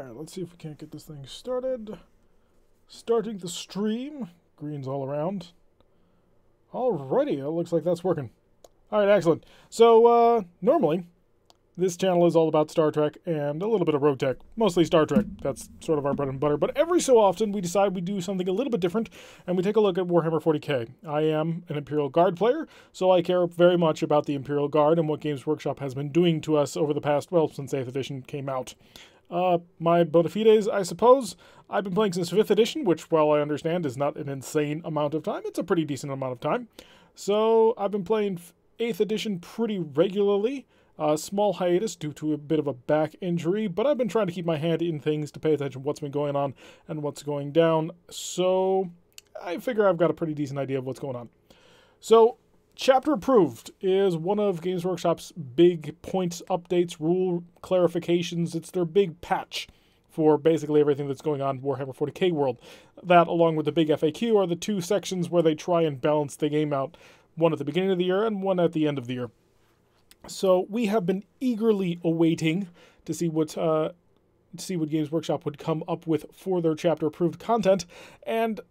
Alright, let's see if we can't get this thing started. Starting the stream. Green's all around. Alrighty, it looks like that's working. Alright, excellent. So, normally, this channel is all about Star Trek and a little bit of road tech. Mostly Star Trek. That's sort of our bread and butter. But every so often, we decide we do something a little bit different, and we take a look at Warhammer 40k. I am an Imperial Guard player, so I care very much about the Imperial Guard and what Games Workshop has been doing to us over the past, well, since 8th edition came out. My bona fides, I suppose, I've been playing since 5th edition, which, while I understand, is not an insane amount of time. It's a pretty decent amount of time. So, I've been playing 8th edition pretty regularly. Small hiatus due to a bit of a back injury, but I've been trying to keep my hand in things to pay attention to what's been going on and what's going down. So, I figure I've got a pretty decent idea of what's going on. So, Chapter Approved is one of Games Workshop's big points updates, rule clarifications. It's their big patch for basically everything that's going on in Warhammer 40k world. That, along with the big FAQ, are the two sections where they try and balance the game out, one at the beginning of the year and one at the end of the year. So we have been eagerly awaiting to see what Games Workshop would come up with for their Chapter Approved content, and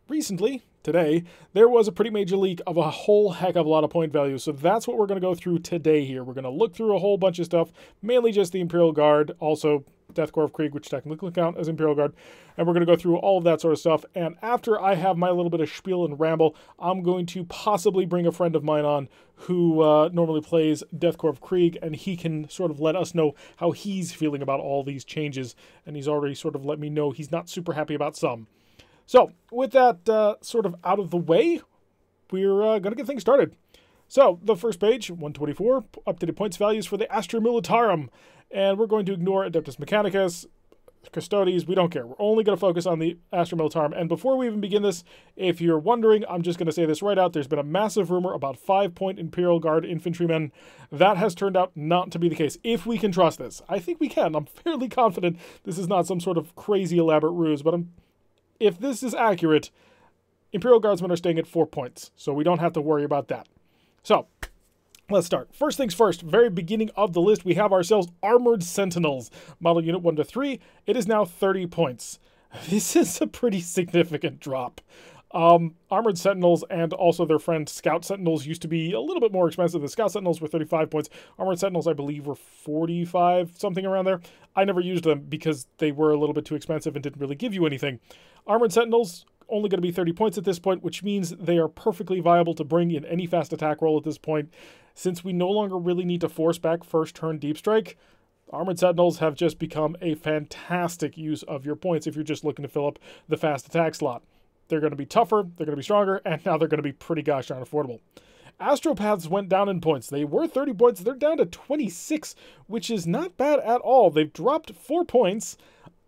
recently, today, there was a pretty major leak of a whole heck of a lot of point values. So that's what we're going to go through today here. We're going to look through a whole bunch of stuff, mainly just the Imperial Guard, also Death Korps of Krieg, which technically count as Imperial Guard. And we're going to go through all of that sort of stuff. And after I have my little bit of spiel and ramble, I'm going to possibly bring a friend of mine on who normally plays Death Korps of Krieg, and he can sort of let us know how he's feeling about all these changes. And he's already sort of let me know he's not super happy about some. So, with that sort of out of the way, we're going to get things started. So, the first page, 124, updated points values for the Astra Militarum. And we're going to ignore Adeptus Mechanicus, Custodes, we don't care. We're only going to focus on the Astra Militarum. And before we even begin this, if you're wondering, I'm just going to say this right out. There's been a massive rumor about 5-point Imperial Guard infantrymen. That has turned out not to be the case, if we can trust this. I think we can. I'm fairly confident this is not some sort of crazy elaborate ruse, but if this is accurate, Imperial Guardsmen are staying at 4 points, so we don't have to worry about that. So, let's start. First things first, very beginning of the list, we have ourselves Armored Sentinels. Model Unit 1 to 3, it is now 30 points. This is a pretty significant drop. Armored Sentinels and also their friend Scout Sentinels used to be a little bit more expensive. The Scout Sentinels were 35 points. Armored Sentinels, I believe, were 45, something around there. I never used them because they were a little bit too expensive and didn't really give you anything. Armored Sentinels, only going to be 30 points at this point, which means they are perfectly viable to bring in any fast attack roll at this point. Since we no longer really need to force back first turn deep strike, Armored Sentinels have just become a fantastic use of your points if you're just looking to fill up the fast attack slot. They're going to be tougher, they're going to be stronger, and now they're going to be pretty gosh darn affordable. Astropaths went down in points. They were 30 points, they're down to 26, which is not bad at all. They've dropped 4 points.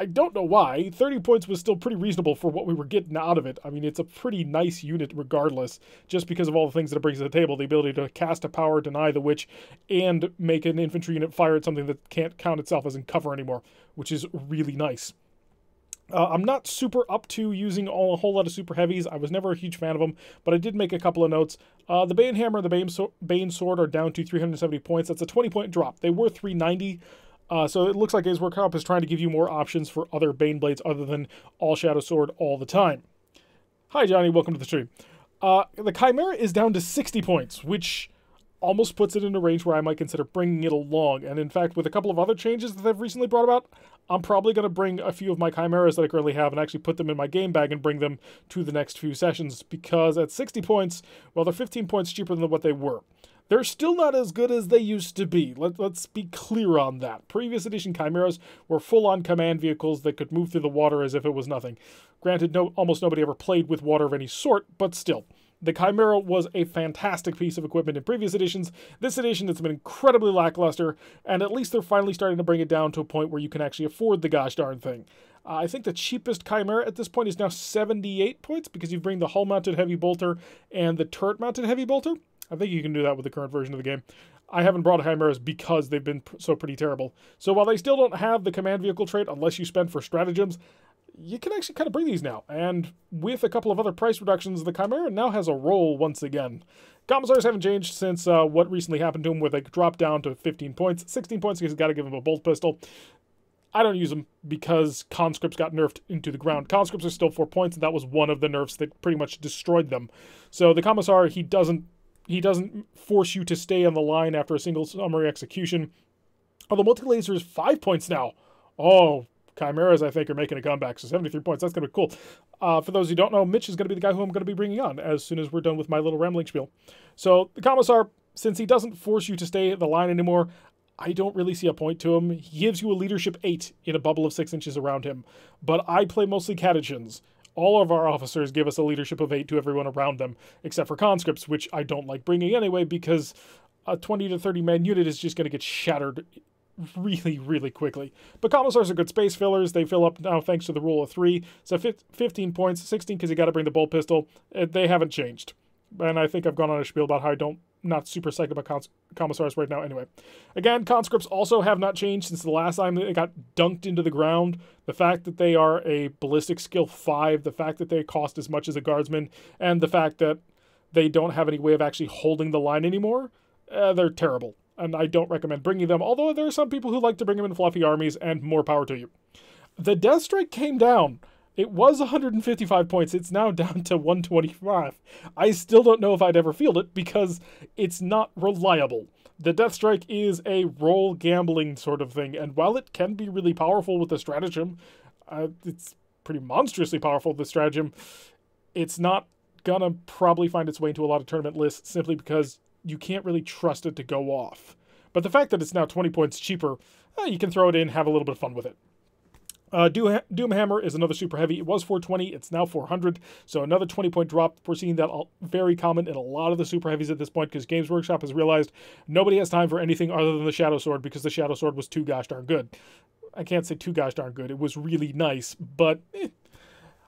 I don't know why. 30 points was still pretty reasonable for what we were getting out of it. I mean, it's a pretty nice unit regardless, just because of all the things that it brings to the table. The ability to cast a power, deny the witch, and make an infantry unit fire at something that can't count itself as in cover anymore, which is really nice. I'm not super up to using a whole lot of super heavies. I was never a huge fan of them, but I did make a couple of notes. The Bane Hammer and the Bane Sword are down to 370 points. That's a 20-point drop. They were 390. So it looks like Games Workshop is trying to give you more options for other Bane Blades other than All Shadow Sword all the time. Hi, Johnny. Welcome to the stream. The Chimera is down to 60 points, which almost puts it in a range where I might consider bringing it along. And in fact, with a couple of other changes that they've recently brought about, I'm probably going to bring a few of my Chimeras that I currently have and actually put them in my game bag and bring them to the next few sessions, because at 60 points, well, they're 15 points cheaper than what they were. They're still not as good as they used to be. Let's be clear on that. Previous edition Chimeras were full-on command vehicles that could move through the water as if it was nothing. Granted, almost nobody ever played with water of any sort, but still. The Chimera was a fantastic piece of equipment in previous editions. This edition, it's been incredibly lackluster, and at least they're finally starting to bring it down to a point where you can actually afford the gosh darn thing. I think the cheapest Chimera at this point is now 78 points, because you bring the hull-mounted heavy bolter and the turret-mounted heavy bolter. I think you can do that with the current version of the game. I haven't brought Chimeras because they've been so pretty terrible. So while they still don't have the command vehicle trait, unless you spend for stratagems, you can actually kind of bring these now. And with a couple of other price reductions, the Chimera now has a role once again. Commissars haven't changed since what recently happened to him, where they dropped down to 15 points. 16 points because he's got to give him a bolt pistol. I don't use them because conscripts got nerfed into the ground. Conscripts are still 4 points, and that was one of the nerfs that pretty much destroyed them. So the commissar, he doesn't force you to stay on the line after a single summary execution. Although multi-laser is 5 points now. Oh, Chimeras, I think, are making a comeback. So 73 points. That's going to be cool. For those who don't know, Mitch is going to be the guy who I'm going to be bringing on as soon as we're done with my little rambling spiel. So the commissar, since he doesn't force you to stay at the line anymore, I don't really see a point to him. He gives you a leadership 8 in a bubble of 6 inches around him. But I play mostly catechins. All of our officers give us a leadership of 8 to everyone around them, except for conscripts, which I don't like bringing anyway, because a 20 to 30 man unit is just going to get shattered really, really quickly. But commissars are good space fillers. They fill up now thanks to the rule of 3. So 15 points, 16 because you got to bring the bolt pistol. They haven't changed. And I think I've gone on a spiel about how not super psyched about commissars right now anyway. Again, conscripts also have not changed since the last time they got dunked into the ground. The fact that they are a ballistic skill 5, the fact that they cost as much as a guardsman, and the fact that they don't have any way of actually holding the line anymore, they're terrible. And I don't recommend bringing them, although there are some people who like to bring them in fluffy armies, and more power to you. The Death Strike came down. It was 155 points. It's now down to 125. I still don't know if I'd ever field it because it's not reliable. The Death Strike is a roll gambling sort of thing, and while it can be really powerful with the stratagem, it's pretty monstrously powerful with the stratagem, it's not gonna probably find its way into a lot of tournament lists simply because you can't really trust it to go off. But the fact that it's now 20 points cheaper, you can throw it in, have a little bit of fun with it. Doomhammer is another super heavy. It was 420, it's now 400, so another 20-point drop. We're seeing that very common in a lot of the super heavies at this point because Games Workshop has realized nobody has time for anything other than the Shadow Sword because the Shadow Sword was too gosh darn good. I can't say too gosh darn good. It was really nice, but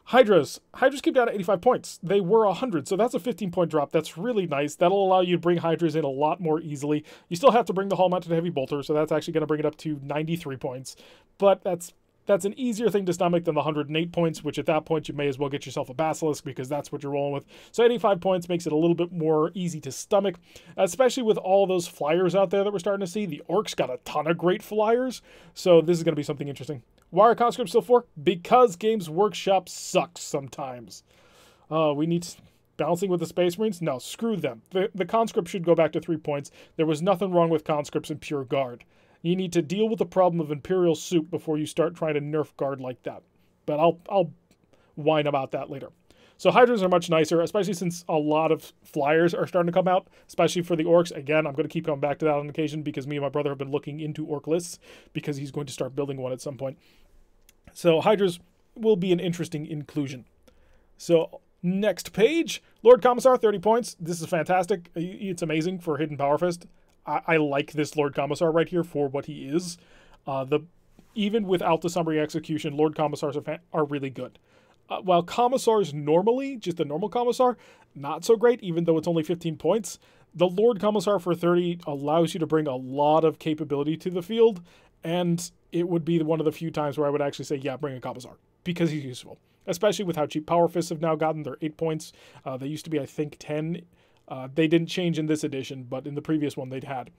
Hydras came down to 85 points. They were 100, so that's a 15-point drop. That's really nice. That'll allow you to bring Hydras in a lot more easily. You still have to bring the hull-mounted heavy bolter, so that's actually going to bring it up to 93 points, but that's an easier thing to stomach than the 108 points, which at that point you may as well get yourself a Basilisk because that's what you're rolling with. So 85 points makes it a little bit more easy to stomach, especially with all those flyers out there that we're starting to see. The Orcs got a ton of great flyers, so this is going to be something interesting. Why are conscripts still 4? Because Games Workshop sucks sometimes. We need balancing with the Space Marines? No, screw them. The conscript should go back to 3 points. There was nothing wrong with conscripts in pure guard. You need to deal with the problem of Imperial soup before you start trying to nerf guard like that. But I'll whine about that later. So Hydras are much nicer, especially since a lot of flyers are starting to come out, especially for the Orcs. Again, I'm going to keep coming back to that on occasion because me and my brother have been looking into Orc lists because he's going to start building one at some point. So Hydras will be an interesting inclusion. So next page, Lord Commissar, 30 points. This is fantastic. It's amazing for Hidden Power Fist. I like this Lord Commissar right here for what he is. Even without the summary execution, Lord Commissars are really good. While Commissars normally, just the normal Commissar, not so great, even though it's only 15 points, the Lord Commissar for 30 allows you to bring a lot of capability to the field, and it would be one of the few times where I would actually say, yeah, bring a Commissar, because he's useful. Especially with how cheap Power Fists have now gotten. They're 8 points. They used to be, I think, 10. They didn't change in this edition, but in the previous one they'd had.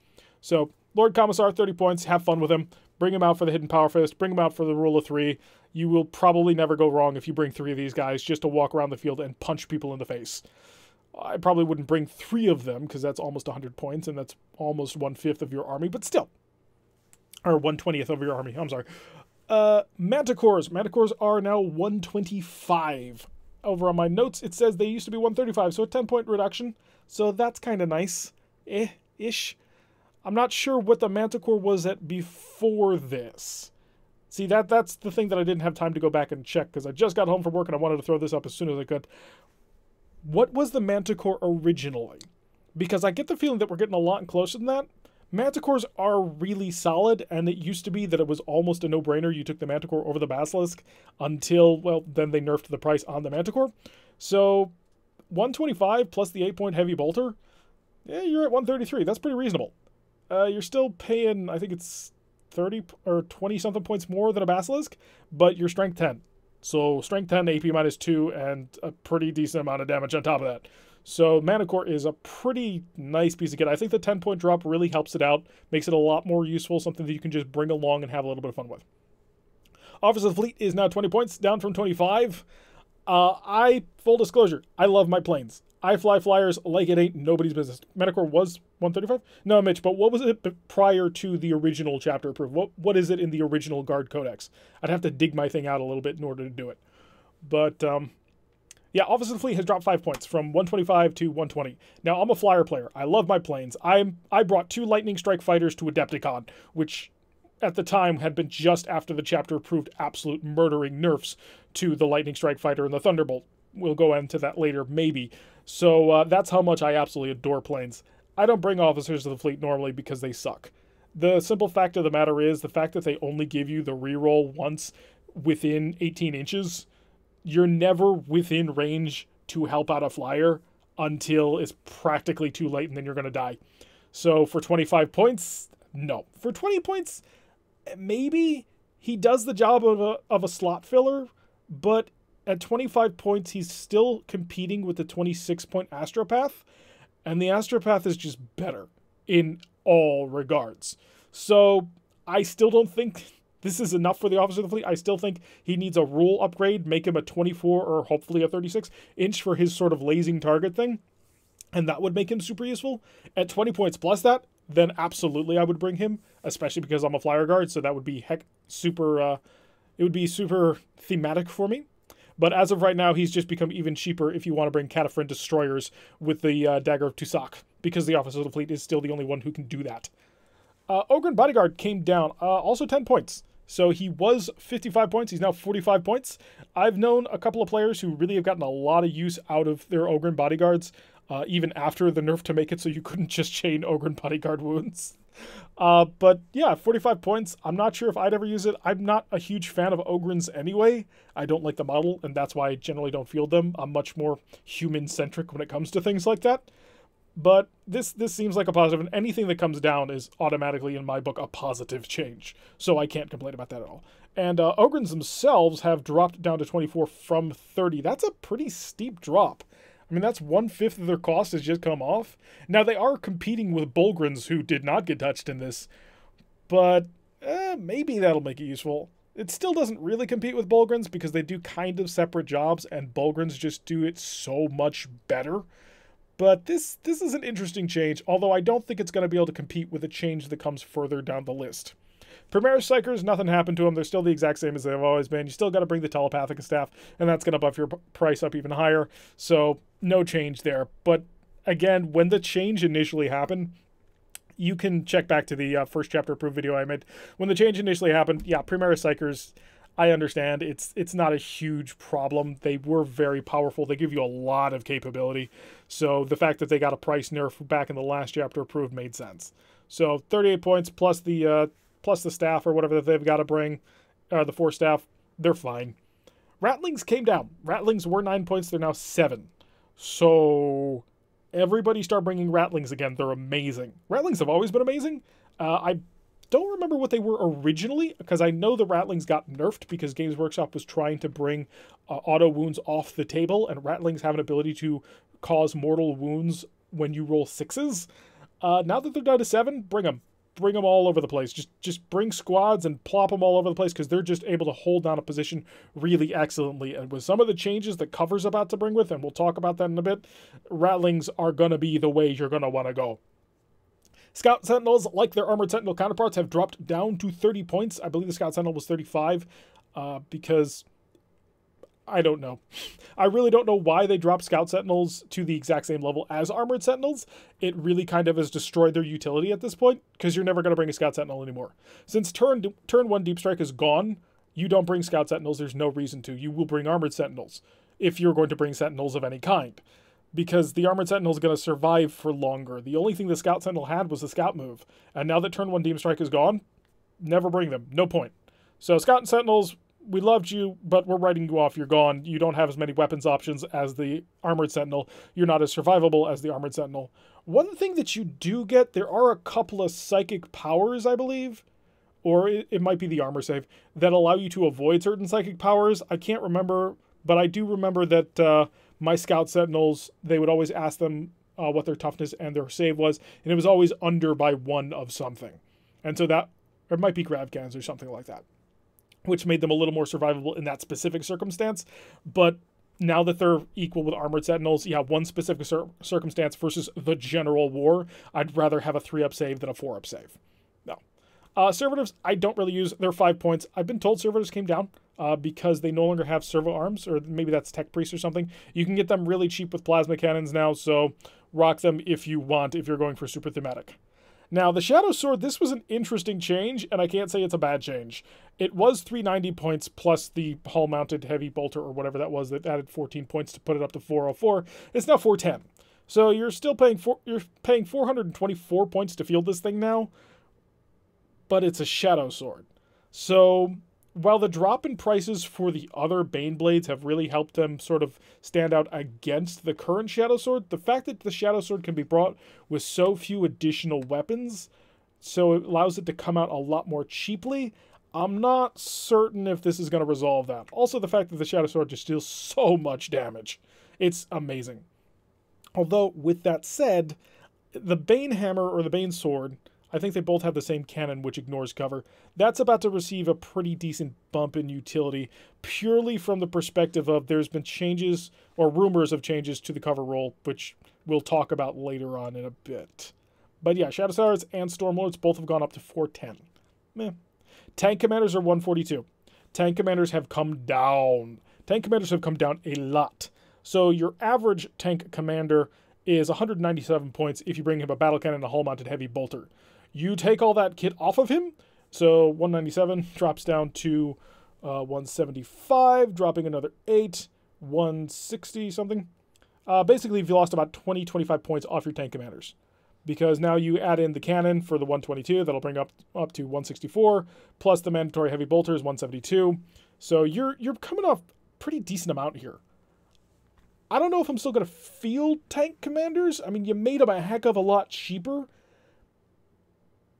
So, Lord Commissar, 30 points. Have fun with him. Bring him out for the Hidden Power Fist. Bring him out for the Rule of 3. You will probably never go wrong if you bring 3 of these guys just to walk around the field and punch people in the face. I probably wouldn't bring 3 of them, because that's almost 100 points, and that's almost 1/5 of your army, but still. Or 1/20th of your army, I'm sorry. Manticores. Manticores are now 125. Over on my notes, it says they used to be 135, so a 10-point reduction. So that's kind of nice. Ish. I'm not sure what the Manticore was at before this. See, that's the thing that I didn't have time to go back and check, because I just got home from work and I wanted to throw this up as soon as I could. What was the Manticore originally? Because I get the feeling that we're getting a lot closer than that. Manticores are really solid, and it used to be that it was almost a no-brainer. You took the Manticore over the Basilisk until, well, then they nerfed the price on the Manticore. So 125 plus the 8-point heavy bolter, yeah, you're at 133. That's pretty reasonable. You're still paying, I think it's 30 or 20-something points more than a Basilisk, but you're strength 10. So strength 10, AP -2, and a pretty decent amount of damage on top of that. So Manticore is a pretty nice piece of kit. I think the 10-point drop really helps it out, makes it a lot more useful, something that you can just bring along and have a little bit of fun with. Officer of the Fleet is now 20 points, down from 25. Full disclosure, I love my planes. I fly flyers like it ain't nobody's business. Medicore was 135? No, Mitch, but what was it prior to the original chapter approved? What is it in the original Guard Codex? I'd have to dig my thing out a little bit in order to do it. But, yeah, Officer of the Fleet has dropped 5 points from 125 to 120. Now, I'm a flyer player. I love my planes. I brought 2 Lightning Strike fighters to Adepticon, which at the time had been just after the chapter approved absolute murdering nerfs to the Lightning Strike fighter and the Thunderbolt. We'll go into that later, maybe. So that's how much I absolutely adore planes. I don't bring officers of the fleet normally because they suck. The simple fact of the matter is the fact that they only give you the reroll once within 18 inches, you're never within range to help out a flyer until it's practically too late and then you're going to die. So for 25 points, no. For 20 points, maybe he does the job of a slot filler, but at 25 points, he's still competing with the 26-point Astropath, and the Astropath is just better in all regards. So I still don't think this is enough for the Officer of the Fleet. I still think he needs a rule upgrade, make him a 24 or hopefully a 36-inch for his sort of lasing target thing, and that would make him super useful. At 20 points plus that, then absolutely I would bring him, especially because I'm a flyer guard, so that would be it would be super thematic for me. But as of right now, he's just become even cheaper if you want to bring Cataphrine Destroyers with the Dagger of Tusak, because the Officer of the Fleet is still the only one who can do that. Ogryn Bodyguard came down, also 10 points. So he was 55 points, he's now 45 points. I've known a couple of players who really have gotten a lot of use out of their Ogryn Bodyguards, even after the nerf to make it so you couldn't just chain Ogryn Bodyguard wounds. But yeah, 45 points. I'm not sure if I'd ever use it. I'm not a huge fan of Ogryns anyway. I don't like the model, and that's why I generally don't field them. I'm much more human-centric when it comes to things like that. But this seems like a positive, and anything that comes down is automatically, in my book, a positive change. So I can't complain about that at all. And Ogryns themselves have dropped down to 24 from 30. That's a pretty steep drop. I mean, that's 1/5 of their cost has just come off. Now, they are competing with Bulgrins, who did not get touched in this, but maybe that'll make it useful. It still doesn't really compete with Bulgrins because they do kind of separate jobs, and Bulgrins just do it so much better. But this is an interesting change, although I don't think it's going to be able to compete with a change that comes further down the list. Primaris Psychers, nothing happened to them. They're still the exact same as they've always been. You still got to bring the telepathic staff, and that's going to buff your price up even higher. So no change there. But again, when the change initially happened, you can check back to the first chapter approved video I made. When the change initially happened, yeah, Primaris Psychers, I understand. It's not a huge problem. They were very powerful. They give you a lot of capability. So the fact that they got a price nerf back in the last chapter approved made sense. So 38 points plus the staff or whatever that they've got to bring, the 4 staff, they're fine. Ratlings came down. Ratlings were 9 points. They're now 7. So everybody start bringing Ratlings again. They're amazing. Ratlings have always been amazing. I don't remember what they were originally, because I know the Ratlings got nerfed because Games Workshop was trying to bring auto wounds off the table, and Ratlings have an ability to cause mortal wounds when you roll 6s. Now that they're down to 7, bring them. Bring them all over the place. Just bring squads and plop them all over the place, because they're just able to hold down a position really excellently. And with some of the changes that Cover's about to bring with, and we'll talk about that in a bit, Ratlings are going to be the way you're going to want to go. Scout Sentinels, like their Armored Sentinel counterparts, have dropped down to 30 points. I believe the Scout Sentinel was 35, because I don't know. I really don't know why they dropped Scout Sentinels to the exact same level as Armored Sentinels. It really kind of has destroyed their utility at this point, because you're never going to bring a Scout Sentinel anymore. Since turn 1 Deep Strike is gone, you don't bring Scout Sentinels. There's no reason to. You will bring Armored Sentinels if you're going to bring Sentinels of any kind, because the Armored Sentinel is going to survive for longer. The only thing the Scout Sentinel had was the Scout move, and now that turn 1 Deep Strike is gone, never bring them. No point. So Scout and Sentinels, we loved you, but we're writing you off. You're gone. You don't have as many weapons options as the Armored Sentinel. You're not as survivable as the Armored Sentinel. One thing that you do get, there are a couple of psychic powers, I believe, or it might be the armor save, that allow you to avoid certain psychic powers. I can't remember, but I do remember that my Scout Sentinels, they would always ask them what their toughness and their save was, and it was always under by 1 of something. And so that, or it might be Gravcans or something like that. which made them a little more survivable in that specific circumstance. But now that they're equal with Armored Sentinels, yeah, one specific circumstance versus the general war, I'd rather have a 3-up save than a 4-up save. No. Servitors, I don't really use. They're 5 points. I've been told servitors came down because they no longer have servo arms, or maybe that's tech priest or something. You can get them really cheap with plasma cannons now, so rock them if you want, if you're going for super thematic. Now, the Shadow Sword, this was an interesting change, and I can't say it's a bad change. It was 390 points plus the hull-mounted heavy bolter or whatever that was that added 14 points to put it up to 404. It's now 410. So you're still paying 424 points to field this thing now, but it's a Shadow Sword. So while the drop in prices for the other Bane Blades have really helped them sort of stand out against the current Shadow Sword, the fact that the Shadow Sword can be brought with so few additional weapons, so it allows it to come out a lot more cheaply, I'm not certain if this is going to resolve that. Also, the fact that the Shadow Sword just deals so much damage. It's amazing. Although, with that said, the Bane Hammer or the Bane Sword, I think they both have the same cannon, which ignores cover. That's about to receive a pretty decent bump in utility, purely from the perspective of there's been changes, or rumors of changes to the cover roll, which we'll talk about later on in a bit. But yeah, Shadow Swords and Stormlords both have gone up to 410. Meh. Tank Commanders are 142. Tank Commanders have come down. Tank Commanders have come down a lot. So your average Tank Commander is 197 points if you bring him a battle cannon and a hull-mounted heavy bolter. You take all that kit off of him, so 197 drops down to 175, dropping another 8, 160 something. Basically, you've lost about 20-25 points off your tank commanders, because now you add in the cannon for the 122, that'll bring up to 164, plus the mandatory heavy bolters, 172. So you're coming off pretty decent amount here. I don't know if I'm still going to field tank commanders. I mean, you made them a heck of a lot cheaper,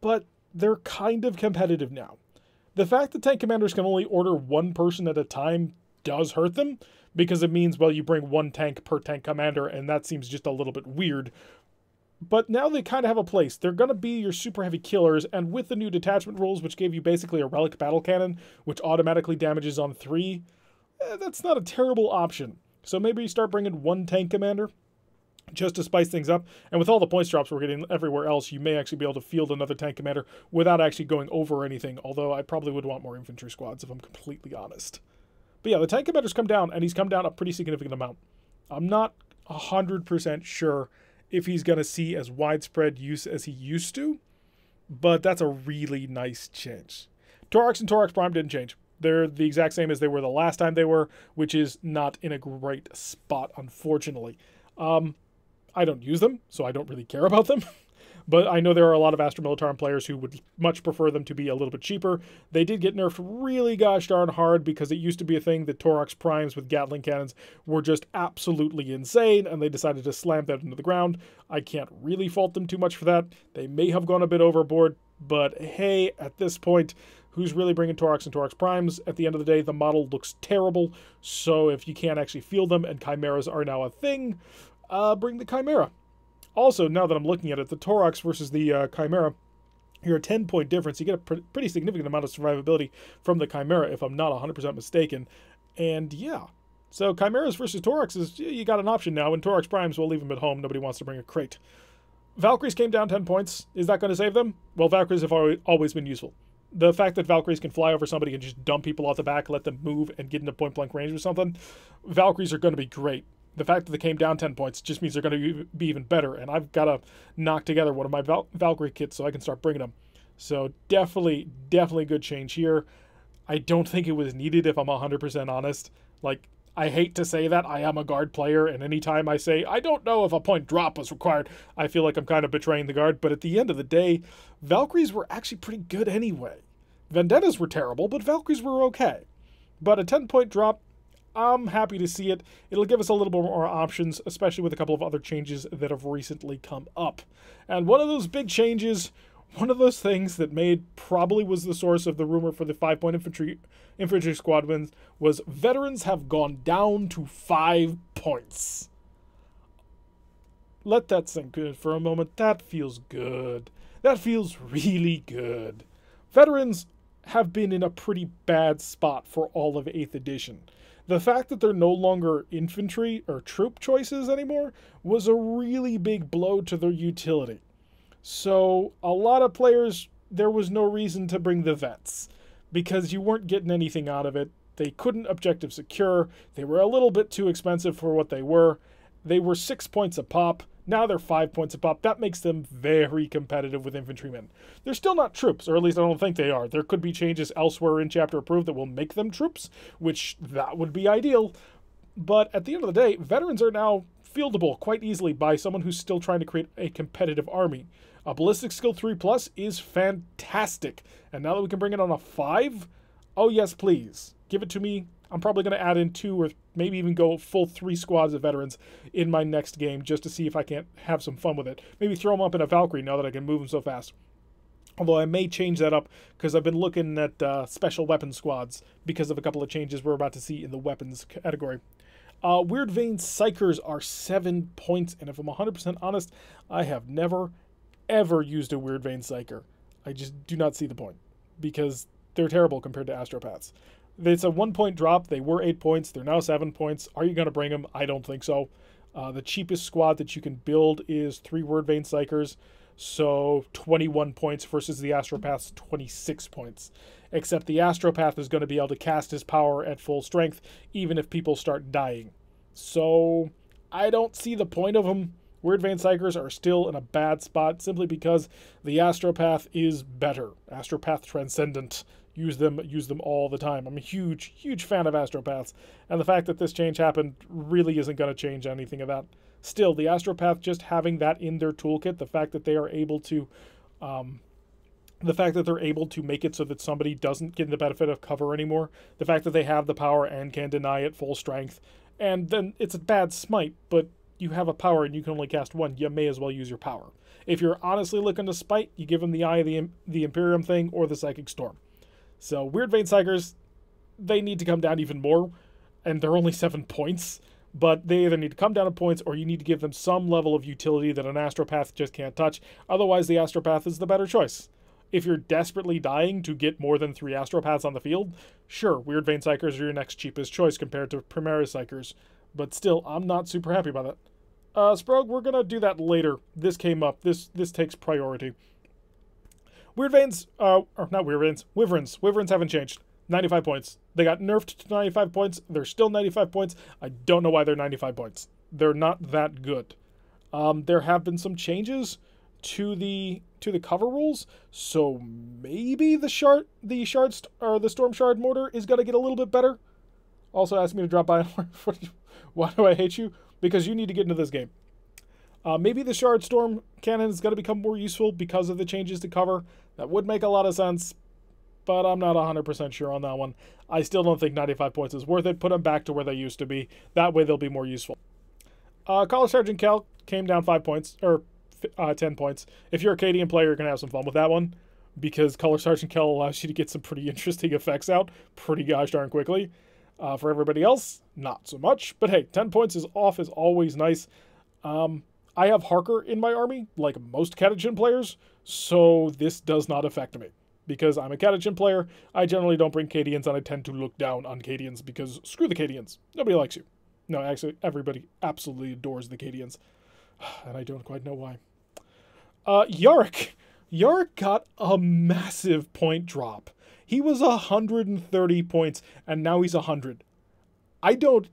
but they're kind of competitive now. The fact that tank commanders can only order one person at a time does hurt them, because it means, well, you bring one tank per tank commander, and that seems just a little bit weird. But now they kind of have a place. They're going to be your super heavy killers, and with the new detachment rules, which gave you basically a relic battle cannon, which automatically damages on 3, that's not a terrible option. So maybe you start bringing one tank commander, just to spice things up. And with all the points drops we're getting everywhere else, you may actually be able to field another tank commander without actually going over anything, although I probably would want more infantry squads, if I'm completely honest. But yeah, the tank commander's come down, and he's come down a pretty significant amount. I'm not 100% sure if he's going to see as widespread use as he used to, but that's a really nice change. Torax and Torax Prime didn't change. They're the exact same as they were the last time they were, which is not in a great spot, unfortunately. I don't use them, so I don't really care about them. But I know there are a lot of Astra Militarum players who would much prefer them to be a little bit cheaper. They did get nerfed really gosh darn hard, because it used to be a thing that Torax Primes with Gatling cannons were just absolutely insane, and they decided to slam that into the ground. I can't really fault them too much for that. They may have gone a bit overboard, but hey, at this point, who's really bringing Torax and Torax Primes? At the end of the day, the model looks terrible, so if you can't actually field them, and Chimeras are now a thing, bring the Chimera. Also, now that I'm looking at it, the Torax versus the Chimera, you're a 10-point difference. You get a pretty significant amount of survivability from the Chimera, if I'm not 100% mistaken. And yeah, so Chimeras versus Toraxes, you got an option now. And Torax Primes, we'll leave them at home. Nobody wants to bring a crate. Valkyries came down 10 points. Is that going to save them? Well, Valkyries have always been useful. The fact that Valkyries can fly over somebody and just dump people off the back, let them move and get into point-blank range or something, Valkyries are going to be great. The fact that they came down 10 points just means they're going to be even better, and I've got to knock together one of my Valkyrie kits so I can start bringing them. So definitely good change here. I don't think it was needed, if I'm 100% honest. Like, I hate to say that. I am a guard player, and anytime I say, I don't know if a point drop was required, I feel like I'm kind of betraying the guard. But at the end of the day, Valkyries were actually pretty good anyway. Vendettas were terrible, but Valkyries were okay. But a 10-point drop, I'm happy to see it. It'll give us a little bit more options, especially with a couple of other changes that have recently come up. And one of those big changes, one of those things that probably was the source of the rumor for the 5-point infantry squad wins, was veterans have gone down to 5 points. Let that sink in for a moment. That feels good. That feels really good. Veterans have been in a pretty bad spot for all of 8th edition. The fact that they're no longer infantry or troop choices anymore was a really big blow to their utility. So a lot of players, there was no reason to bring the vets because you weren't getting anything out of it. They couldn't objective secure. They were a little bit too expensive for what they were. They were 6 points a pop. Now they're 5 points a pop. That makes them very competitive with infantrymen. They're still not troops, or at least I don't think they are. There could be changes elsewhere in Chapter Approved that will make them troops, which that would be ideal. But at the end of the day, veterans are now fieldable quite easily by someone who's still trying to create a competitive army. A ballistic skill 3+ is fantastic. And now that we can bring it on a 5, oh yes please, give it to me. I'm probably going to add in 2 or maybe even go full 3 squads of veterans in my next game just to see if I can't have some fun with it. Maybe throw them up in a Valkyrie now that I can move them so fast. Although I may change that up because I've been looking at special weapon squads because of a couple of changes we're about to see in the weapons category. Weird Vein Psychers are 7 points, and if I'm 100% honest, I have never, ever used a Weird Vein Psycher. I just do not see the point because they're terrible compared to Astropaths. It's a 1 point drop. They were 8 points. They're now 7 points. Are you going to bring them? I don't think so. The cheapest squad that you can build is 3 Word Vein Psychers. So 21 points versus the Astropath's 26 points. Except the Astropath is going to be able to cast his power at full strength even if people start dying. So I don't see the point of them. Weird Vein Psychers are still in a bad spot simply because the Astropath is better. Astropath Transcendent. Use them all the time. I'm a huge, huge fan of Astropaths, and the fact that this change happened really isn't going to change anything of that. Still, the Astropath just having that in their toolkit, the fact that they are able to, make it so that somebody doesn't get the benefit of cover anymore, the fact that they have the power and can deny it full strength, and then it's a bad smite, but you have a power and you can only cast 1, you may as well use your power. If you're honestly looking to spite, you give them the Eye of the Imperium thing or the Psychic Storm. So Weird Vein Psychers, they need to come down even more, and they're only 7 points, but they either need to come down in points or you need to give them some level of utility that an Astropath just can't touch. Otherwise, the Astropath is the better choice. If you're desperately dying to get more than 3 Astropaths on the field, sure, Weird Vein Psychers are your next cheapest choice compared to Primaris Psychers, but still, I'm not super happy about that. Sprog, we're going to do that later. This came up. This takes priority. Weird Veins, or not Weird Veins, Wyverns. Wyverns haven't changed. 95 points. They got nerfed to 95 points. They're still 95 points. I don't know why they're 95 points. They're not that good. There have been some changes to the cover rules, so maybe the Storm Shard Mortar is going to get a little bit better. Also asked me to drop by. Why do I hate you? Because you need to get into this game. Maybe the Shard Storm Cannon is going to become more useful because of the changes to cover. That would make a lot of sense, but I'm not 100% sure on that one. I still don't think 95 points is worth it. Put them back to where they used to be. That way they'll be more useful. Collar Sergeant Cal came down 5 points, or 10 points. If you're a Acadian player, you're going to have some fun with that one, because Color Sergeant Cal allows you to get some pretty interesting effects out pretty gosh darn quickly. For everybody else, not so much. But hey, 10 points is off is always nice. I have Harker in my army, like most Catachin players, so this does not affect me. Because I'm a Catachin player, I generally don't bring Cadians, and I tend to look down on Cadians, because screw the Cadians. Nobody likes you. No, actually, everybody absolutely adores the Cadians. And I don't quite know why. Yarrick. Yarrick got a massive point drop. He was 130 points, and now he's 100. I don't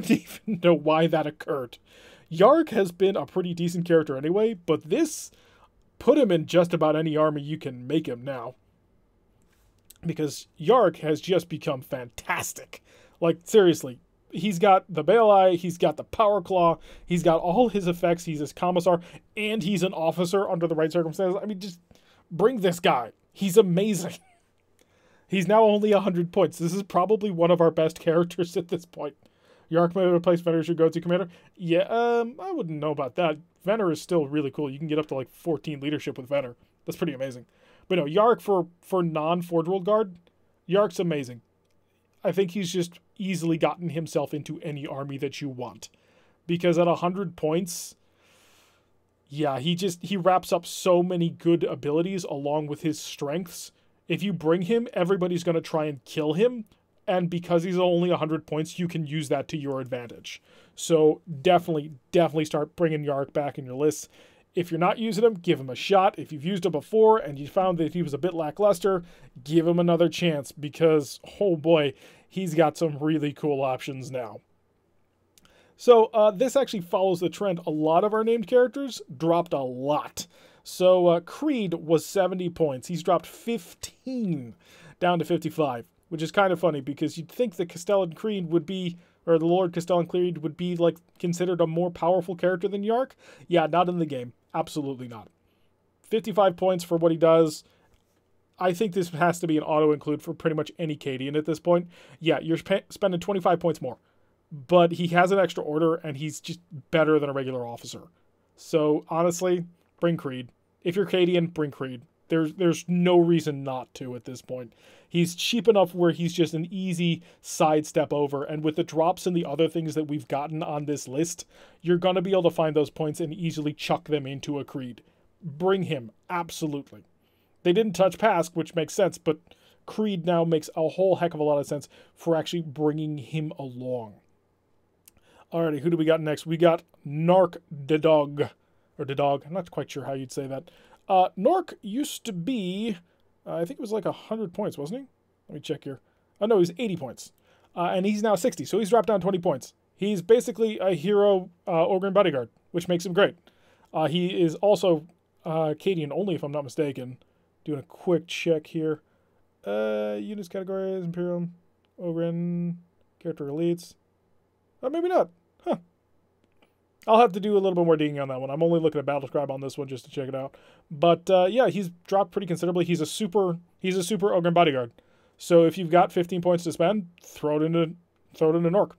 even know why that occurred. Yarrick has been a pretty decent character anyway, but this put him in just about any army you can make him now. Because Yarrick has just become fantastic. Like, seriously. He's got the Bale Eye, he's got the Power Claw, he's got all his effects, he's his Commissar, and he's an officer under the right circumstances. I mean, just bring this guy. He's amazing. He's now only 100 points. This is probably one of our best characters at this point. Yarrick may replace Venner as your go-to commander? Yeah, I wouldn't know about that. Venner is still really cool. You can get up to like 14 leadership with Venner. That's pretty amazing. But no, Yarrick for non-Forge World Guard, Yarrick's amazing. I think he's just easily gotten himself into any army that you want. Because at 100 points, yeah, he wraps up so many good abilities along with his strengths If you bring him, everybody's going to try and kill him. And because he's only 100 points, you can use that to your advantage. So definitely start bringing Yark back in your lists. If you're not using him, give him a shot. If you've used him before and you found that he was a bit lackluster, give him another chance because, oh boy, he's got some really cool options now. So this actually follows the trend. A lot of our named characters dropped a lot. So Creed was 70 points. He's dropped 15 down to 55, which is kind of funny because you'd think the Castellan Creed would be, or the Lord Castellan Creed would be like considered a more powerful character than Yark. Yeah, not in the game. Absolutely not. 55 points for what he does. I think this has to be an auto-include for pretty much any Cadian at this point. Yeah, you're spending 25 points more. But he has an extra order, and he's just better than a regular officer. So, honestly, bring Creed. If you're Cadian, bring Creed. There's no reason not to at this point. He's cheap enough where he's just an easy sidestep over, and with the drops and the other things that we've gotten on this list, you're going to be able to find those points and easily chuck them into a Creed. Bring him, absolutely. They didn't touch Pask, which makes sense, but Creed now makes a whole heck of a lot of sense for actually bringing him along. Alrighty, who do we got next? We got Nark Dedog, or Dedog, I'm not quite sure how you'd say that. Nork used to be, I think it was like 100 points, wasn't he? Let me check here. Oh, no, he's 80 points. And he's now 60, so he's dropped down 20 points. He's basically a hero Ogren bodyguard, which makes him great. He is also Cadian only, if I'm not mistaken. Doing a quick check here. Units, categories, Imperial, Ogren, character elites. Maybe not. Huh. I'll have to do a little bit more digging on that one. I'm only looking at Battlescribe on this one just to check it out. But yeah, he's dropped pretty considerably. He's a super Ogren bodyguard. So if you've got 15 points to spend, throw it into Nork,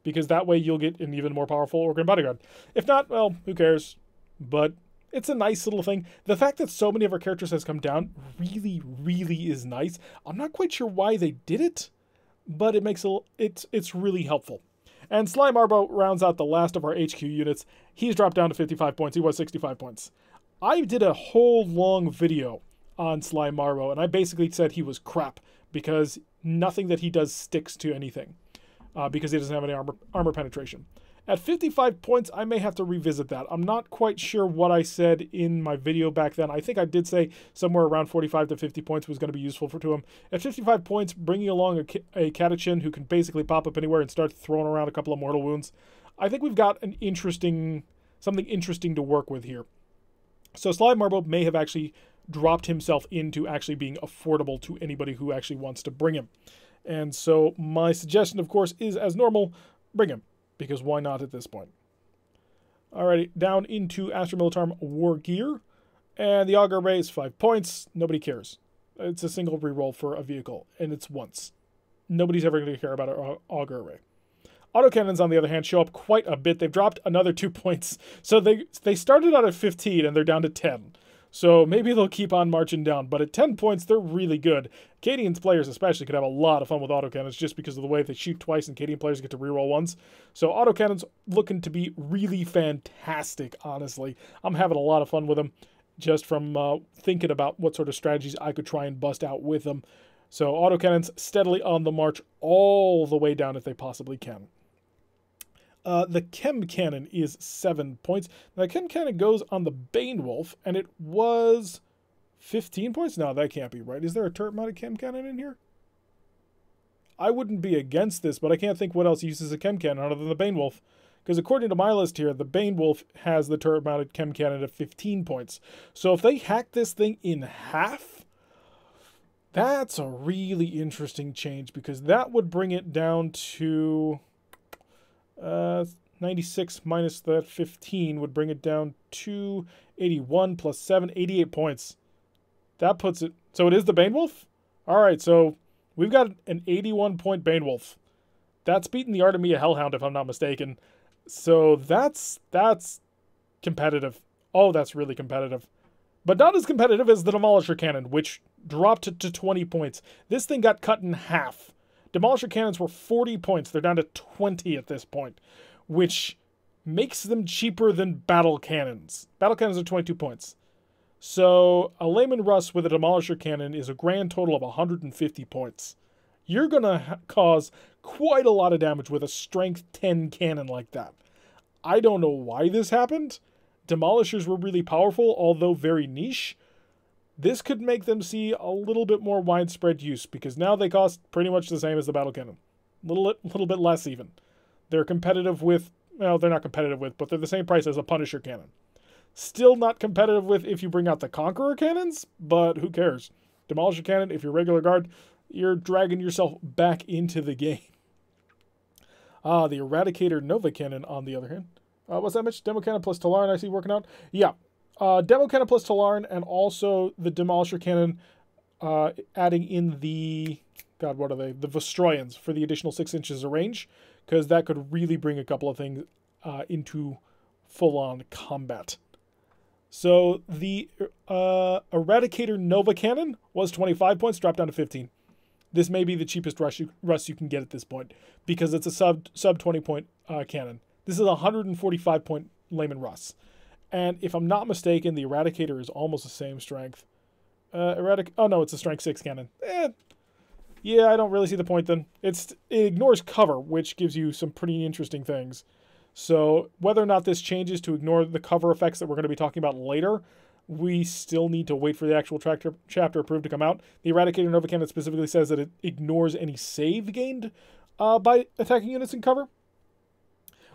because that way you'll get an even more powerful Ogren bodyguard. If not, well, who cares? But it's a nice little thing. The fact that so many of our characters has come down really is nice. I'm not quite sure why they did it, but it makes it's really helpful. And Sly Marbo rounds out the last of our HQ units. He's dropped down to 55 points. He was 65 points. I did a whole long video on Sly Marbo, and I basically said he was crap because nothing that he does sticks to anything because he doesn't have any armor penetration. At 55 points, I may have to revisit that. I'm not quite sure what I said in my video back then. I think I did say somewhere around 45 to 50 points was going to be useful to him. At 55 points, bringing along a Catachin who can basically pop up anywhere and start throwing around a couple of mortal wounds, I think we've got something interesting to work with here. So Sly Marbo may have actually dropped himself into actually being affordable to anybody who actually wants to bring him. And so my suggestion, of course, is as normal, bring him. Because why not at this point? Alrighty, down into Astra Militarum War Gear. And the Augur Array is 5 points. Nobody cares. It's a single reroll for a vehicle, and it's once. Nobody's ever going to care about our Augur Array. Autocannons, on the other hand, show up quite a bit. They've dropped another 2 points. So they started out at 15, and they're down to 10. So maybe they'll keep on marching down. But at 10 points, they're really good. Cadian's players especially could have a lot of fun with autocannons just because of the way they shoot twice and Cadian players get to reroll once. So autocannons looking to be really fantastic, honestly. I'm having a lot of fun with them just from thinking about what sort of strategies I could try and bust out with them. So autocannons steadily on the march all the way down if they possibly can. The Chem Cannon is 7 points. Now, the Chem Cannon goes on the Banewolf, and it was 15 points? No, that can't be right. Is there a turret-mounted Chem Cannon in here? I wouldn't be against this, but I can't think what else uses a Chem Cannon other than the Banewolf. Because according to my list here, the Banewolf has the turret-mounted Chem Cannon at 15 points. So if they hack this thing in half, that's a really interesting change, because that would bring it down to 96 minus that 15 would bring it down to 81 plus 7, 88 points. That puts it... So it is the Banewolf? Alright, so we've got an 81-point Banewolf. That's beating the Artemia Hellhound, if I'm not mistaken. So that's competitive. Oh, that's really competitive. But not as competitive as the Demolisher Cannon, which dropped it to 20 points. This thing got cut in half. Demolisher Cannons were 40 points. They're down to 20 at this point, which makes them cheaper than Battle Cannons. Battle Cannons are 22 points. So a Layman Russ with a Demolisher Cannon is a grand total of 150 points. You're going to cause quite a lot of damage with a Strength 10 cannon like that. I don't know why this happened. Demolishers were really powerful, although very niche. This could make them see a little bit more widespread use, because now they cost pretty much the same as the Battle Cannon. A little bit less even. They're competitive with, well, they're not competitive with, but they're the same price as a Punisher Cannon. Still not competitive with if you bring out the Conqueror Cannons, but who cares? Demolisher Cannon, if you're regular guard, you're dragging yourself back into the game. The Eradicator Nova Cannon, on the other hand. What's that, Mitch? Demo Cannon plus Talaran, I see working out. Yeah. Demo Cannon plus Talaran, and also the Demolisher Cannon adding in the... God, what are they? The Vostroyans for the additional 6 inches of range, because that could really bring a couple of things into full-on combat. So the Eradicator Nova Cannon was 25 points, dropped down to 15. This may be the cheapest rush you can get at this point, because it's a sub 20 point cannon. This is a 145 point Layman Russ. And if I'm not mistaken, the Eradicator is almost the same strength. Oh no, it's a strength 6 cannon. Yeah, I don't really see the point then. It ignores cover, which gives you some pretty interesting things. So whether or not this changes to ignore the cover effects that we're going to be talking about later, we still need to wait for the actual chapter approved to come out. The Eradicator Nova Cannon specifically says that it ignores any save gained by attacking units in cover.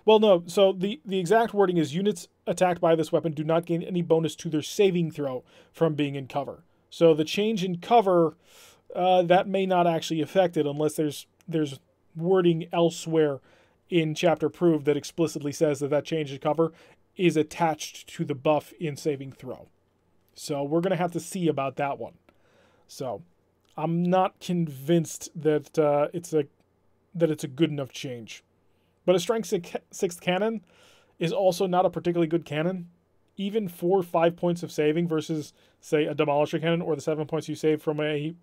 Well, no. So the exact wording is units attacked by this weapon do not gain any bonus to their saving throw from being in cover. So the change in cover, that may not actually affect it unless there's wording elsewhere in chapter approved that explicitly says that change in cover is attached to the buff in saving throw. So we're going to have to see about that one. So I'm not convinced that it's a good enough change. But a strength 6 cannon is also not a particularly good cannon. Even 4 or 5 points of saving versus, say, a Demolisher cannon or the 7 points you save from a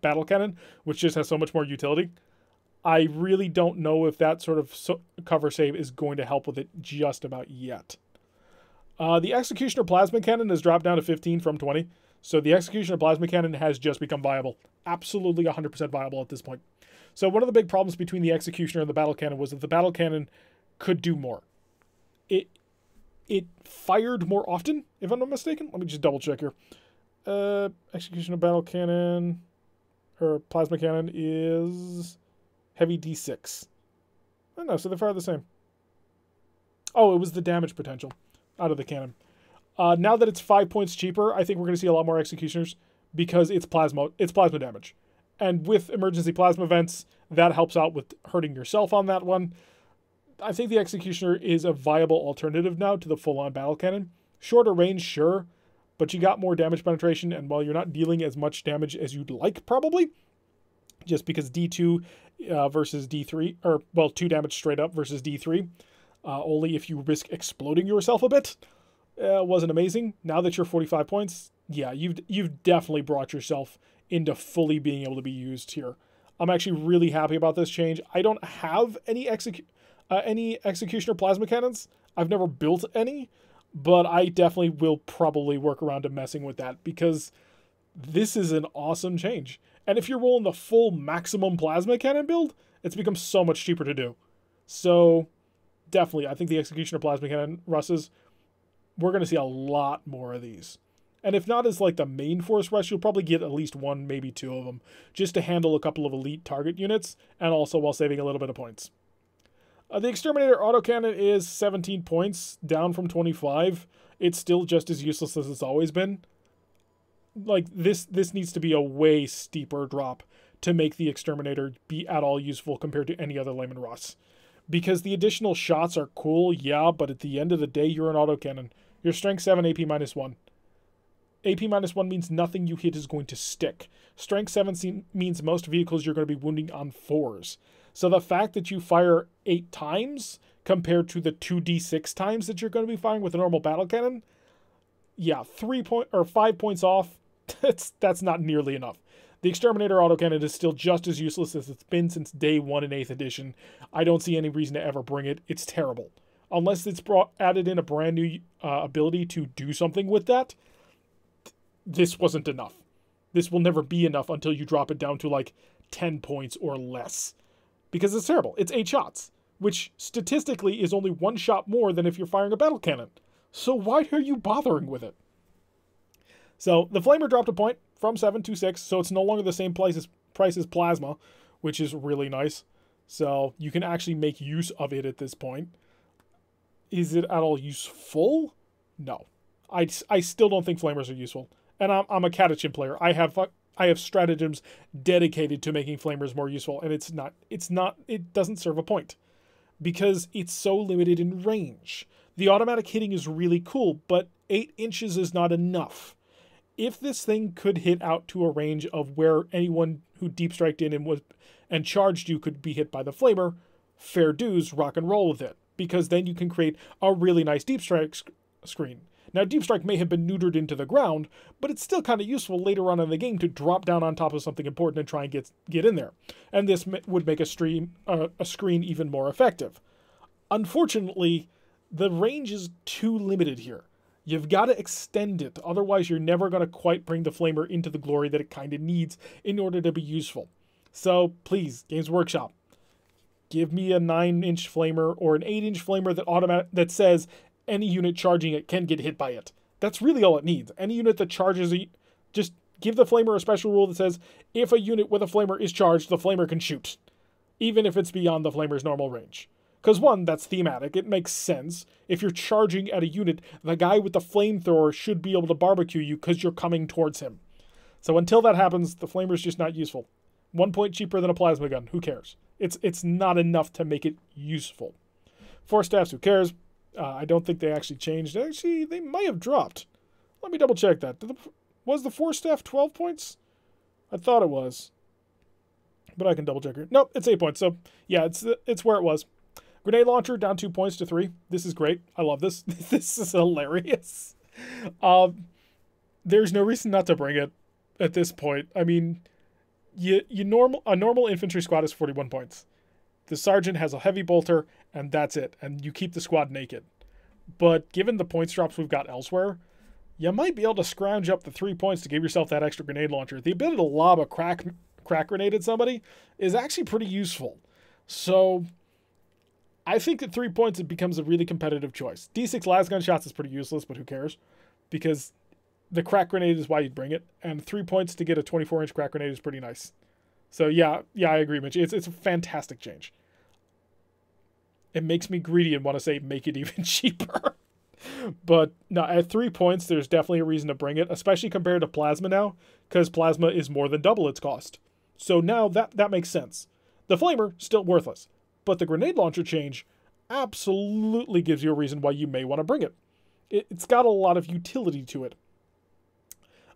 battle cannon, which just has so much more utility. I really don't know if that sort of cover save is going to help with it just about yet. The Executioner Plasma Cannon has dropped down to 15 from 20. So the Executioner Plasma Cannon has just become viable. Absolutely 100% viable at this point. So one of the big problems between the Executioner and the Battle Cannon was that the Battle Cannon could do more. It fired more often, if I'm not mistaken. Let me just double check here. Executioner Battle Cannon, or Plasma Cannon, is heavy D6. Oh no, so they fire the same. Oh, it was the damage potential out of the cannon. Now that it's 5 points cheaper, I think we're going to see a lot more Executioners because it's plasma damage. And with emergency plasma events, that helps out with hurting yourself on that one. I think the Executioner is a viable alternative now to the full-on battle cannon. Shorter range, sure, but you got more damage penetration, and while you're not dealing as much damage as you'd like, probably, just because D2 versus D3, or, well, 2 damage straight up versus D3, only if you risk exploding yourself a bit, wasn't amazing. Now that you're 45 points, yeah, you've definitely brought yourself into fully being able to be used here. I'm actually really happy about this change. I don't have any Executioner Plasma Cannons. I've never built any, but I definitely will probably work around to messing with that because this is an awesome change. And if you're rolling the full maximum Plasma Cannon build, it's become so much cheaper to do. So definitely, I think the Executioner Plasma Cannon Russes, we're going to see a lot more of these. And if not as like the main force rush, you'll probably get at least 1, maybe 2 of them, just to handle a couple of elite target units, and also while saving a little bit of points. The Exterminator Autocannon is 17 points, down from 25. It's still just as useless as it's always been. Like, this needs to be a way steeper drop to make the Exterminator be at all useful compared to any other Layman Russ. Because the additional shots are cool, yeah, but at the end of the day, you're an autocannon. You're strength 7, AP -1. AP -1 means nothing you hit is going to stick. Strength 7 means most vehicles you're going to be wounding on 4s. So the fact that you fire 8 times compared to the 2d6 times that you're going to be firing with a normal battle cannon, yeah, 5 points off, that's not nearly enough. The Exterminator autocannon is still just as useless as it's been since day 1 in 8th edition. I don't see any reason to ever bring it. It's terrible. Unless it's added in a brand new ability to do something with that, this wasn't enough. This will never be enough until you drop it down to like 10 points or less. Because it's terrible. It's 8 shots, which statistically is only 1 shot more than if you're firing a battle cannon. So why are you bothering with it? So the Flamer dropped a point from 7 to 6, so it's no longer the same price as Plasma, which is really nice. So you can actually make use of it at this point. Is it at all useful? No. I still don't think Flamers are useful. And I'm a Catachin player. I have stratagems dedicated to making Flamers more useful, and it doesn't serve a point. Because it's so limited in range. The automatic hitting is really cool, but 8 inches is not enough. If this thing could hit out to a range of where anyone who deep striked in and charged you could be hit by the Flamer, fair dues, rock and roll with it. Because then you can create a really nice deep strike screen. Now, deep strike may have been neutered into the ground, but it's still kind of useful later on in the game to drop down on top of something important and try and get in there. And this would make a screen even more effective. Unfortunately, the range is too limited here. You've got to extend it, otherwise you're never going to quite bring the Flamer into the glory that it kind of needs in order to be useful. So, please, Games Workshop, give me a 9-inch Flamer or an 8-inch Flamer that says any unit charging it can get hit by it. That's really all it needs. Any unit that charges it, just give the Flamer a special rule that says if a unit with a Flamer is charged, the Flamer can shoot, even if it's beyond the Flamer's normal range. Because, one, that's thematic. It makes sense. If you're charging at a unit, the guy with the flamethrower should be able to barbecue you because you're coming towards him. So until that happens, the Flamer's just not useful. 1 point cheaper than a plasma gun. Who cares? It's not enough to make it useful. Force staffs, who cares? I don't think they actually changed. Actually, they might have dropped. Let me double check that. Was the force staff 12 points? I thought it was. But I can double check it. Nope, it's 8 points. So, yeah, it's where it was. Grenade launcher down 2 points to 3. This is great. I love this. This is hilarious. There's no reason not to bring it at this point. I mean, a normal infantry squad is 41 points. The sergeant has a heavy bolter, and that's it. And you keep the squad naked. But given the points drops we've got elsewhere, you might be able to scrounge up the 3 points to give yourself that extra grenade launcher. The ability to lob a crack grenade at somebody is actually pretty useful. So I think at 3 points it becomes a really competitive choice. D6 lasgun shots is pretty useless, but who cares? Because the crack grenade is why you'd bring it, and 3 points to get a 24-inch crack grenade is pretty nice. So yeah, I agree, Mitch. It's a fantastic change. It makes me greedy and want to say make it even cheaper. But no, at 3 points, there's definitely a reason to bring it, especially compared to Plasma now, because Plasma is more than double its cost. So now that makes sense. The Flamer, still worthless. But the grenade launcher change absolutely gives you a reason why you may want to bring it. It's got a lot of utility to it.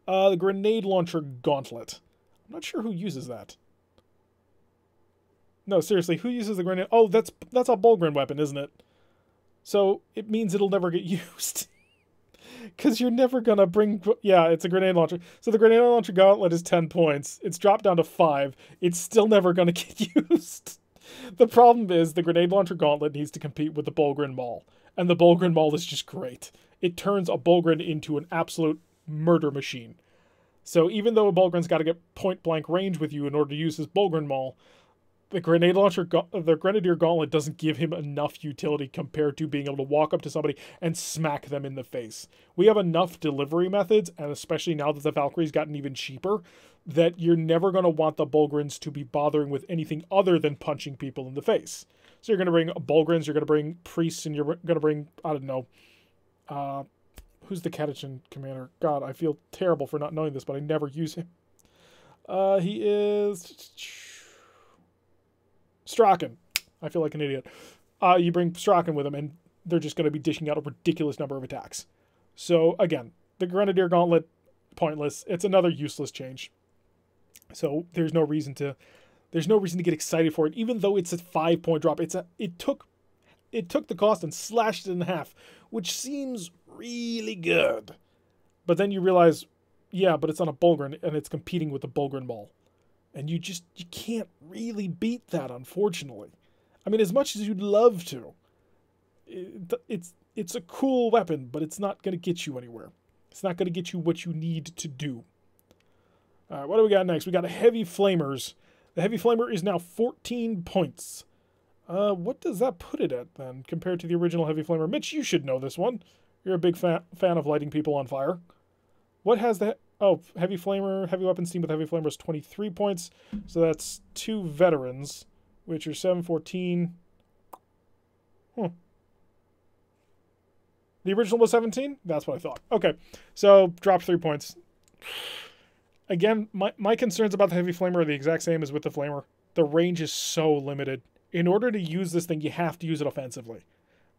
The grenade launcher gauntlet. I'm not sure who uses that. No, seriously, who uses the grenade? Oh, that's a Bulgrin weapon, isn't it? So it means it'll never get used. Because you're never going to bring... Yeah, it's a grenade launcher. So the grenade launcher gauntlet is 10 points. It's dropped down to 5. It's still never going to get used. The problem is the grenade launcher gauntlet needs to compete with the Bulgrin Maul. And the Bulgrin Maul is just great. It turns a Bulgrin into an absolute murder machine. So even though a Bulgrin's got to get point-blank range with you in order to use his Bulgrin Maul, the Grenadier Gauntlet doesn't give him enough utility compared to being able to walk up to somebody and smack them in the face. We have enough delivery methods, and especially now that the Valkyrie's gotten even cheaper, that you're never going to want the Bulgrins to be bothering with anything other than punching people in the face. So you're going to bring Bulgrins, you're going to bring Priests, and you're going to bring, I don't know, who's the Catachin commander? God, I feel terrible for not knowing this, but I never use him. He is... Strachan. I feel like an idiot. You bring Strachan with him, and they're just going to be dishing out a ridiculous number of attacks. So, again, the Grenadier Gauntlet, pointless. It's another useless change. So, there's no reason to get excited for it, even though it's a 5-point drop. It took the cost and slashed it in half, which seems really good. But then you realize, yeah, but it's on a Bulgrin, and it's competing with the Bulgrin Maul. And you can't really beat that, unfortunately. I mean, as much as you'd love to. It's a cool weapon, but it's not going to get you anywhere. It's not going to get you what you need to do. All right, what do we got next? We got Heavy Flamers. The Heavy Flamer is now 14 points. What does that put it at, then, compared to the original Heavy Flamer? Mitch, you should know this one. You're a big fan of lighting people on fire. What has the... Oh, Heavy Flamer, Heavy Weapons team with Heavy Flamer is 23 points. So that's 2 veterans, which are 714. The original was 17? That's what I thought. Okay, so drop 3 points. Again, my concerns about the Heavy Flamer are the exact same as with the Flamer. The range is so limited. In order to use this thing, you have to use it offensively.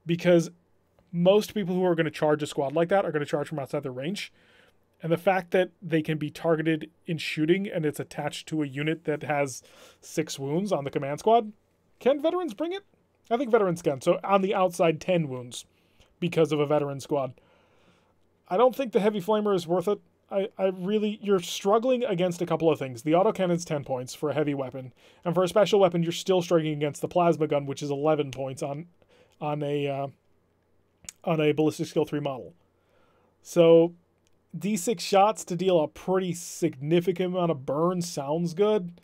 Because most people who are going to charge a squad like that are going to charge from outside their range. And the fact that they can be targeted in shooting and it's attached to a unit that has 6 wounds on the command squad. Can veterans bring it? I think veterans can. So on the outside, 10 wounds because of a veteran squad. I don't think the Heavy Flamer is worth it. You're struggling against a couple of things. The autocannon's 10 points for a heavy weapon. And for a special weapon, you're still struggling against the plasma gun, which is 11 points on a ballistic skill 3 model. So D6 shots to deal a pretty significant amount of burn sounds good,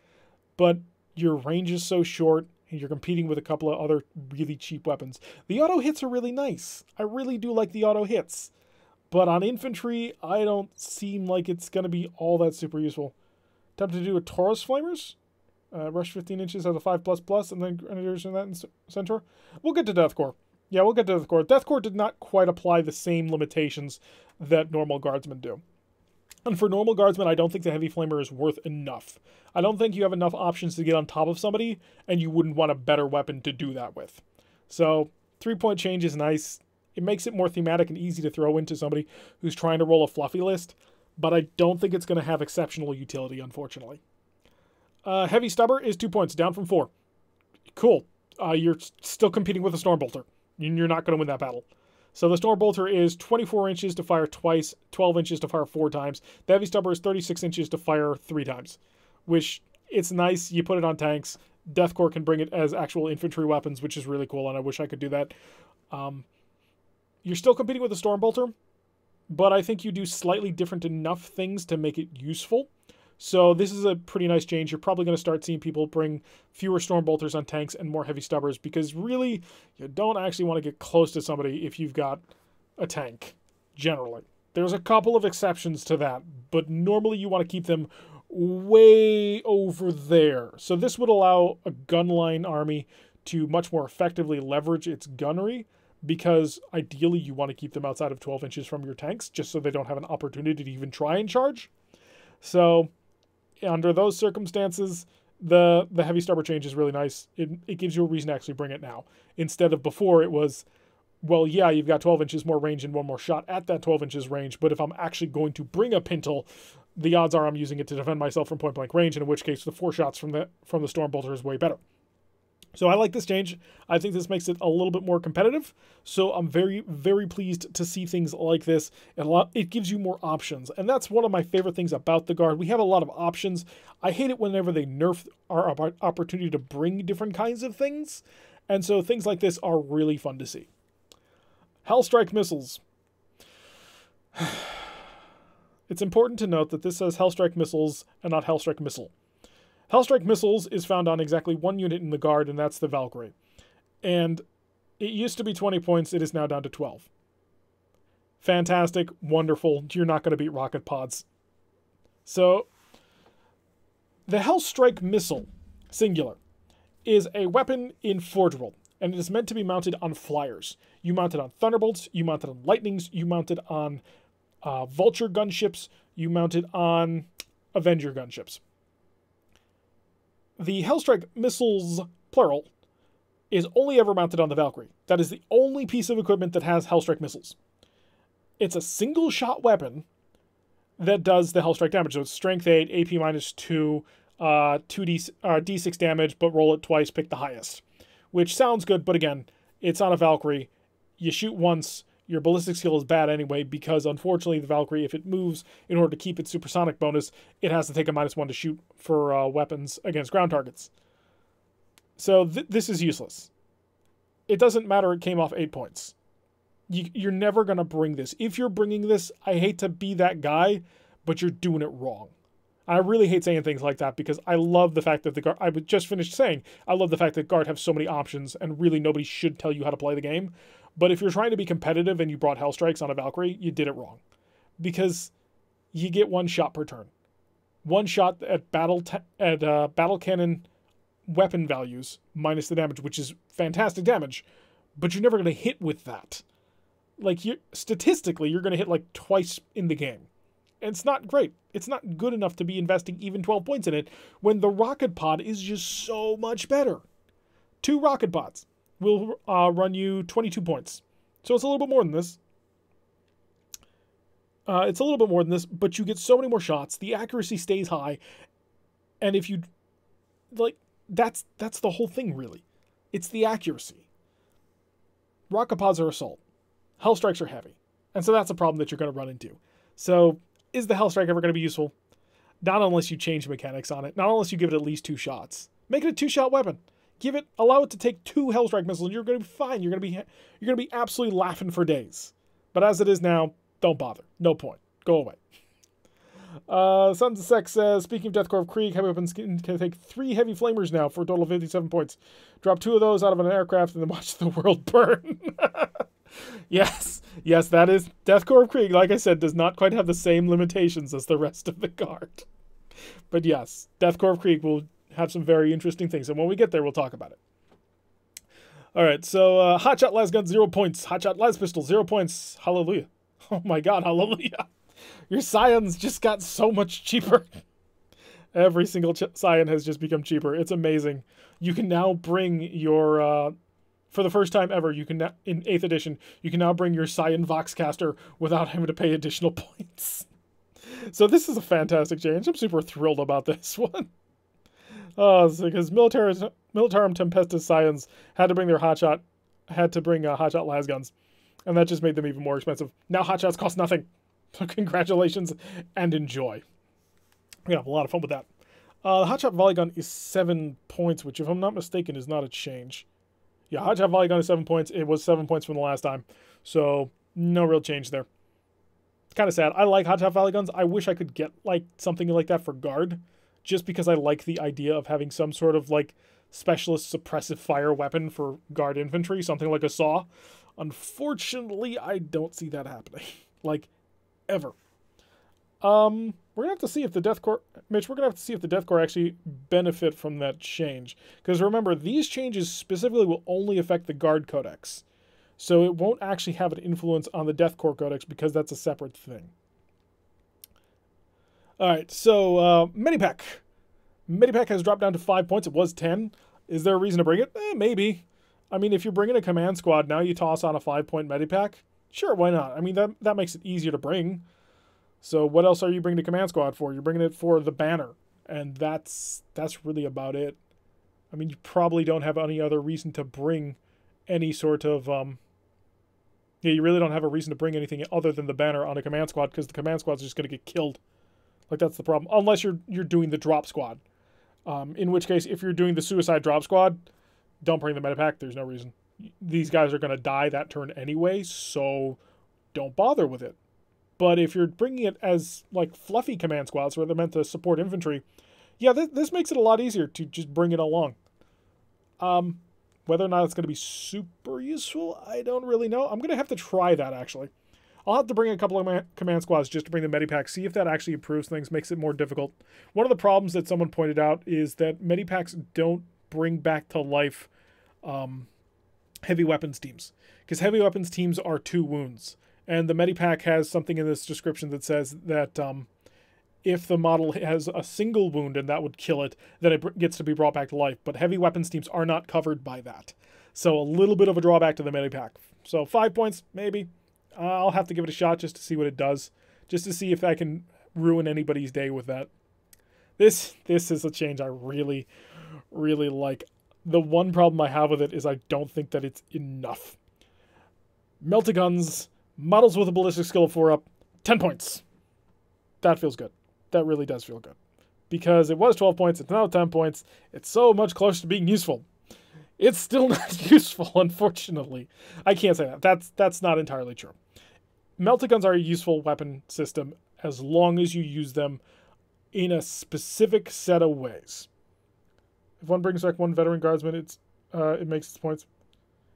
but your range is so short and you're competing with a couple of other really cheap weapons. The auto hits are really nice. I really do like the auto hits. But on infantry, I don't seem like it's going to be all that super useful. Tempted to do a Taurus Flamers? Rush 15 inches has a 5++, and then Grenadiers in that Centaur. We'll get to Death Corps. Yeah, we'll get to Death Corps. Death Corps did not quite apply the same limitations that normal Guardsmen do. And for normal Guardsmen, I don't think the Heavy Flamer is worth enough. I don't think you have enough options to get on top of somebody, and you wouldn't want a better weapon to do that with. So, 3-point change is nice. It makes it more thematic and easy to throw into somebody who's trying to roll a fluffy list, but I don't think it's going to have exceptional utility, unfortunately. Heavy Stubber is 2 points, down from 4. Cool. You're still competing with a Stormbolter. You're not going to win that battle. So the Stormbolter is 24 inches to fire twice, 12 inches to fire 4 times. The Heavy Stubber is 36 inches to fire 3 times, which it's nice. You put it on tanks. Death Corps can bring it as actual infantry weapons, which is really cool, and I wish I could do that. You're still competing with a Stormbolter, but I think you do slightly different enough things to make it useful. So this is a pretty nice change. You're probably going to start seeing people bring fewer Stormbolters on tanks and more Heavy Stubbers, because really, you don't actually want to get close to somebody if you've got a tank, generally. There's a couple of exceptions to that, but normally you want to keep them way over there. So this would allow a gunline army to much more effectively leverage its gunnery, because ideally you want to keep them outside of 12 inches from your tanks, just so they don't have an opportunity to even try and charge. So under those circumstances, the Heavy Stubber change is really nice. It gives you a reason to actually bring it now. Instead of before, it was, well, yeah, you've got 12 inches more range and 1 more shot at that 12 inches range, but if I'm actually going to bring a Pintle, the odds are I'm using it to defend myself from point-blank range, and in which case the 4 shots from the Stormbolter is way better. So I like this change. I think this makes it a little bit more competitive. So I'm very, very pleased to see things like this. It gives you more options. And that's one of my favorite things about the Guard. We have a lot of options. I hate it whenever they nerf our opportunity to bring different kinds of things. And so things like this are really fun to see. Hellstrike missiles. It's important to note that this says Hellstrike missiles and not Hellstrike missile. Hellstrike missiles is found on exactly 1 unit in the Guard, and that's the Valkyrie. And it used to be 20 points, it is now down to 12. Fantastic, wonderful, you're not going to beat rocket pods. So, the Hellstrike missile, singular, is a weapon in Forge World, and it is meant to be mounted on flyers. You mount it on Thunderbolts, you mount it on Lightnings, you mount it on Vulture gunships, you mount it on Avenger gunships. The Hellstrike missiles, plural, is only ever mounted on the Valkyrie. That is the only piece of equipment that has Hellstrike missiles. It's a single-shot weapon that does the Hellstrike damage. So it's strength 8, AP -2, D6 damage, but roll it twice, pick the highest. Which sounds good, but again, it's on a Valkyrie. You shoot once, your ballistic skill is bad anyway, because unfortunately the Valkyrie, if it moves in order to keep its supersonic bonus, it has to take a -1 to shoot for weapons against ground targets. So this is useless. It doesn't matter it came off 8 points. You're never going to bring this. If you're bringing this, I hate to be that guy, but you're doing it wrong. I really hate saying things like that because I love the fact that the Guard, I was just finished saying, I love the fact that Guard have so many options and really nobody should tell you how to play the game. But if you're trying to be competitive and you brought Hellstrikes on a Valkyrie, you did it wrong. Because you get one shot per turn. One shot at battle cannon weapon values minus the damage, which is fantastic damage, but you're never going to hit with that. Like, statistically, you're going to hit like twice in the game. And it's not great. It's not good enough to be investing even 12 points in it when the rocket pod is just so much better. 2 rocket pods will run you 22 points. So it's a little bit more than this. It's a little bit more than this, but you get so many more shots. The accuracy stays high. And if you... like, that's the whole thing, really. It's the accuracy. Rocket pods are assault. Hellstrikes are heavy. And so that's a problem that you're going to run into. So... is the Hellstrike ever going to be useful? Not unless you change mechanics on it. Not unless you give it at least 2 shots. Make it a 2-shot weapon. Allow it to take 2 Hellstrike missiles, and you're going to be fine. You're going to be absolutely laughing for days. But as it is now, don't bother. No point. Go away. Sons of Sex says, speaking of Death Korps of Krieg, heavy weapons can take 3 heavy flamers now for a total of 57 points. Drop 2 of those out of an aircraft and then watch the world burn. Yes, that is Death Korps of Krieg, like I said, does not quite have the same limitations as the rest of the Guard. But yes, Death Korps of Krieg will have some very interesting things, and when we get there, we'll talk about it. Alright, so Hotshot Lasgun, 0 points. Hotshot Las Pistol, 0 points. Hallelujah. Oh my god, hallelujah. Your Scions just got so much cheaper. Every single Scion has just become cheaper. It's amazing. You can now bring your... for the first time ever, you can now, in 8th edition, you can now bring your Scion Voxcaster without having to pay additional points. So this is a fantastic change. I'm super thrilled about this one. Because Militarum Tempestus Scions had to bring Hotshot Lasguns, and that just made them even more expensive. Now Hotshots cost nothing. So congratulations and enjoy. We're gonna have a lot of fun with that. The Hotshot Volley Gun is 7 points, which, if I'm not mistaken, is not a change. Yeah, Hotshot Volley Gun is 7 points. It was 7 points from the last time. So, no real change there. It's kind of sad. I like Hotshot Volley Guns. I wish I could get like something like that for Guard. Just because I like the idea of having some sort of like specialist suppressive fire weapon for Guard infantry. Something like a saw. Unfortunately, I don't see that happening. Like, ever. We're going to have to see if the Death Korps... Mitch, we're going to have to see if the Death Korps actually benefit from that change. Because remember, these changes specifically will only affect the Guard Codex. So it won't actually have an influence on the Death Korps Codex because that's a separate thing. Alright, so Medipack. Medipack has dropped down to 5 points. It was 10. Is there a reason to bring it? Maybe. I mean, if you're bringing a command squad, now you toss on a 5-point Medipack. Sure, why not? I mean, that makes it easier to bring. So what else are you bringing the command squad for? You're bringing it for the banner. And that's really about it. I mean, you probably don't have any other reason to bring any sort of... yeah, you really don't have a reason to bring anything other than the banner on a command squad because the command squad's just going to get killed. Like, that's the problem. Unless you're doing the drop squad. In which case, if you're doing the suicide drop squad, don't bring the Medipack. There's no reason. These guys are going to die that turn anyway, so don't bother with it. But if you're bringing it as, like, fluffy command squads where they're meant to support infantry, yeah, this makes it a lot easier to just bring it along. Whether or not it's going to be super useful, I don't really know. I'm going to have to try that, actually. I'll have to bring a couple of command squads just to bring the Medipack, see if that actually improves things, makes it more difficult. One of the problems that someone pointed out is that Medipacks don't bring back to life heavy weapons teams. Because heavy weapons teams are 2 wounds. And the Medipack has something in this description that says that if the model has a single wound and that would kill it, then it gets to be brought back to life. But heavy weapons teams are not covered by that. So a little bit of a drawback to the Medipack. So 5 points, maybe. I'll have to give it a shot just to see what it does. Just to see if I can ruin anybody's day with that. This is a change I really, really like. The one problem I have with it is I don't think that it's enough. Meltaguns, models with a ballistic skill of 4 up, 10 points. That feels good. That really does feel good. Because it was 12 points, it's now 10 points. It's so much closer to being useful. It's still not useful, unfortunately. I can't say that. That's not entirely true. Melta guns are a useful weapon system as long as you use them in a specific set of ways. If one brings back one veteran guardsman, it makes its points.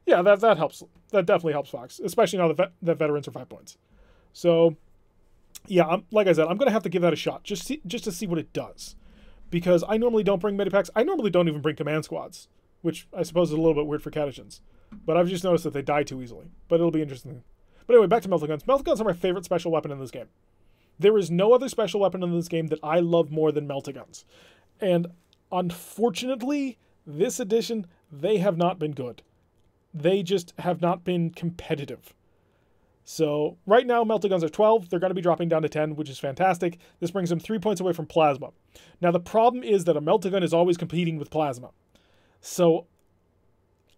Yeah, that helps. That definitely helps Fox, especially now that veterans are 5 points. So, yeah, like I said, I'm gonna have to give that a shot just to see what it does, because I normally don't bring medipacks. I normally don't even bring command squads, which I suppose is a little bit weird for catechins. But I've just noticed that they die too easily. But it'll be interesting. But anyway, back to Melta guns. Melta guns are my favorite special weapon in this game. There is no other special weapon in this game that I love more than Melta guns. And unfortunately, this edition, they have not been good. They just have not been competitive. So right now, Melta guns are 12. They're going to be dropping down to 10, which is fantastic. This brings them 3 points away from plasma. Now, the problem is that a Melta gun is always competing with plasma. So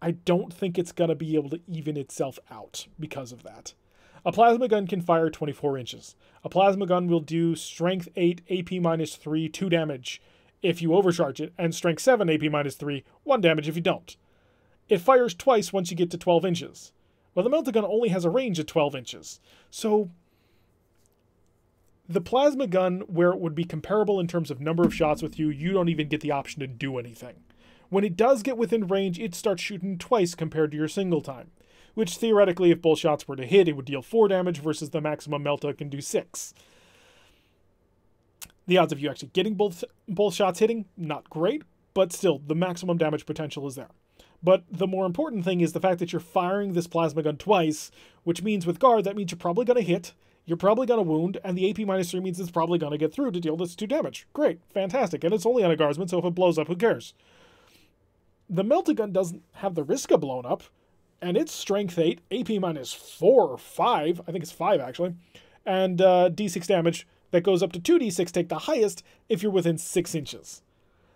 I don't think it's going to be able to even itself out because of that. A plasma gun can fire 24 inches. A plasma gun will do strength 8, AP minus 3, 2 damage if you overcharge it, and strength 7, AP minus 3, 1 damage if you don't. It fires twice once you get to 12 inches. Well, the Melta gun only has a range of 12 inches. So the plasma gun, where it would be comparable in terms of number of shots with you, you don't even get the option to do anything. When it does get within range, it starts shooting twice compared to your single time, which theoretically, if both shots were to hit, it would deal 4 damage versus the maximum Melta can do 6. The odds of you actually getting both shots hitting, not great, but still, the maximum damage potential is there. But the more important thing is the fact that you're firing this plasma gun twice, which means with guard, that means you're probably going to hit, you're probably going to wound, and the AP minus 3 means it's probably going to get through to deal this 2 damage. Great, fantastic, and it's only on a guardsman, so if it blows up, who cares? The Melta gun doesn't have the risk of blowing up, and it's strength 8, AP minus 4 or 5, I think it's 5 actually, and d6 damage that goes up to 2d6, take the highest if you're within 6 inches.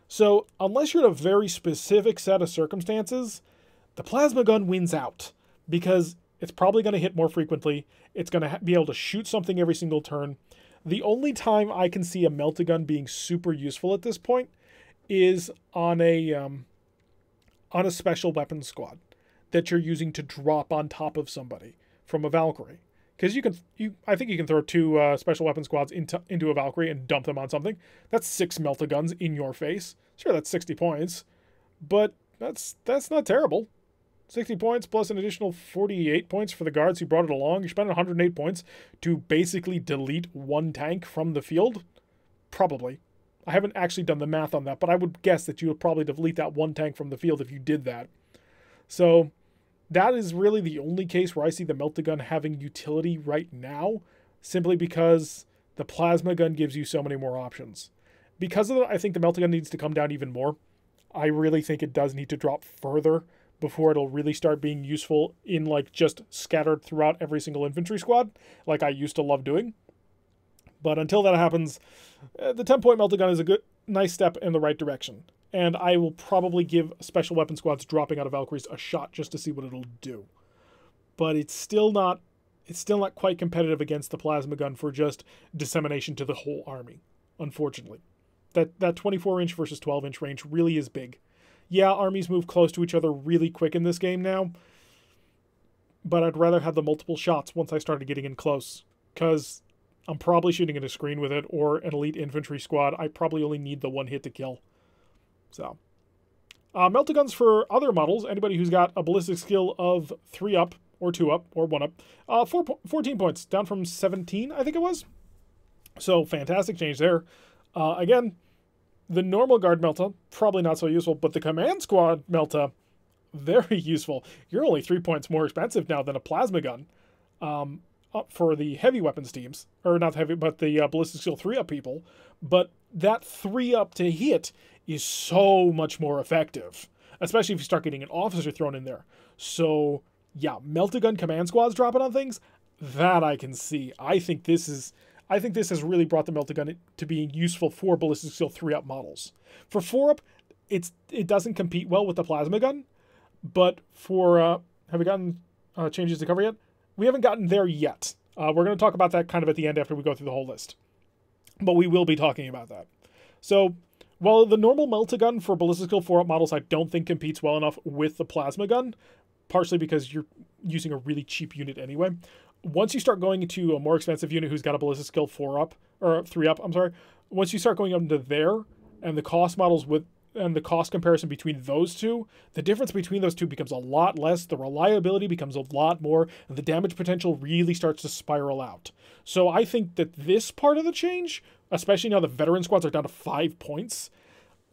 So, unless you're in a very specific set of circumstances, the plasma gun wins out, because it's probably going to hit more frequently, it's going to be able to shoot something every single turn. The only time I can see a Melta gun being super useful at this point is on a special weapons squad that you're using to drop on top of somebody from a Valkyrie. Because I think you can throw 2 special weapon squads into a Valkyrie and dump them on something. That's 6 Melta guns in your face. Sure, that's 60 points, but that's not terrible. 60 points plus an additional 48 points for the guards who brought it along. You're spending 108 points to basically delete 1 tank from the field? Probably. I haven't actually done the math on that, but I would guess that you would probably delete that 1 tank from the field if you did that. So that is really the only case where I see the Melta gun having utility right now, simply because the plasma gun gives you so many more options. Because of that, I think the Melta gun needs to come down even more. I really think it does need to drop further before it'll really start being useful in like just scattered throughout every single infantry squad, like I used to love doing. But until that happens, the 10-point Melta gun is a nice step in the right direction. And I will probably give special weapon squads dropping out of Valkyries a shot just to see what it'll do. But it's still not quite competitive against the plasma gun for just dissemination to the whole army, unfortunately. That 24-inch versus 12-inch range really is big. Yeah, armies move close to each other really quick in this game now, but I'd rather have the multiple shots once I started getting in close, because I'm probably shooting at a screen with it, or an elite infantry squad. I probably only need the 1 hit to kill. So, Melta guns for other models, anybody who's got a ballistic skill of 3 up, or 2 up, or 1 up, 14 points, down from 17, I think it was. So, fantastic change there. Again, the normal guard Melta, probably not so useful, but the command squad Melta, very useful. You're only 3 points more expensive now than a plasma gun for the heavy weapons teams. Or not heavy, but the ballistic skill 3 up people. But that 3 up to hit is so much more effective, especially if you start getting an officer thrown in there. So, yeah, Melta gun command squads dropping on things, that I can see. I think this has really brought the Melta gun to being useful for ballistic skill 3 up models. For 4 up, it doesn't compete well with the plasma gun, but for have we gotten changes to cover yet? We haven't gotten there yet. We're going to talk about that kind of at the end after we go through the whole list, but we will be talking about that. So While the normal multi-gun for ballistic skill 4-up models I don't think competes well enough with the plasma gun, partially because you're using a really cheap unit anyway. Once you start going into a more expensive unit who's got a ballistic skill 4-up, or 3-up, I'm sorry, once you start going up into there, and the cost models with, and the cost comparison between those two, the difference between those two becomes a lot less, the reliability becomes a lot more, and the damage potential really starts to spiral out. So I think that this part of the change, especially now the veteran squads are down to 5 points,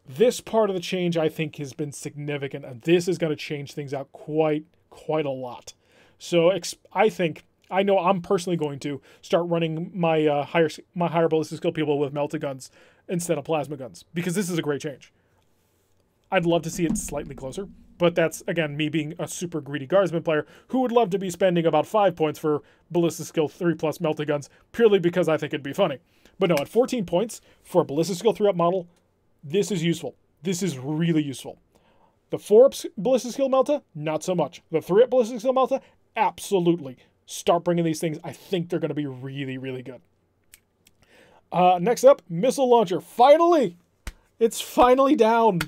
this part of the change I think has been significant, and this is going to change things out quite a lot. So I know I'm personally going to start running my higher ballistic skill people with melta guns instead of plasma guns, because this is a great change. I'd love to see it slightly closer, but that's, again, me being a super greedy guardsman player who would love to be spending about 5 points for ballistic skill 3+ melta guns, purely because I think it'd be funny. But no, at 14 points for a ballistic skill 3-up model, this is useful. This is really useful. The 4-up ballistic skill melta, not so much. The 3-up ballistic skill melta, absolutely. Start bringing these things. I think they're going to be really good. Next up, missile launcher. Finally! It's finally down.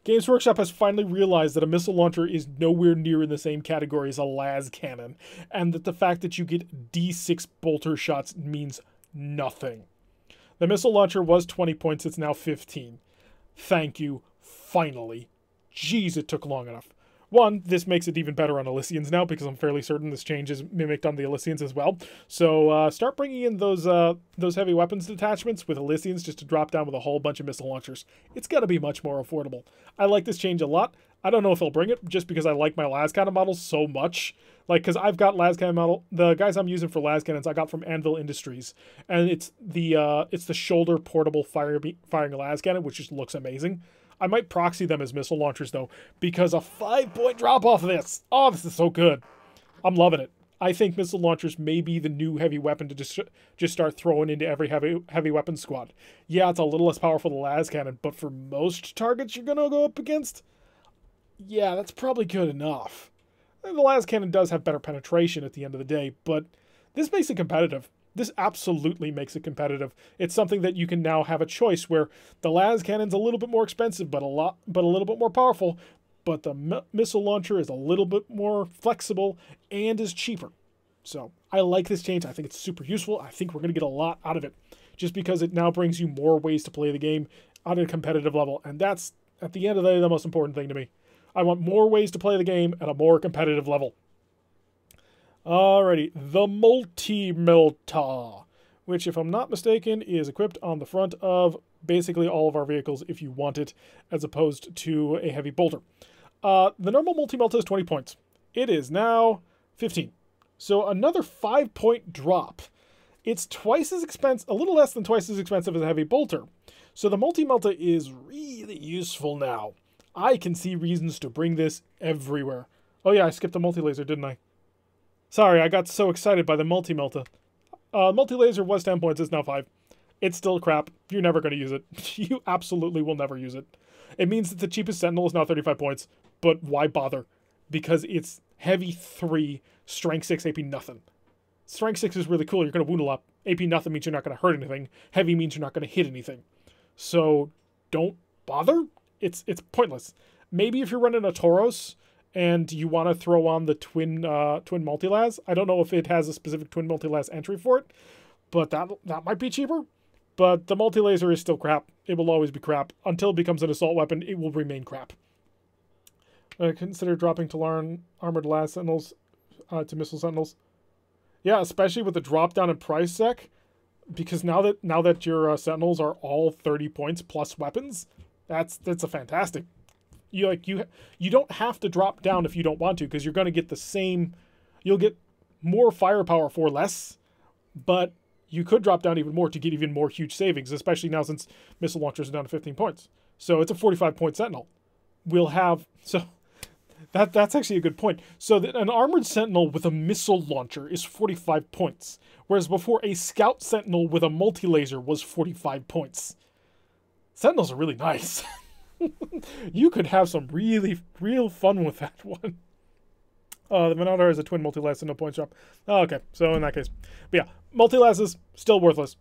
Games Workshop has finally realized that a missile launcher is nowhere near in the same category as a las cannon, and that the fact that you get D6 bolter shots means nothing. The missile launcher was 20 points, it's now 15. Thank you, finally. Jeez, it took long enough. One, this makes it even better on Elysians now, because I'm fairly certain this change is mimicked on the Elysians as well. So start bringing in those heavy weapons detachments with Elysians just to drop down with a whole bunch of missile launchers. It's going to be much more affordable. I like this change a lot. I don't know if I'll bring it, just because I like my las cannon models so much. Like, because I've got las cannon model, the guys I'm using for las cannons I got from Anvil Industries, and it's the shoulder portable firing las cannon, which just looks amazing. I might proxy them as missile launchers, though, because a 5-point drop off of this. Oh, this is so good. I'm loving it. I think missile launchers may be the new heavy weapon to just start throwing into every heavy weapon squad. Yeah, it's a little less powerful than the las cannon, but for most targets you're going to go up against, yeah, that's probably good enough. The las cannon does have better penetration at the end of the day, but this makes it competitive. This absolutely makes it competitive. It's something that you can now have a choice where the las cannon's a little bit more expensive, but a little bit more powerful, but the missile launcher is a little bit more flexible and is cheaper. So I like this change. I think it's super useful. I think we're going to get a lot out of it, just because it now brings you more ways to play the game on a competitive level, and that's, at the end of the day, the most important thing to me. I want more ways to play the game at a more competitive level. Alrighty, the Multi-Melta, which, if I'm not mistaken, is equipped on the front of basically all of our vehicles if you want it, as opposed to a heavy bolter. The normal Multi-Melta is 20 points. It is now 15. So another 5-point drop. It's twice as expensive, a little less than twice as expensive as a heavy bolter. So the Multi-Melta is really useful now. I can see reasons to bring this everywhere. Oh yeah, I skipped the multi-laser, didn't I? Sorry, I got so excited by the multi-melta. Multi-laser was 10 points, it's now 5. It's still crap. You're never going to use it. You absolutely will never use it. It means that the cheapest Sentinel is now 35 points, but why bother? Because it's heavy 3, strength 6, AP nothing. Strength 6 is really cool, you're going to wound a lot. AP nothing means you're not going to hurt anything. Heavy means you're not going to hit anything. So, don't bother. It's pointless. Maybe if you're running a Tauros and you want to throw on the twin multi-las. I don't know if it has a specific twin multi-las entry for it, but that might be cheaper. But the multi-laser is still crap. It will always be crap. Until it becomes an assault weapon, it will remain crap. Consider dropping to learn armored las sentinels to missile sentinels. Yeah, especially with the drop down in price sec, because now that your sentinels are all 30 points plus weapons, that's a fantastic. You don't have to drop down if you don't want to, because you're going to get the same. You'll get more firepower for less, but you could drop down even more to get even more huge savings, especially now since missile launchers are down to 15 points. So it's a 45-point sentinel. We'll have that's actually a good point. So that an armored sentinel with a missile launcher is 45 points, whereas before a scout sentinel with a multi-laser was 45 points. Sentinels are really nice. You could have some real fun with that one. The Minotaur is a twin multi-las and no points drop. Oh, okay, so in that case. But yeah, multi-lases, still worthless.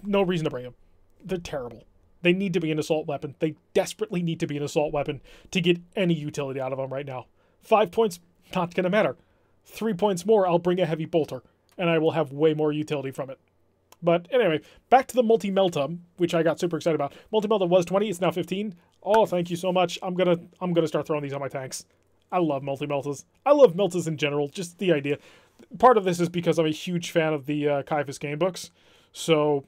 No reason to bring them. They're terrible. They need to be an assault weapon. They desperately need to be an assault weapon to get any utility out of them right now. 5 points, not going to matter. 3 points more, I'll bring a heavy bolter, and I will have way more utility from it. But anyway, back to the multi-melta, which I got super excited about. Multi-melta was 20, it's now 15. Oh, thank you so much. I'm gonna start throwing these on my tanks. I love multi-meltas. I love meltas in general, just the idea. Part of this is because I'm a huge fan of the Caiaphas game books. So,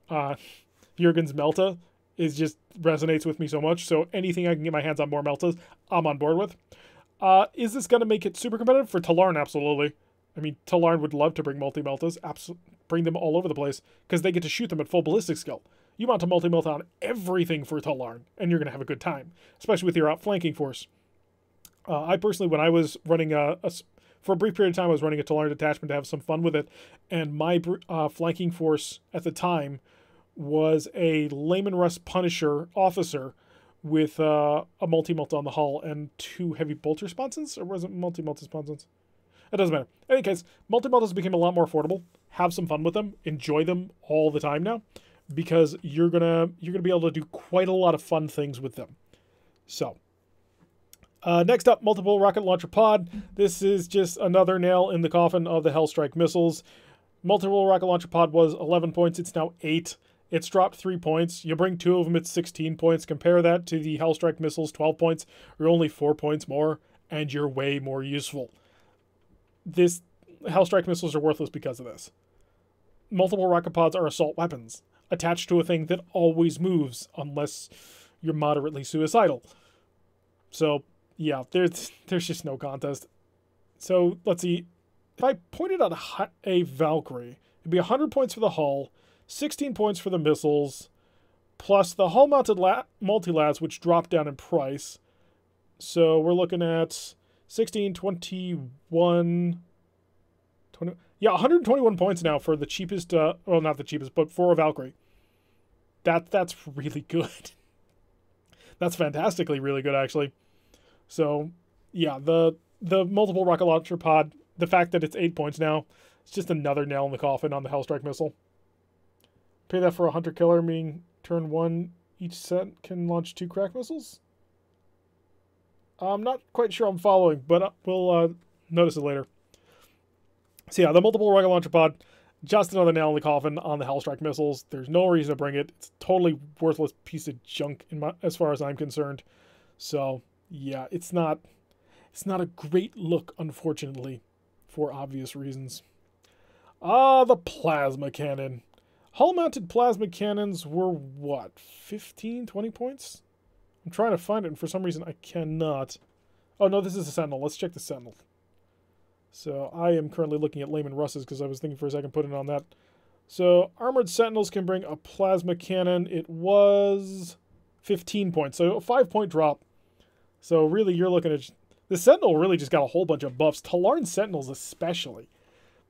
Jurgen's melta just resonates with me so much. So anything I can get my hands on more meltas, I'm on board with. Is this going to make it super competitive? For Talarn, absolutely. I mean, Talarn would love to bring multi-meltas, bring them all over the place, because they get to shoot them at full ballistic skill. You mount a multi-melta on everything for Talarn, and you're going to have a good time, especially with your outflanking force. I personally, when I was running for a brief period of time, I was running a Talarn detachment to have some fun with it, and my flanking force at the time was a Layman Russ Punisher officer with a multi-melta on the hull and 2 heavy bolter sponsons, or was it multi-melta sponsons? It doesn't matter. In any case, multi-meltas became a lot more affordable. Have some fun with them. Enjoy them all the time now, because you're gonna be able to do quite a lot of fun things with them. So, next up, multiple rocket launcher pod. This is just another nail in the coffin of the Hellstrike missiles. Multiple rocket launcher pod was 11 points. It's now 8. It's dropped 3 points. You bring 2 of them, it's 16 points. Compare that to the Hellstrike missiles, 12 points. You're only 4 points more, and you're way more useful. This Hellstrike missiles are worthless because of this. Multiple rocket pods are assault weapons, attached to a thing that always moves, unless you're moderately suicidal. So, yeah, there's just no contest. So, let's see. If I pointed out a Valkyrie, it'd be 100 points for the hull, 16 points for the missiles, plus the hull-mounted multi-lats, which drop down in price. So we're looking at 16, 21, 20... Yeah, 121 points now for the cheapest, well, not the cheapest, but for a Valkyrie. That's really good. That's fantastically really good, actually. So, yeah, the multiple rocket launcher pod, the fact that it's 8 points now, it's just another nail in the coffin on the Hellstrike missile. Pay that for a hunter killer, meaning turn 1, each set can launch 2 crack missiles? I'm not quite sure I'm following, but we'll notice it later. So yeah, the multiple rocket launcher pod, just another nail in the coffin on the Hellstrike missiles. There's no reason to bring it. It's a totally worthless piece of junk as far as I'm concerned. So yeah, it's not a great look, unfortunately, for obvious reasons. The plasma cannon. Hull-mounted plasma cannons were, what, 15, 20 points? I'm trying to find it, and for some reason I cannot. Oh, no, this is a Sentinel. Let's check the Sentinel. So I am currently looking at Layman Russ's because I was thinking for a second putting it on that. So Armored Sentinels can bring a plasma cannon. It was 15 points, so a 5-point drop. So really you're looking at... The Sentinel really just got a whole bunch of buffs. Talarn Sentinels especially.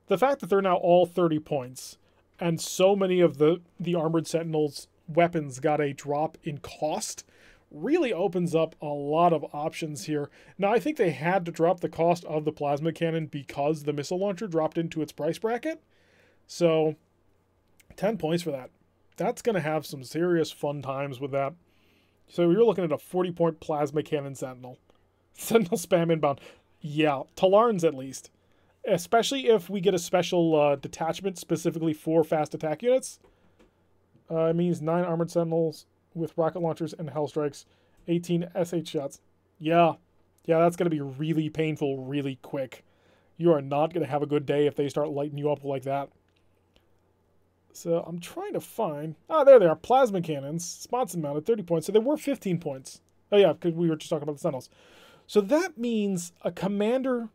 The fact that they're now all 30 points, and so many of the Armored Sentinels weapons got a drop in cost, really opens up a lot of options here. Now, I think they had to drop the cost of the plasma cannon because the missile launcher dropped into its price bracket. So, 10 points for that. That's going to have some serious fun times with that. So, you're looking at a 40-point plasma cannon Sentinel. Sentinel spam inbound. Yeah, Talarn's at least. Especially if we get a special detachment specifically for fast attack units. It means 9 Armored Sentinels with rocket launchers and Hellstrikes, 18 SH shots. Yeah, that's going to be really painful really quick. You are not going to have a good day if they start lighting you up like that. So I'm trying to find... there they are. Plasma cannons. Sponson mounted, 30 points. So they were 15 points. Oh yeah, because we were just talking about the Sentinels. So that means a Commander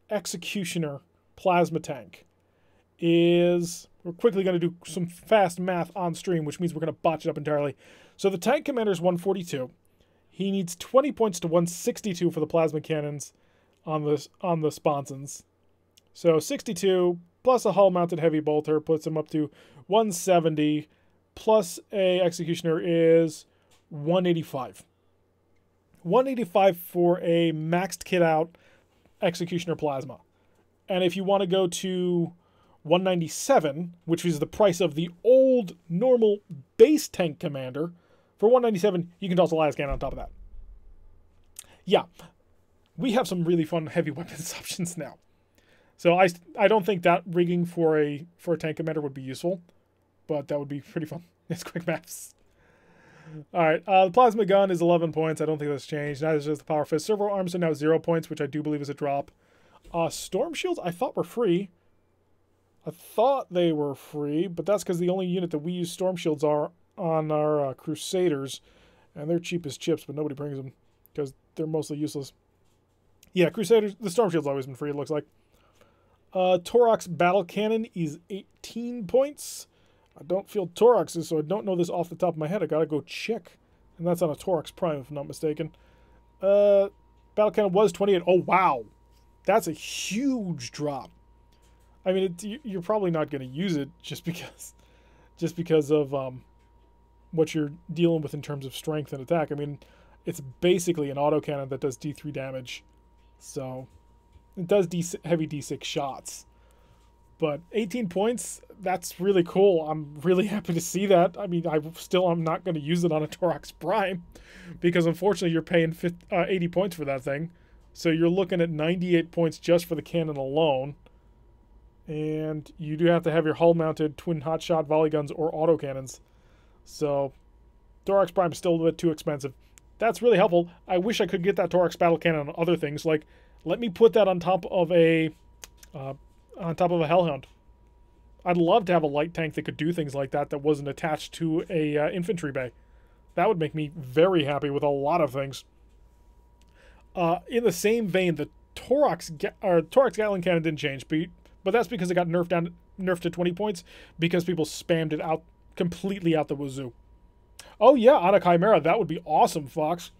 Executioner plasma tank is... We're quickly going to do some fast math on stream, which means we're going to botch it up entirely. So the tank commander is 142. He needs 20 points to 162 for the plasma cannons on the sponsons. So 62 plus a hull-mounted heavy bolter puts him up to 170, plus a executioner is 185. 185 for a maxed kit out executioner plasma. And if you want to go to 197, which is the price of the old normal base tank commander. For 197, you can toss a las cannon on top of that. Yeah, we have some really fun heavy weapons options now. So I don't think that rigging for a tank commander would be useful, but that would be pretty fun. It's quick maps. All right, the plasma gun is 11 points. I don't think that's changed. Neither is the power fist. Servo arms are now 0 points, which I do believe is a drop. Storm shields I thought were free. I thought they were free, but that's because the only unit that we use storm shields are on our Crusaders, and they're cheap as chips, but nobody brings them because they're mostly useless. Yeah, Crusaders, the storm shield's always been free, it looks like. Torok's battle cannon is 18 points. I don't feel Torox's, so I don't know this off the top of my head. I gotta go check. And that's on a Torox Prime, if I'm not mistaken. Battle cannon was 28. Oh, wow. That's a huge drop. I mean, you're probably not going to use it just because of what you're dealing with in terms of strength and attack. I mean, it's basically an autocannon that does D3 damage. So, it does heavy D6 shots. But 18 points, that's really cool. I'm really happy to see that. I mean, I'm not going to use it on a Torox Prime because unfortunately you're paying 80 points for that thing. So you're looking at 98 points just for the cannon alone. And you do have to have your hull-mounted twin hotshot volley guns or autocannons. So, Torox Prime is still a bit too expensive. That's really helpful. I wish I could get that Torox battle cannon on other things. Like, let me put that on top of a Hellhound. I'd love to have a light tank that could do things like that wasn't attached to a infantry bay. That would make me very happy with a lot of things. In the same vein, the Torox Gatling cannon didn't change, but that's because it got nerfed to 20 points because people spammed it out completely out the wazoo. Oh yeah, on a Chimera, that would be awesome, Fox.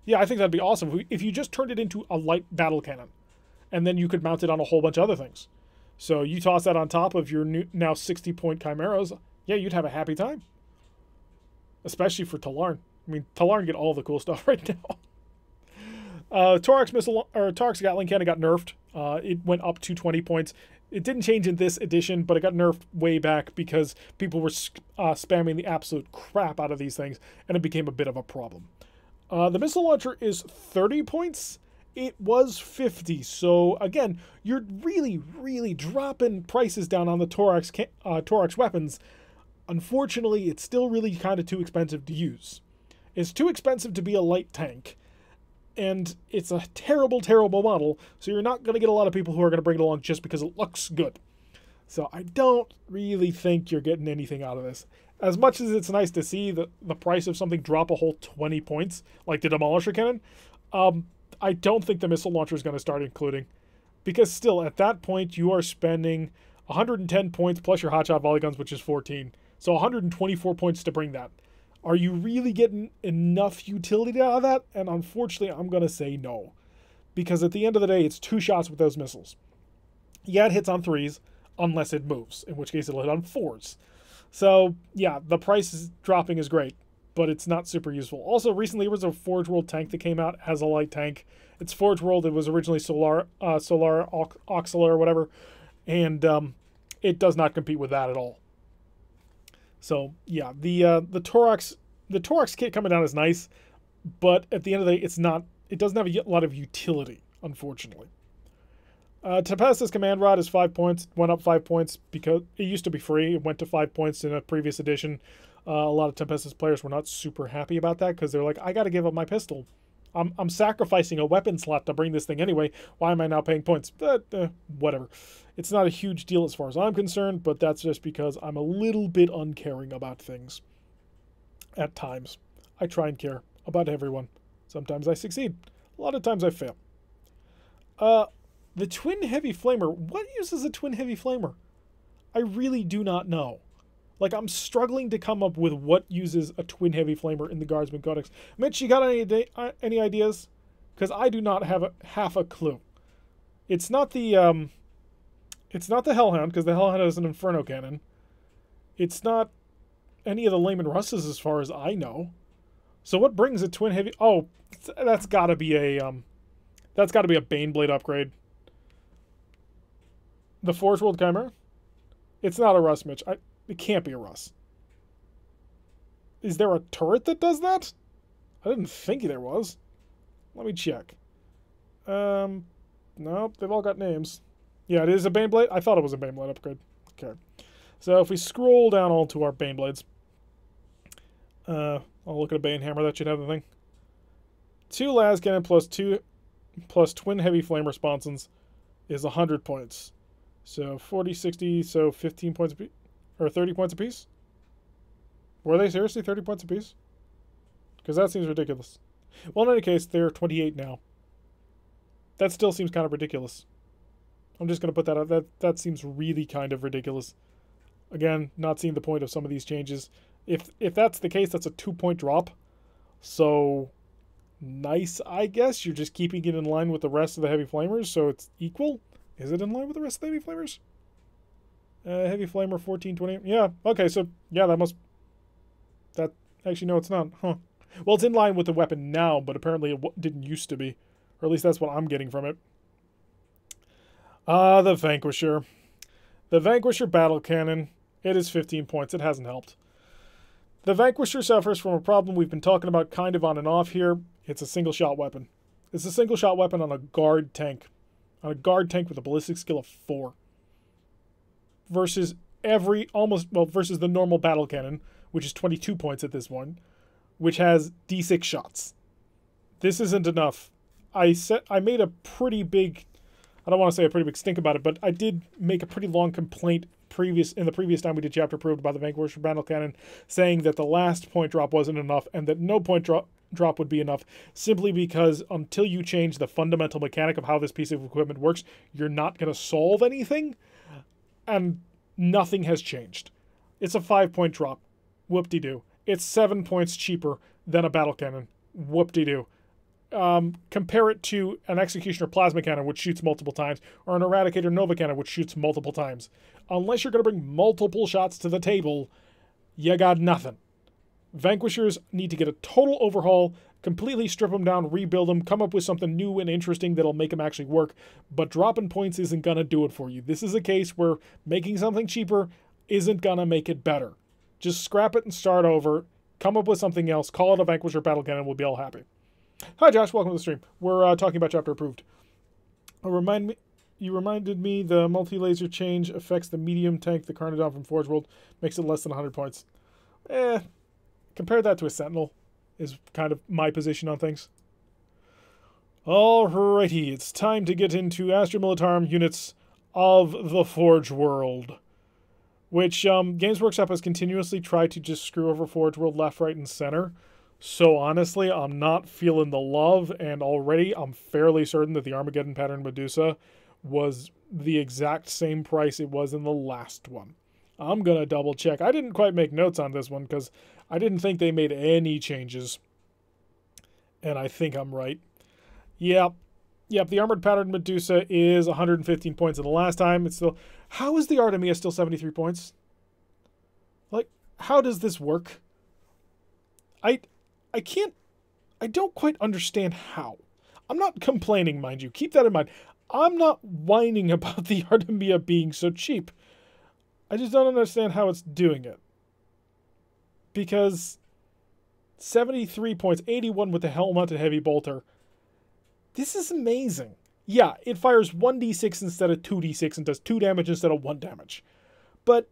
Yeah, I think that'd be awesome if you just turned it into a light battle cannon, and then you could mount it on a whole bunch of other things. So you toss that on top of your now 60-point Chimeras, yeah, you'd have a happy time. Especially for Talarn. I mean, Talarn get all the cool stuff right now. Torox Gatling cannon got nerfed. It went up to 20 points. It didn't change in this edition, but it got nerfed way back because people were spamming the absolute crap out of these things, and it became a bit of a problem. The missile launcher is 30 points. It was 50. So, again, you're really, really dropping prices down on the Torox weapons. Unfortunately, it's still really kind of too expensive to use. It's too expensive to be a light tank. And it's a terrible, terrible model, so you're not going to get a lot of people who are going to bring it along just because it looks good. So I don't really think you're getting anything out of this. As much as it's nice to see the price of something drop a whole 20 points, like the Demolisher Cannon, I don't think the missile launcher is going to start including. Because still, at that point, you are spending 110 points plus your hotshot volley guns, which is 14. So 124 points to bring that. Are you really getting enough utility out of that? And unfortunately, I'm going to say no. Because at the end of the day, it's 2 shots with those missiles. Yeah, it hits on 3s, unless it moves, in which case it'll hit on 4s. So, yeah, the price dropping is great, but it's not super useful. Also, recently there was a Forge World tank that came out as a light tank. It's Forge World. It was originally Solar Auxiliar or whatever, and it does not compete with that at all. So yeah, the Torox kit coming down is nice, but at the end of the day, it doesn't have a lot of utility, unfortunately. Tempestus Command Rod is 5 points. Went up 5 points because it used to be free. It went to 5 points in a previous edition. A lot of Tempestus players were not super happy about that because they're like, I got to give up my pistol. I'm sacrificing a weapon slot to bring this thing anyway. Why am I now paying points? But, whatever. It's not a huge deal as far as I'm concerned, but that's just because I'm a little bit uncaring about things. At times. I try and care about everyone. Sometimes I succeed. A lot of times I fail. The Twin Heavy Flamer. What uses a Twin Heavy Flamer? I really do not know. Like, I'm struggling to come up with what uses a Twin Heavy Flamer in the Guardsman Codex. Mitch, you got any ideas? Because I do not have half a clue. It's not the Hellhound, because the Hellhound has an Inferno Cannon. It's not any of the Layman Russes, as far as I know. So what brings a Twin Heavy? Oh, that's got to be a Baneblade upgrade. The Forge World Chimera? It's not a Russ, Mitch. It can't be a Russ. Is there a turret that does that? I didn't think there was. Let me check. Nope, they've all got names. Yeah, it is a Baneblade. I thought it was a Baneblade upgrade. Okay. So if we scroll down all to our Baneblades, I'll look at a Bane Hammer. That should have the thing. 2 las cannon plus twin heavy flame responses is 100 points. So 40, 60, so 15 points apiece, or 30 points apiece. Were they seriously 30 points apiece? Because that seems ridiculous. Well, in any case, they're 28 now. That still seems kind of ridiculous. I'm just going to put that out. That seems really kind of ridiculous. Again, not seeing the point of some of these changes. If that's the case, that's a 2-point drop. So, nice, I guess. You're just keeping it in line with the rest of the heavy flamers, so it's equal. Is it in line with the rest of the heavy flamers? Heavy flamer 1420. Yeah, okay, so, yeah, that must... That... Actually, no, it's not. Huh. Well, it's in line with the weapon now, but apparently it didn't used to be. Or at least that's what I'm getting from it. The Vanquisher. The Vanquisher Battle Cannon. It is 15 points. It hasn't helped. The Vanquisher suffers from a problem we've been talking about kind of on and off here. It's a single-shot weapon. It's a single-shot weapon on a guard tank. On a guard tank with a ballistic skill of 4. Versus versus the normal battle cannon, which is 22 points at this one, which has D6 shots. This isn't enough. I made a pretty big... I don't want to say a pretty big stink about it, but I did make a pretty long complaint in the previous time we did Chapter Approved about the Vanquisher Battle Cannon, saying that the last point drop wasn't enough and that no point drop would be enough, simply because until you change the fundamental mechanic of how this piece of equipment works, you're not going to solve anything, and nothing has changed. It's a 5-point drop. Whoop-de-doo. It's 7 points cheaper than a battle cannon. Whoop-de-doo. Compare it to an Executioner Plasma Cannon, which shoots multiple times, or an Eradicator Nova Cannon, which shoots multiple times. Unless you're going to bring multiple shots to the table, you got nothing. Vanquishers need to get a total overhaul, completely strip them down, rebuild them, come up with something new and interesting that'll make them actually work, but dropping points isn't going to do it for you. This is a case where making something cheaper isn't going to make it better. Just scrap it and start over, come up with something else, call it a Vanquisher Battle Cannon, we'll be all happy. Hi Josh, welcome to the stream. We're talking about Chapter Approved. You reminded me the multi-laser change affects the medium tank, the Carnodon from Forge World, makes it less than 100 points. Compare that to a Sentinel, is kind of my position on things. Alrighty, it's time to get into Astra Militarum units of the Forge World, which Games Workshop has continuously tried to just screw over Forge World left, right, and center. So honestly, I'm not feeling the love, and already I'm fairly certain that the Armageddon pattern Medusa was the exact same price it was in the last one. I'm going to double check. I didn't quite make notes on this one because I didn't think they made any changes. And I think I'm right. Yep, the Armored Pattern Medusa is 115 points in the last time. It's still... How is the Artemia still 73 points? Like, how does this work? I don't quite understand how. I'm not complaining, mind you. Keep that in mind. I'm not whining about the Artemia being so cheap. I just don't understand how it's doing it. Because 73 points, 81 with the Hell-Mounted Heavy Bolter. This is amazing. Yeah, it fires 1d6 instead of 2d6 and does 2 damage instead of 1 damage. But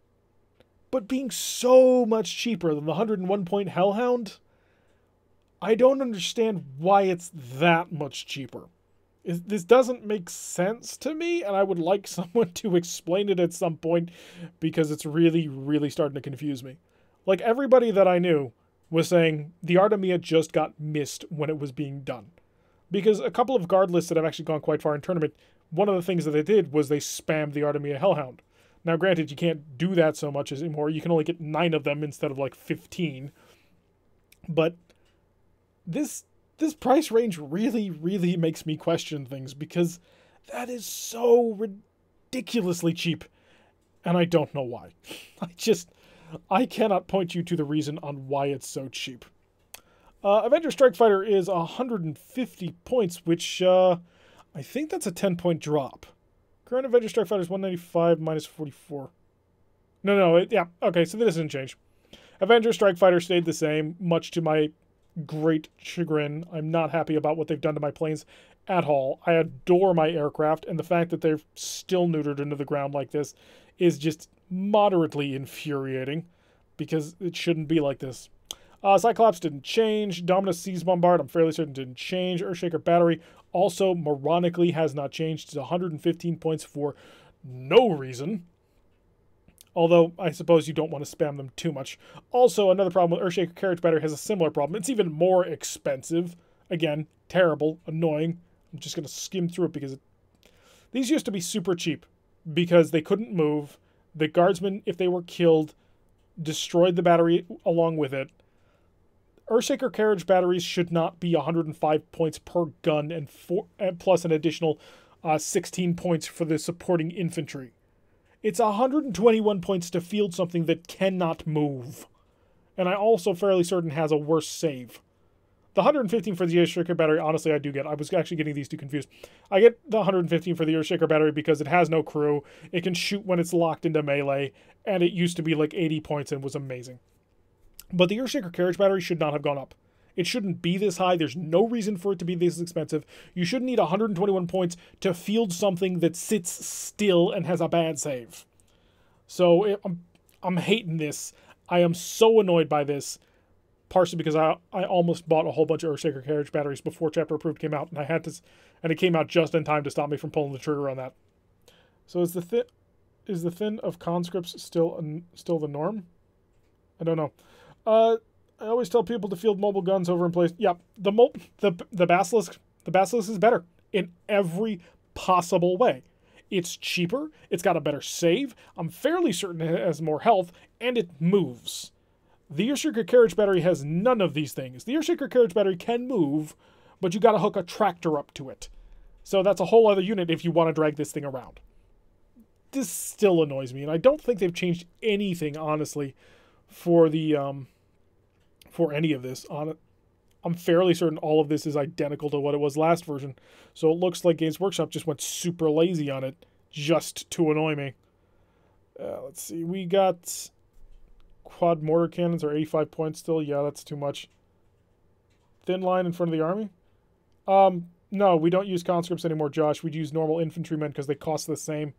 being so much cheaper than the 101-point Hellhound... I don't understand why it's that much cheaper. This doesn't make sense to me, and I would like someone to explain it at some point, because it's really, really starting to confuse me. Like, everybody that I knew was saying the Artemia just got missed when it was being done. Because a couple of guard lists that have actually gone quite far in tournament, one of the things that they did was they spammed the Artemia Hellhound. Now, granted, you can't do that so much anymore. You can only get 9 of them instead of, like, 15. But... This price range really, really makes me question things, because that is so ridiculously cheap, and I don't know why. I cannot point you to the reason on why it's so cheap. Avenger Strike Fighter is 150 points, which I think that's a 10-point drop. Current Avenger Strike Fighter is 195 minus 44. No, yeah, okay, so that doesn't change. Avenger Strike Fighter stayed the same, much to my great chagrin. I'm not happy about what they've done to my planes at all. I adore my aircraft, and the fact that they're still neutered into the ground like this is just moderately infuriating, because it shouldn't be like this. Cyclops didn't change. Dominus Seas Bombard, I'm fairly certain didn't change. Earthshaker Battery also moronically has not changed. It's 115 points for no reason. Although, I suppose you don't want to spam them too much. Also, another problem with Earthshaker Carriage Battery has a similar problem. It's even more expensive. Again, terrible, annoying. I'm just going to skim through it because these used to be super cheap because they couldn't move. The guardsmen, if they were killed, destroyed the battery along with it. Earthshaker Carriage Batteries should not be 105 points per gun and plus an additional 16 points for the supporting infantry. It's 121 points to field something that cannot move. And I also fairly certain has a worse save. The 115 for the Earthshaker Battery, honestly, I do get. I was actually getting these two confused. I get the 115 for the Earthshaker Battery because it has no crew, it can shoot when it's locked into melee, and it used to be like 80 points and was amazing. But the Earthshaker Carriage Battery should not have gone up. It shouldn't be this high. There's no reason for it to be this expensive. You shouldn't need 121 points to field something that sits still and has a bad save. So I'm hating this. I am so annoyed by this. Partially because I almost bought a whole bunch of Earthshaker Carriage Batteries before Chapter Approved came out, and I had to, and it came out just in time to stop me from pulling the trigger on that. So is the thin of conscripts still the norm? I don't know. I always tell people to field mobile guns over in place. Yeah, the Basilisk is better in every possible way. It's cheaper. It's got a better save. I'm fairly certain it has more health, and it moves. The Earthshaker Carriage Battery has none of these things. The Earthshaker Carriage Battery can move, but you got to hook a tractor up to it. So that's a whole other unit if you want to drag this thing around. This still annoys me, and I don't think they've changed anything, honestly, for the for any of this. I'm fairly certain all of this is identical to what it was last version. So it looks like Games Workshop just went super lazy on it just to annoy me. Let's see. We got quad mortar cannons are 85 points still. Yeah, that's too much. Thin line in front of the army? No, we don't use conscripts anymore, Josh. We'd use normal infantrymen because they cost the same.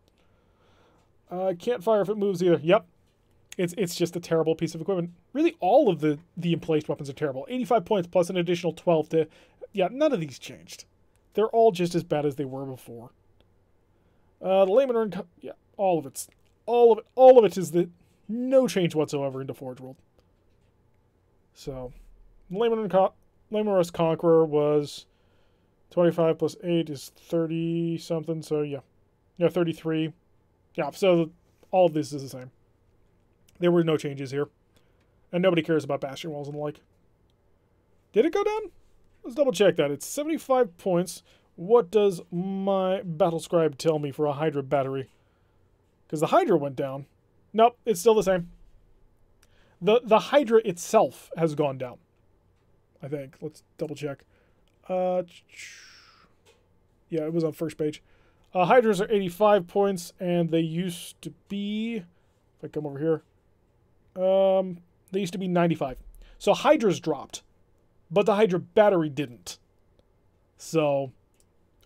Can't fire if it moves either. Yep. It's just a terrible piece of equipment. Really, all of the emplaced weapons are terrible. 85 points plus an additional 12 to... Yeah, none of these changed. They're all just as bad as they were before. The layman earn... Yeah, all of it is no change whatsoever into Forge World. So, layman Rust Conqueror was 25 plus 8 is 30 something, so yeah. Yeah, 33. Yeah, so all of this is the same. There were no changes here. And nobody cares about bastion walls and the like. Did it go down? Let's double check that. It's 75 points. What does my battle scribe tell me for a Hydra battery? Because the Hydra went down. Nope, it's still the same. The Hydra itself has gone down, I think. Let's double check. Yeah, it was on first page. Hydras are 85 points, and they used to be... If I come over here... they used to be 95. So Hydra's dropped, but the Hydra battery didn't. So,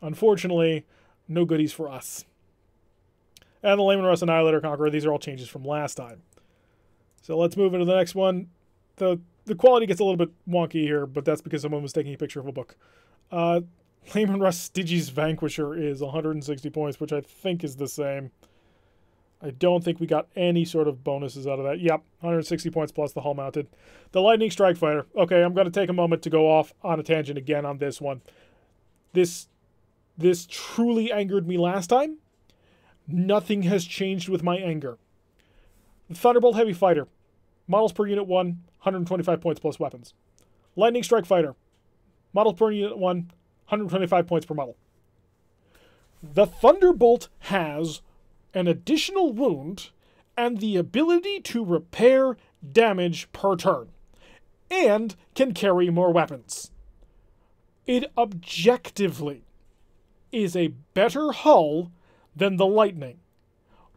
unfortunately, no goodies for us. And the Layman Rust Annihilator Conqueror, these are all changes from last time. So let's move into the next one. The quality gets a little bit wonky here, but that's because someone was taking a picture of a book. Layman Rust Stygies Vanquisher is 160 points, which I think is the same. I don't think we got any sort of bonuses out of that. Yep, 160 points plus the hull mounted. The Lightning Strike Fighter. Okay, I'm going to take a moment to go off on a tangent again on this one. This truly angered me last time. Nothing has changed with my anger. The Thunderbolt Heavy Fighter. Models per unit 1, 125 points plus weapons. Lightning Strike Fighter. Models per unit 1, 125 points per model. The Thunderbolt has an additional wound and the ability to repair damage per turn, and can carry more weapons. It objectively is a better hull than the Lightning.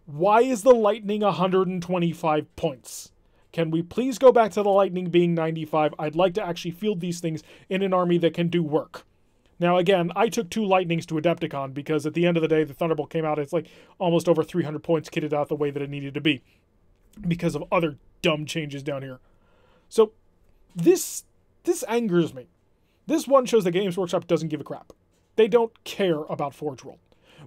Why is the Lightning 125 points? Can we please go back to the Lightning being 95? I'd like to actually field these things in an army that can do work. Now, again, I took 2 Lightnings to Adepticon because at the end of the day, the Thunderbolt came out. It's like almost over 300 points kitted out the way that it needed to be because of other dumb changes down here. So this angers me. This one shows that Games Workshop doesn't give a crap. They don't care about Forge World,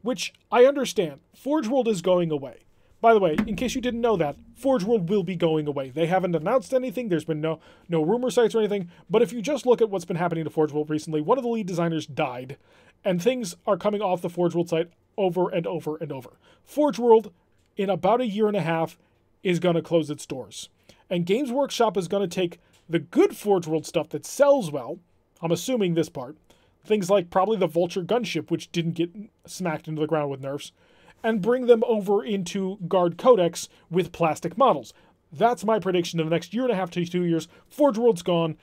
which I understand. Forge World is going away. By the way, in case you didn't know that, Forge World will be going away. They haven't announced anything. There's been no rumor sites or anything. But if you just look at what's been happening to Forge World recently, one of the lead designers died, and things are coming off the Forge World site over and over and over. Forge World, in about a year and a half, is going to close its doors. And Games Workshop is going to take the good Forge World stuff that sells well, I'm assuming this part, things like probably the Vulture gunship, which didn't get smacked into the ground with nerfs, and bring them over into Guard Codex with plastic models. That's my prediction in the next year and a half to 2 years. Forge World's gone.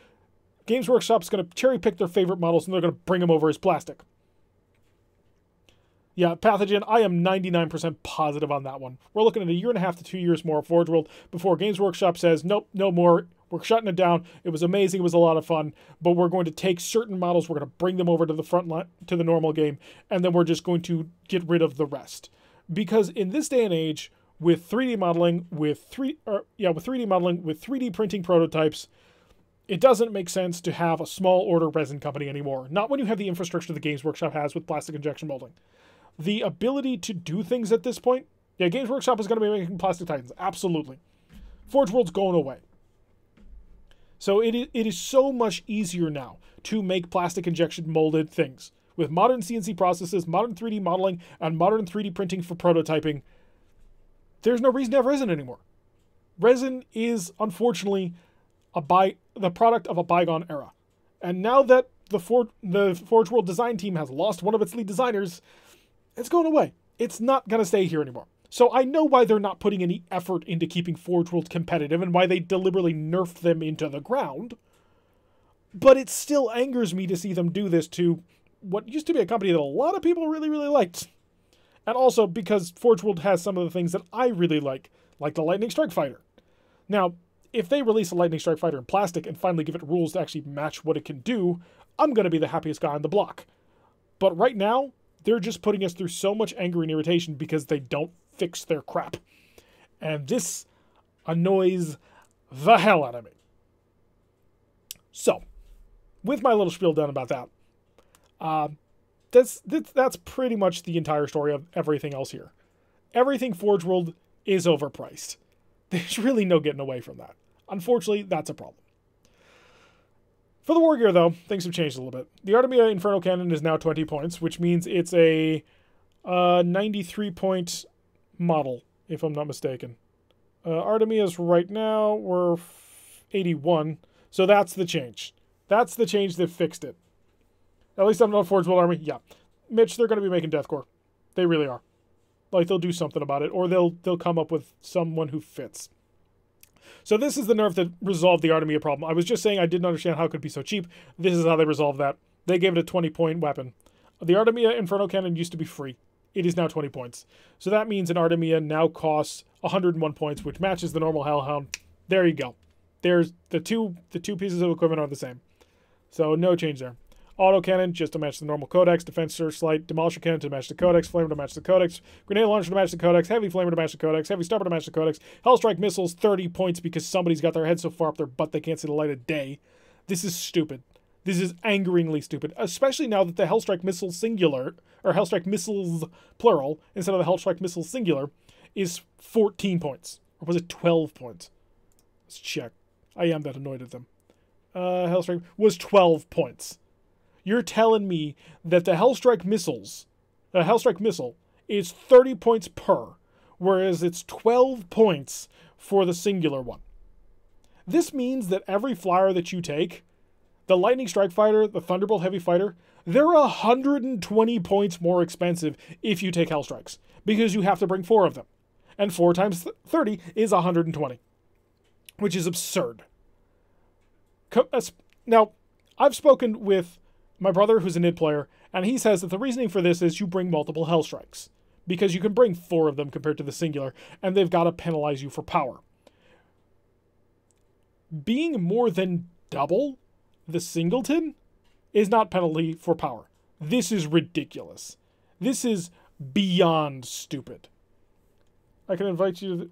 Games Workshop's going to cherry pick their favorite models and they're going to bring them over as plastic. Yeah, Pathogen, I am 99% positive on that one. We're looking at a year and a half to 2 years more of Forge World before Games Workshop says, nope, no more. We're shutting it down. It was amazing. It was a lot of fun. But we're going to take certain models. We're going to bring them over to the front line, to the normal game. And then we're just going to get rid of the rest. Because in this day and age, with 3D modeling, with 3D modeling, with 3D printing prototypes, it doesn't make sense to have a small order resin company anymore. Not when you have the infrastructure the Games Workshop has with plastic injection molding. The ability to do things at this point, yeah, Games Workshop is going to be making plastic titans, absolutely. Forge World's going away. So it is so much easier now to make plastic injection molded things. With modern CNC processes, modern 3D modeling, and modern 3D printing for prototyping, there's no reason to have resin anymore. Resin is, unfortunately, the product of a bygone era. And now that the Forge World design team has lost one of its lead designers, it's going away. It's not going to stay here anymore. So I know why they're not putting any effort into keeping Forge World competitive and why they deliberately nerfed them into the ground. But it still angers me to see them do this to what used to be a company that a lot of people really, really liked. And also because Forge World has some of the things that I really like the Lightning Strike Fighter. Now, if they release a Lightning Strike Fighter in plastic and finally give it rules to actually match what it can do, I'm going to be the happiest guy on the block. But right now, they're just putting us through so much anger and irritation because they don't fix their crap. And this annoys the hell out of me. So, with my little spiel done about that, that's pretty much the entire story of everything else here. Everything Forge World is overpriced. There's really no getting away from that. Unfortunately, that's a problem. For the war gear, though, things have changed a little bit. The Artemia Inferno Cannon is now 20 points, which means it's a 93-point model, if I'm not mistaken. Artemia's right now, we're 81, so that's the change. That's the change that fixed it. At least I'm not Forge World Army. Yeah. Mitch, they're going to be making Deathcore. They really are. Like, they'll do something about it, or they'll come up with someone who fits. So this is the nerf that resolved the Artemia problem. I was just saying I didn't understand how it could be so cheap. This is how they resolved that. They gave it a 20-point weapon. The Artemia Inferno Cannon used to be free. It is now 20 points. So that means an Artemia now costs 101 points, which matches the normal Hellhound. There you go. There's the two pieces of equipment are the same. So no change there. Autocannon, just to match the normal Codex. Defense Searchlight. Demolisher Cannon to match the Codex. Flamer to match the Codex. Grenade Launcher to match the Codex. Heavy Flamer to match the Codex. Heavy Stopper to match the Codex. Hellstrike Missiles, 30 points because somebody's got their head so far up their butt they can't see the light of day. This is stupid. This is angeringly stupid. Especially now that the Hellstrike Missile singular, or Hellstrike Missiles plural, instead of the Hellstrike Missile singular, is 14 points. Or was it 12 points? Let's check. I am that annoyed at them. Hellstrike was 12 points. You're telling me that the Hellstrike missile is 30 points per, whereas it's 12 points for the singular one. This means that every flyer that you take, the Lightning Strike Fighter, the Thunderbolt Heavy Fighter, they're 120 points more expensive if you take Hellstrikes, because you have to bring 4 of them. And 4 times 30 is 120, which is absurd. Now, I've spoken with my brother, who's a NID player, and he says that the reasoning for this is you bring multiple Hellstrikes, because you can bring 4 of them compared to the singular, and they've got to penalize you for power. being more than double the singleton is not penalty for power. This is ridiculous. This is beyond stupid. I can invite you to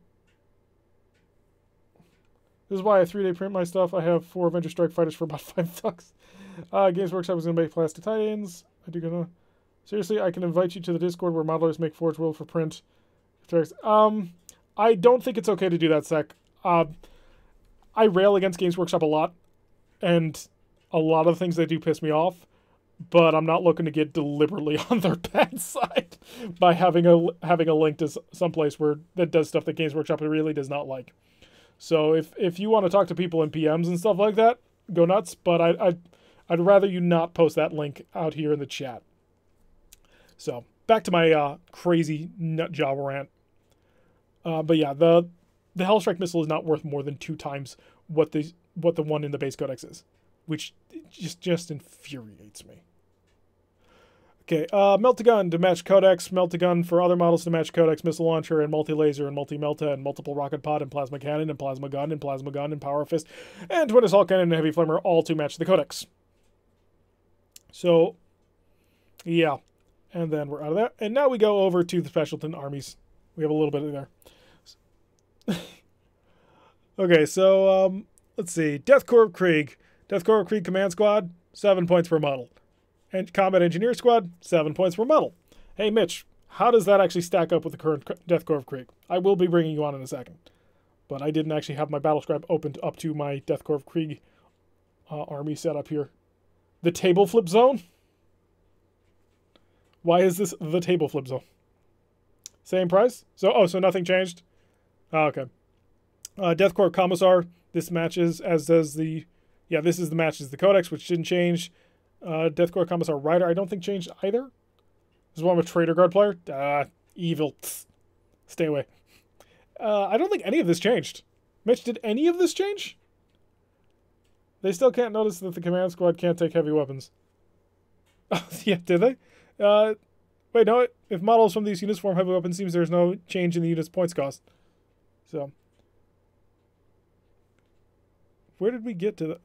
This is why I 3-day print my stuff. I have 4 Avenger Strike Fighters for about $5. Games Workshop is going to make Plastic Titans. Seriously, I can invite you to the Discord where modelers make Forge World for print. I don't think it's okay to do that, Sec. I rail against Games Workshop a lot, and a lot of the things they do piss me off, but I'm not looking to get deliberately on their bad side by having a link to someplace where that does stuff that Games Workshop really does not like. So if you want to talk to people in PMs and stuff like that, go nuts. But I'd rather you not post that link out here in the chat. So back to my crazy nut job rant. But yeah, the Hellstrike missile is not worth more than 2 times what the one in the base codex is, which just infuriates me. Okay, Melt-A-Gun to match Codex, Melt-A-Gun for other models to match Codex, Missile Launcher, and Multi-Laser, and Multi-Melta, and Multiple Rocket Pod, and Plasma Cannon, and Plasma Gun, and Plasma Gun, and Power Fist, and Twin Assault Cannon, and Heavy Flamer, all to match the Codex. So, yeah. And then we're out of that. And now we go over to the Specialton armies. We have a little bit of there. Okay, so, let's see. Death Korps Krieg. Death Korps Krieg Command Squad, 7 points per model. And Combat Engineer Squad, 7 points per model. Hey, Mitch, how does that actually stack up with the current Death Korps of Krieg? I will be bringing you on in a second. But I didn't actually have my battle scribe opened up to my Death Korps of Krieg army set up here. The table flip zone? Why is this the table flip zone? Same price? So nothing changed? Oh, okay. Death Korps Commissar, this matches, as does the... Yeah, this is the matches the Codex, which didn't change. Death Korps Commissar Rider, I don't think changed either. This is one with Trader Guard player. Evil. Stay away. I don't think any of this changed. Mitch, did any of this change? They still can't notice that the command squad can't take heavy weapons. Yeah, did they? Wait, no. If models from these units form heavy weapons, seems there's no change in the unit's points cost. So. Where did we get to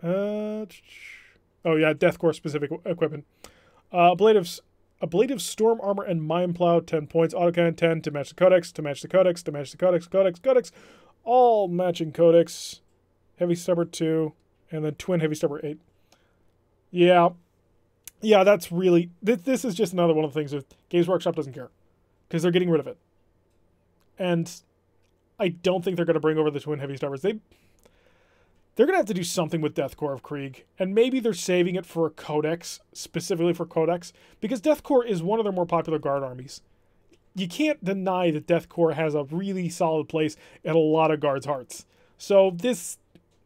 the... Oh yeah, Death Korps specific equipment. Ablative Storm Armor and Mine Plow, 10 points. Autocannon 10 to match the Codex, to match the Codex, to match the Codex, Codex. All matching Codex. Heavy Stubber 2, and then Twin Heavy Stubber 8. Yeah. Yeah, that's really... This is just another one of the things that Games Workshop doesn't care. Because they're getting rid of it. And I don't think they're going to bring over the Twin Heavy Stubbers. They're going to have to do something with Death Korps of Krieg, and maybe they're saving it for a Codex, specifically for Codex, because Death Korps is one of their more popular guard armies. You can't deny that Death Korps has a really solid place in a lot of guards' hearts. So this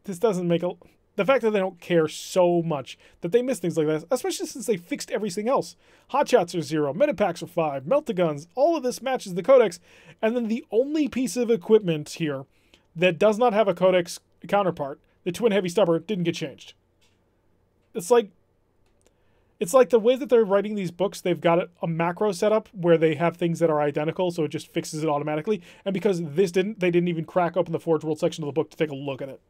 doesn't make a... The fact that they don't care so much that they miss things like that, especially since they fixed everything else. Hotshots are 0, Medipacks are 5, Melt-A-Guns, all of this matches the Codex, and then the only piece of equipment here that does not have a Codex counterpart, the Twin Heavy Stubber, didn't get changed. It's like the way that they're writing these books, they've got a macro setup where they have things that are identical, so it just fixes it automatically. And because they didn't even crack open the Forge World section of the book to take a look at it.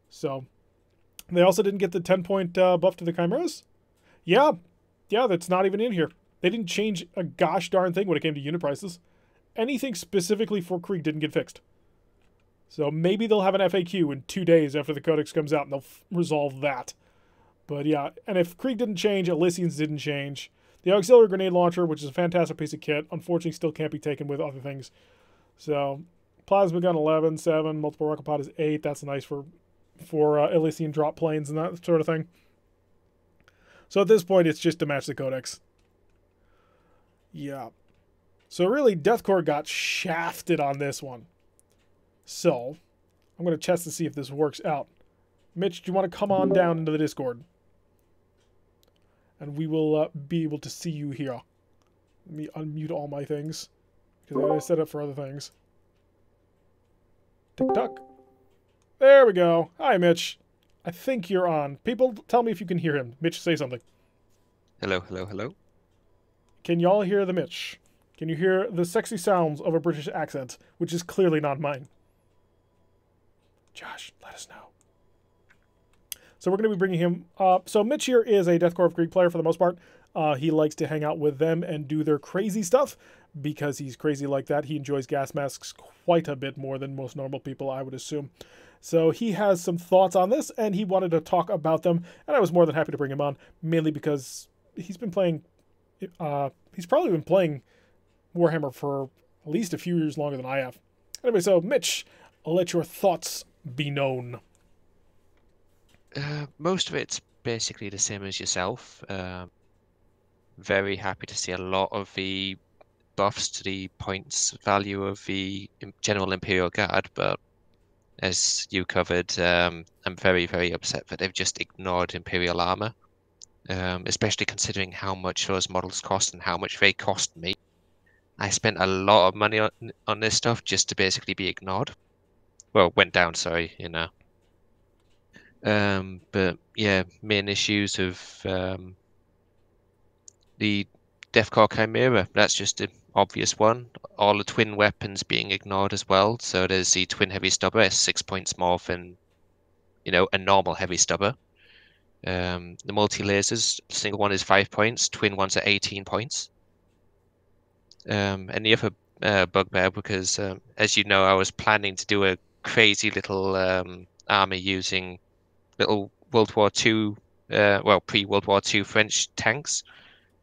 So, they also didn't get the 10-point buff to the Chimeras. Yeah, that's not even in here. They didn't change a gosh darn thing when it came to unit prices. Anything specifically for Krieg didn't get fixed. So maybe they'll have an FAQ in 2 days after the Codex comes out and they'll resolve that. But yeah, and if Krieg didn't change, Elysians didn't change. The Auxiliary Grenade Launcher, which is a fantastic piece of kit, unfortunately still can't be taken with other things. So, Plasma Gun 11, 7, Multiple Rocket Pod is 8. That's nice for Elysian drop planes and that sort of thing. So at this point, it's just to match the Codex. Yeah. So really, Death Korps got shafted on this one. So, I'm going to test to see if this works out. Mitch, do you want to come on down into the Discord? And we will be able to see you here. Let me unmute all my things, because I gotta set up for other things. Tick-tock. There we go. Hi, Mitch. I think you're on. People, tell me if you can hear him. Mitch, say something. Hello, hello, hello. Can y'all hear the Mitch? Can you hear the sexy sounds of a British accent, which is clearly not mine? Josh, let us know. So we're going to be bringing him up. So Mitch here is a Death Korps of Krieg player for the most part. He likes to hang out with them and do their crazy stuff because he's crazy like that. He enjoys gas masks quite a bit more than most normal people, I would assume. So he has some thoughts on this, and he wanted to talk about them, and I was more than happy to bring him on, mainly because he's been playing, he's probably been playing Warhammer for at least a few years longer than I have. Anyway, so Mitch, I'll let your thoughts be known. Most of it's basically the same as yourself. Very happy to see a lot of the buffs to the points value of the General Imperial Guard, but as you covered, I'm very, very upset that they've just ignored Imperial armor, especially considering how much those models cost and how much they cost me. I spent a lot of money on this stuff just to basically be ignored. Well, went down, sorry, you know. But yeah, main issues of the Death Korps Chimera, that's just an obvious one. All the twin weapons being ignored as well. So there's the twin heavy stubber, 6 points more than, you know, a normal heavy stubber. The multi-lasers, single one is 5 points, twin ones are 18 points. And the other bugbear, because as you know, I was planning to do a crazy little army using little World War II, well, pre-World War II French tanks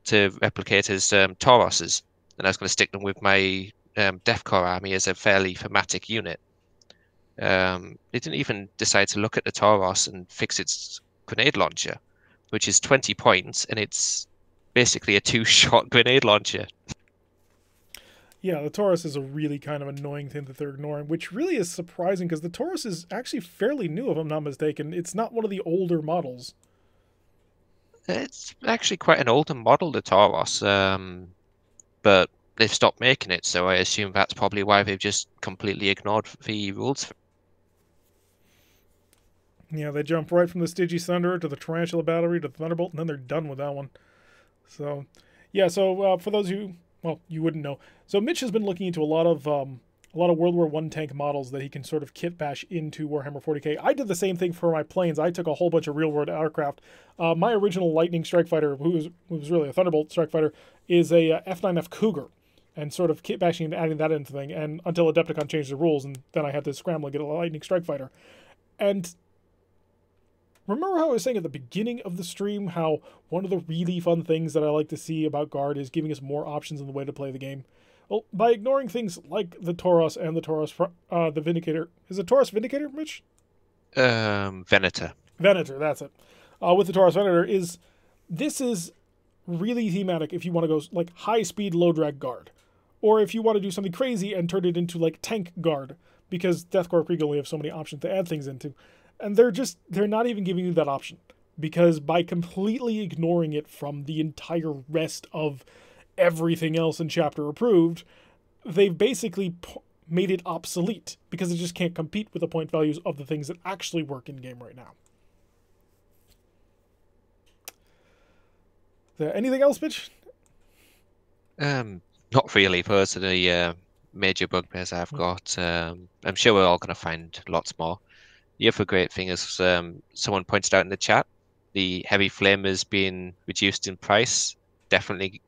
to replicate as Tauroses, and I was going to stick them with my Death Korps army as a fairly thematic unit. They didn't even decide to look at the Tauros and fix its grenade launcher, which is 20 points, and it's basically a 2-shot grenade launcher. Yeah, the Taurus is a really kind of annoying thing that they're ignoring, which really is surprising because the Taurus is actually fairly new, if I'm not mistaken. It's not one of the older models. It's actually quite an older model, the Tauros, but they've stopped making it, so I assume that's probably why they've just completely ignored the rules. Yeah, they jump right from the Stygian Thunderer to the Tarantula Battery to the Thunderbolt, and then they're done with that one. So, yeah. So for those who, well, you wouldn't know. So Mitch has been looking into a lot of World War I tank models that he can sort of kit bash into Warhammer 40k. I did the same thing for my planes. I took a whole bunch of real world aircraft. My original Lightning Strike Fighter, who was really a Thunderbolt Strike Fighter, is a F9F Cougar, and sort of kit bashing and adding that into the thing. And until Adepticon changed the rules, and then I had to scramble and get a Lightning Strike Fighter. And remember how I was saying at the beginning of the stream how one of the really fun things that I like to see about Guard is giving us more options in the way to play the game? Well, by ignoring things like the Tauros and the Tauros, the Vindicator. Is it Tauros Vindicator, Mitch? Venator. Venator, that's it. With the Tauros Venator, this is really thematic if you want to go like high-speed, low-drag Guard. Or if you want to do something crazy and turn it into like tank Guard, because Death Korps Krieg only have so many options to add things into. And they're not even giving you that option, because by completely ignoring it from the entire rest of everything else in chapter approved, they've basically made it obsolete because it just can't compete with the point values of the things that actually work in game right now. Anything else, Mitch? Not really. Those are the major bugbears I've got. I'm sure we're all going to find lots more. The other great thing is someone pointed out in the chat, the heavy flamers being reduced in price. Definitely,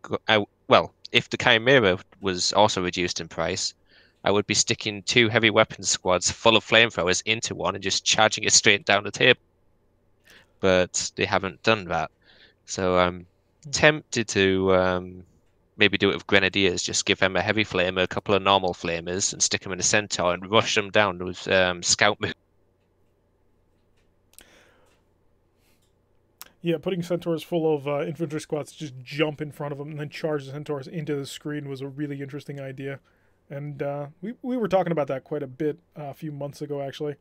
well, if the Chimera was also reduced in price, I would be sticking 2 heavy weapons squads full of flamethrowers into one and just charging it straight down the table. But they haven't done that. So I'm tempted to maybe do it with Grenadiers, just give them a heavy flamer, a couple of normal flamers, and stick them in a Centaur and rush them down with scout moves. Yeah, putting Centaurs full of infantry squads to just jump in front of them and then charge the Centaurs into the screen was a really interesting idea. And we were talking about that quite a bit a few months ago, actually.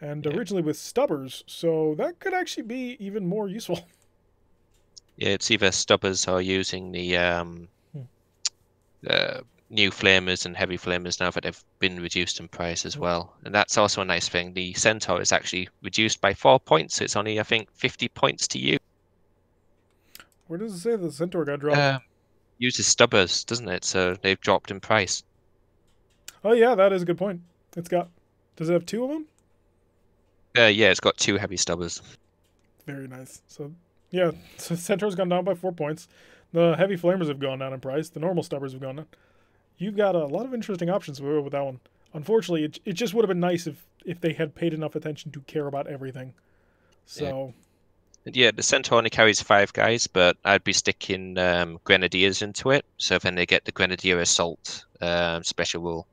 And originally with Stubbers, so that could actually be even more useful. Yeah, it's either Stubbers or using the new flamers and heavy flamers now that they've been reduced in price as well. And that's also a nice thing. The Centaur is actually reduced by 4 points, so it's only, I think, 50 points to use. Where does it say the Centaur got dropped? Uses Stubbers, doesn't it? So they've dropped in price. Oh yeah, that is a good point. Does it have 2 of them? Yeah, it's got 2 heavy stubbers. Very nice. So, yeah, so Centaur's gone down by 4 points. The heavy flamers have gone down in price. The normal stubbers have gone down. You've got a lot of interesting options with that one. Unfortunately, it just would have been nice if they had paid enough attention to care about everything. So, Yeah, the Centaur only carries 5 guys, but I'd be sticking Grenadiers into it. So then they get the Grenadier Assault special rule.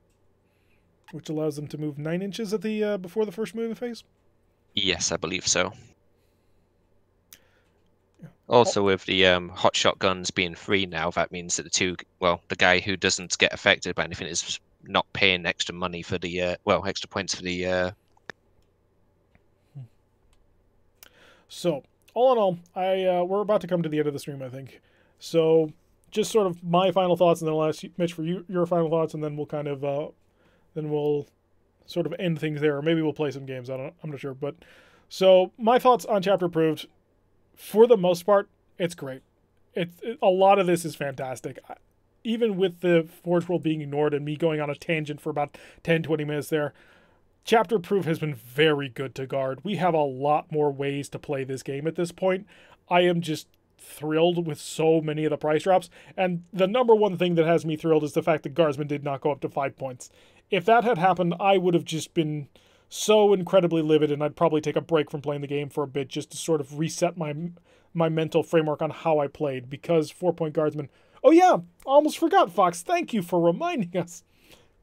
which allows them to move 9 inches at the before the first moving phase. Yes, I believe so. Yeah. Also, with the hot shotguns being free now, that means that the guy who doesn't get affected by anything is not paying extra money for the extra points for the. So, all in all, we're about to come to the end of the stream, I think. So, just sort of my final thoughts, and then I'll ask you, Mitch, for your final thoughts, and then we'll kind of then we'll sort of end things there, or maybe we'll play some games. I'm not sure, but so my thoughts on Chapter Approved. For the most part, it's great. A lot of this is fantastic. Even with the Forge World being ignored and me going on a tangent for about 10-20 minutes there, Chapter Proof has been very good to guard. We have a lot more ways to play this game at this point. I am just thrilled with so many of the price drops. And the number one thing that has me thrilled is the fact that Guardsman did not go up to 5 points. If that had happened, I would have just been so incredibly livid, and I'd probably take a break from playing the game for a bit just to sort of reset my mental framework on how I played, because 4-point Guardsman... Oh yeah, almost forgot, Fox. Thank you for reminding us.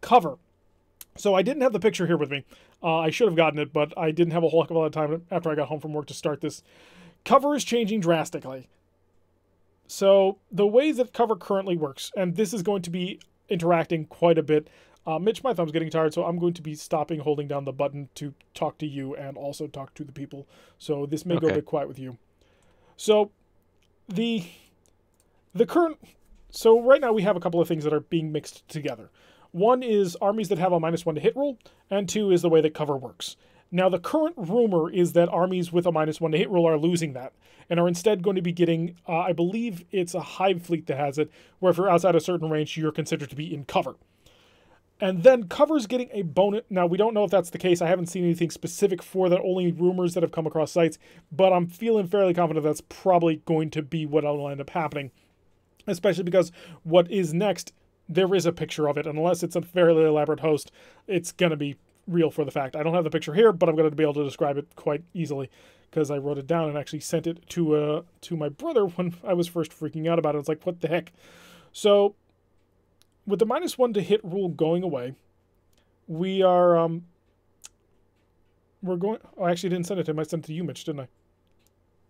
Cover. So I didn't have the picture here with me. I should have gotten it, but I didn't have a whole heck of a lot of time after I got home from work to start this. Cover is changing drastically. So the way that cover currently works, and this is going to be interacting quite a bit. Mitch, my thumb's getting tired, so I'm going to be stopping holding down the button to talk to you and also talk to the people. So this may go a bit quiet with you. So the current... So right now we have a couple of things that are being mixed together. One is armies that have a -1 to hit roll, and 2 is the way that cover works. Now the current rumor is that armies with a -1 to hit roll are losing that, and are instead going to be getting, I believe it's a Hive fleet that has it, where if you're outside a certain range, you're considered to be in cover. And then cover's getting a bonus. Now, we don't know if that's the case. I haven't seen anything specific for that, only rumors that have come across sites, but I'm feeling fairly confident that's probably going to be what will end up happening, especially because what is next, there is a picture of it, and unless it's a fairly elaborate host, it's going to be real for the fact. I don't have the picture here, but I'm going to be able to describe it quite easily, because I wrote it down and actually sent it to my brother when I was first freaking out about it. It's like, what the heck? So with the -1 to hit rule going away, we are we're going... Oh, I actually didn't send it to him. I sent it to you, Mitch, didn't I?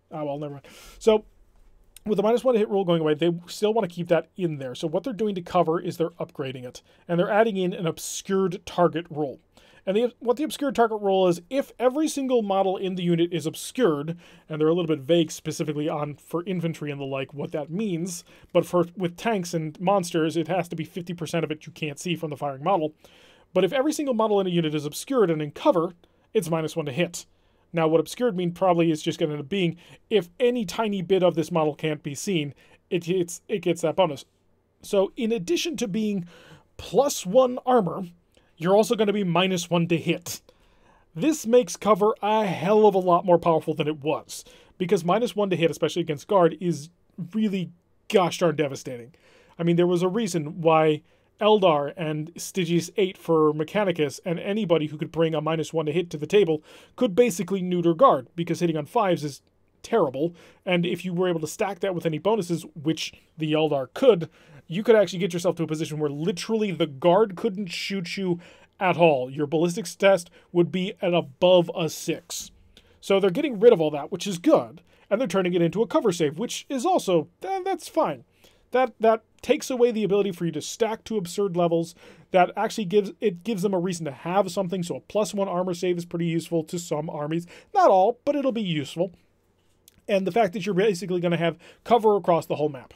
Oh, well, never mind. So with the -1 to hit rule going away, they still want to keep that in there. So what they're doing to cover is they're upgrading it, and they're adding in an obscured target rule. And what the obscured target rule is, if every single model in the unit is obscured, and they're a little bit vague specifically on for infantry and the like what that means, but with tanks and monsters, it has to be 50% of it you can't see from the firing model. But if every single model in a unit is obscured and in cover, it's -1 to hit. Now, what obscured mean probably is just going to end up being, if any tiny bit of this model can't be seen, it gets that bonus. So in addition to being +1 armor, you're also going to be -1 to hit. This makes cover a hell of a lot more powerful than it was, because -1 to hit, especially against guard, is really gosh darn devastating. I mean, there was a reason why Eldar and Stygius 8 for Mechanicus and anybody who could bring a -1 to hit to the table could basically neuter guard, because hitting on 5s is terrible, and if you were able to stack that with any bonuses, which the Eldar could, you could actually get yourself to a position where literally the guard couldn't shoot you at all. Your ballistics test would be at above a 6. So they're getting rid of all that, which is good, and they're turning it into a cover save, which is also, that's fine. That takes away the ability for you to stack to absurd levels. That actually gives them a reason to have something, so a +1 armor save is pretty useful to some armies. Not all, but it'll be useful. And the fact that you're basically going to have cover across the whole map.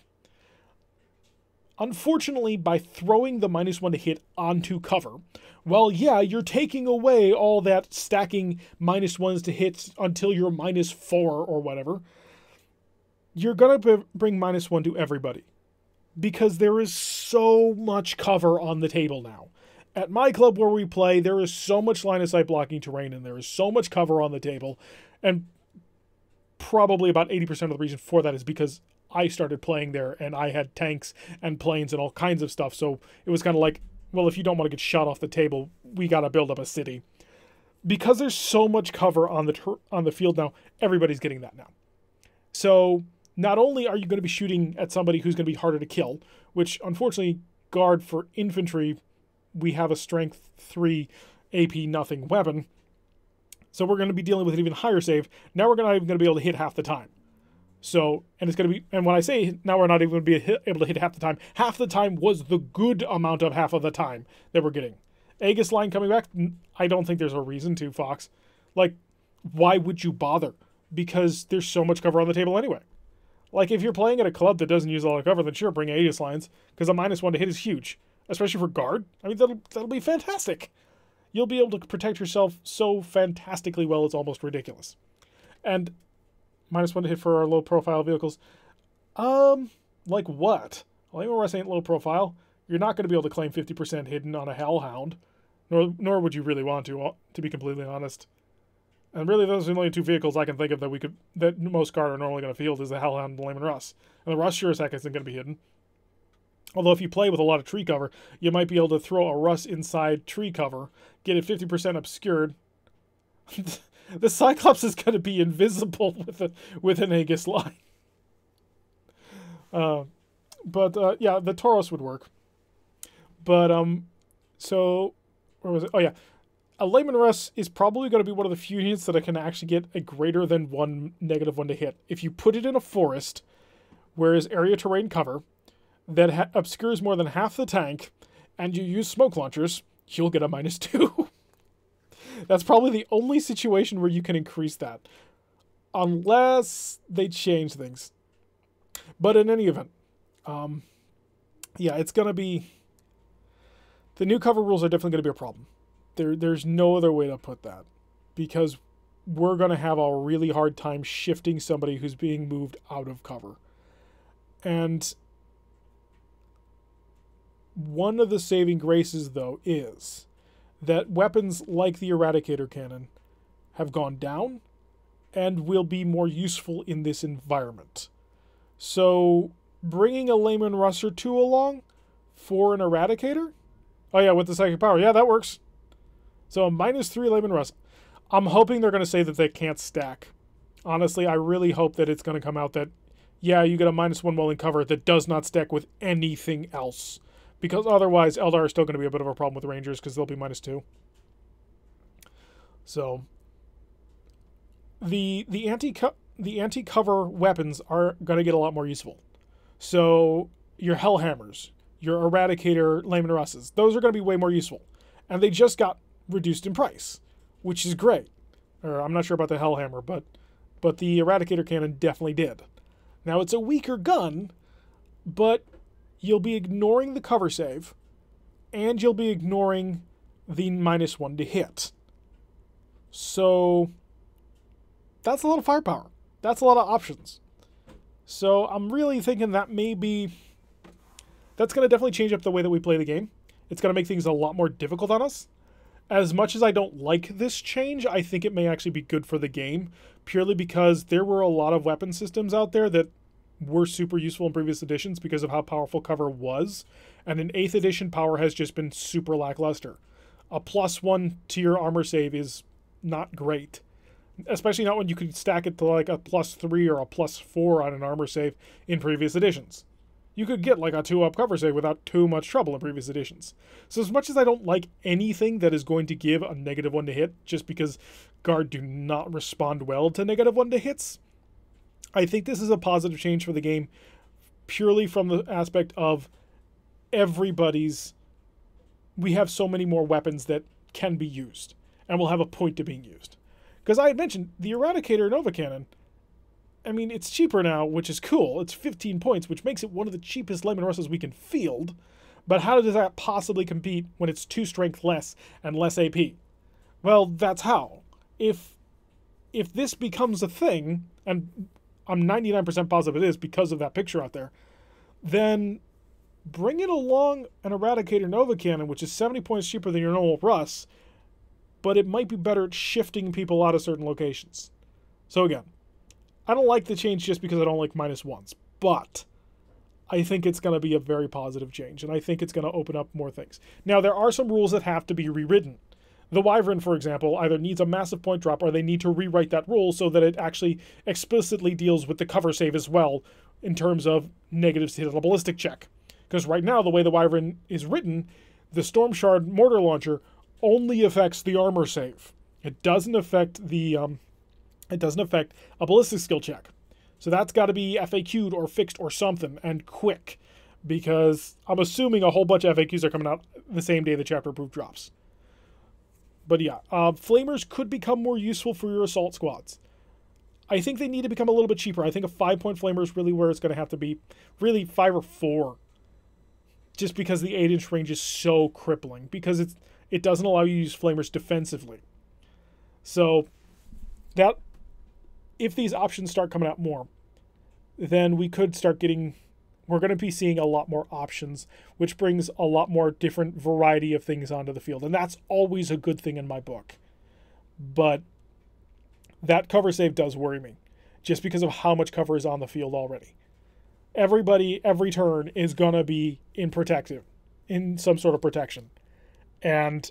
Unfortunately, by throwing the -1 to hit onto cover, well, yeah, you're taking away all that stacking -1s to hits until you're -4 or whatever. You're going to bring -1 to everybody, because there is so much cover on the table now. At my club where we play, there is so much line of sight blocking terrain and there is so much cover on the table. And probably about 80% of the reason for that is because I started playing there and I had tanks and planes and all kinds of stuff. So it was kind of like, well, if you don't want to get shot off the table, we got to build up a city. Because there's so much cover on the field now, everybody's getting that now. So not only are you going to be shooting at somebody who's going to be harder to kill, which unfortunately, guard for infantry, we have a strength 3 AP nothing weapon. So we're going to be dealing with an even higher save. Now we're not even going to be able to hit half the time. So, and it's going to be, and when I say now we're not even going to be able to hit half the time was the good amount of half of the time that we're getting. Aegis line coming back, I don't think there's a reason to, Fox. Like, why would you bother? Because there's so much cover on the table anyway. Like, if you're playing at a club that doesn't use a lot of cover, then sure, bring Aegis lines, because a -1 to hit is huge. Especially for guard. I mean, that'll be fantastic. You'll be able to protect yourself so fantastically well, it's almost ridiculous. And -1 to hit for our low-profile vehicles. Like what? Well, even Russ ain't low-profile. You're not going to be able to claim 50% hidden on a Hellhound. Nor would you really want to be completely honest. And really, those are the only two vehicles I can think of that most guard are normally going to field is the Hellhound and the Layman Russ. And the Russ sure as heck isn't going to be hidden. Although if you play with a lot of tree cover, you might be able to throw a Russ inside tree cover, get it 50% obscured. The Cyclops is going to be invisible with an Aegis line. Yeah, the Tauros would work. But, so, where was it? Oh, yeah. A Layman Russ is probably going to be one of the few units that I can actually get a greater than -1 to hit. If you put it in a forest, where is area terrain cover, that obscures more than half the tank, and you use smoke launchers, you'll get a -2. That's probably the only situation where you can increase that. Unless they change things. But in any event, yeah, it's going to be... The new cover rules are definitely going to be a problem. There's no other way to put that. Because we're going to have a really hard time shifting somebody who's being moved out of cover. And one of the saving graces, though, is that weapons like the Eradicator Cannon have gone down and will be more useful in this environment. So, bringing a Layman Russ or 2 along for an Eradicator? Oh yeah, with the Psychic Power. Yeah, that works. So, a -3 Layman Russ. I'm hoping they're going to say that they can't stack. Honestly, I really hope that it's going to come out that, yeah, you get a -1 while in cover that does not stack with anything else. Because otherwise, Eldar is still going to be a bit of a problem with the Rangers because they'll be -2. So, the anti-cover weapons are going to get a lot more useful. So, your Hellhammers, your Eradicator Layman Russes, those are going to be way more useful. And they just got reduced in price, which is great. Or, I'm not sure about the Hellhammer, but the Eradicator Cannon definitely did. Now, it's a weaker gun, but you'll be ignoring the cover save, and you'll be ignoring the -1 to hit. So, that's a lot of firepower. That's a lot of options. So, I'm really thinking that that's going to definitely change up the way that we play the game. It's going to make things a lot more difficult on us. As much as I don't like this change, I think it may actually be good for the game, purely because there were a lot of weapon systems out there that were super useful in previous editions because of how powerful cover was, and in 8th edition, power has just been super lackluster. A +1 to your armor save is not great, especially not when you could stack it to like a +3 or a +4 on an armor save in previous editions. You could get like a 2-up cover save without too much trouble in previous editions. So as much as I don't like anything that is going to give a -1 to hit, just because Guard do not respond well to -1 to hits, I think this is a positive change for the game, purely from the aspect of we have so many more weapons that can be used, and will have a point to being used. Because I had mentioned, the Eradicator Nova Cannon, I mean, it's cheaper now, which is cool. It's 15 points, which makes it one of the cheapest Layman Russes we can field. But how does that possibly compete when it's 2 strength less and less AP? Well, that's how. If this becomes a thing, and I'm 99% positive it is because of that picture out there, then bring it along an Eradicator Nova Cannon, which is 70 points cheaper than your normal Russ, but it might be better at shifting people out of certain locations. So again, I don't like the change just because I don't like -1s, but I think it's going to be a very positive change, and I think it's going to open up more things. Now, there are some rules that have to be rewritten. The Wyvern, for example, either needs a massive point drop or they need to rewrite that rule so that it actually explicitly deals with the cover save as well in terms of negatives to hit on a ballistic check. Because right now, the way the Wyvern is written, the Storm Shard mortar launcher only affects the armor save. It doesn't affect a ballistic skill check. So that's got to be FAQ'd or fixed or something, and quick, because I'm assuming a whole bunch of FAQs are coming out the same day the chapter approved drops. But yeah, flamers could become more useful for your assault squads. I think they need to become a little bit cheaper. I think a 5-point flamer is really where it's going to have to be. Really 5 or 4. Just because the 8-inch range is so crippling. Because it doesn't allow you to use flamers defensively. So, that if these options start coming out more, then we could start getting... We're going to be seeing a lot more options, which brings a lot more different variety of things onto the field. And that's always a good thing in my book. But that cover save does worry me, just because of how much cover is on the field already. Everybody, every turn, is going to be in some sort of protection. And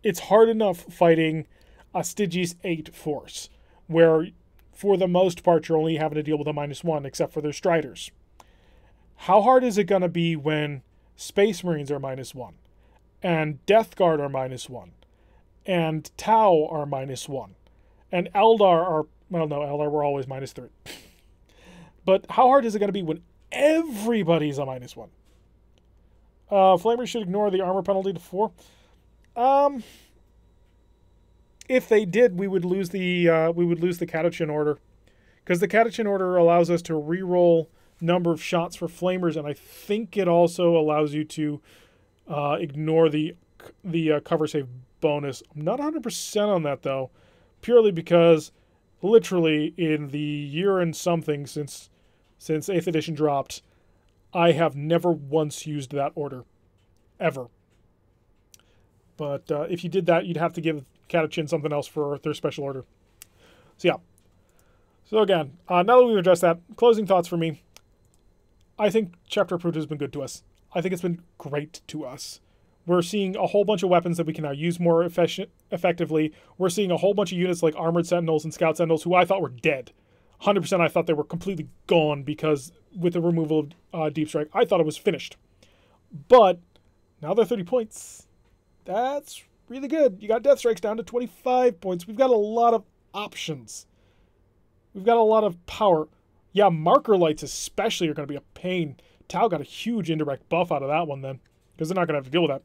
it's hard enough fighting a Stygies 8 force, where for the most part you're only having to deal with a -1, except for their Striders. How hard is it going to be when Space Marines are -1, and Death Guard are -1, and Tau are -1, and Eldar are... Well, no, Eldar were always -3. But how hard is it going to be when everybody's a -1? Flamers should ignore the armor penalty to 4. If they did, we would lose the Catachin order, because the Catachin order allows us to re-roll number of shots for flamers, and I think it also allows you to ignore the cover save bonus. I'm not 100% on that though, purely because literally in the year and something since 8th edition dropped, I have never once used that order ever. But if you did that, you'd have to give Catachin something else for their special order. So yeah. So again, now that we've addressed that, closing thoughts for me. I think Chapter Approved has been good to us. I think it's been great to us. We're seeing a whole bunch of weapons that we can now use more effectively. We're seeing a whole bunch of units like Armored Sentinels and Scout Sentinels who I thought were dead. 100% I thought they were completely gone because with the removal of Deep Strike, I thought it was finished. But now they're 30 points. That's really good. You got Death Strikes down to 25 points. We've got a lot of options. We've got a lot of power. Yeah, Marker Lights especially are going to be a pain. Tau got a huge indirect buff out of that one then, because they're not going to have to deal with that.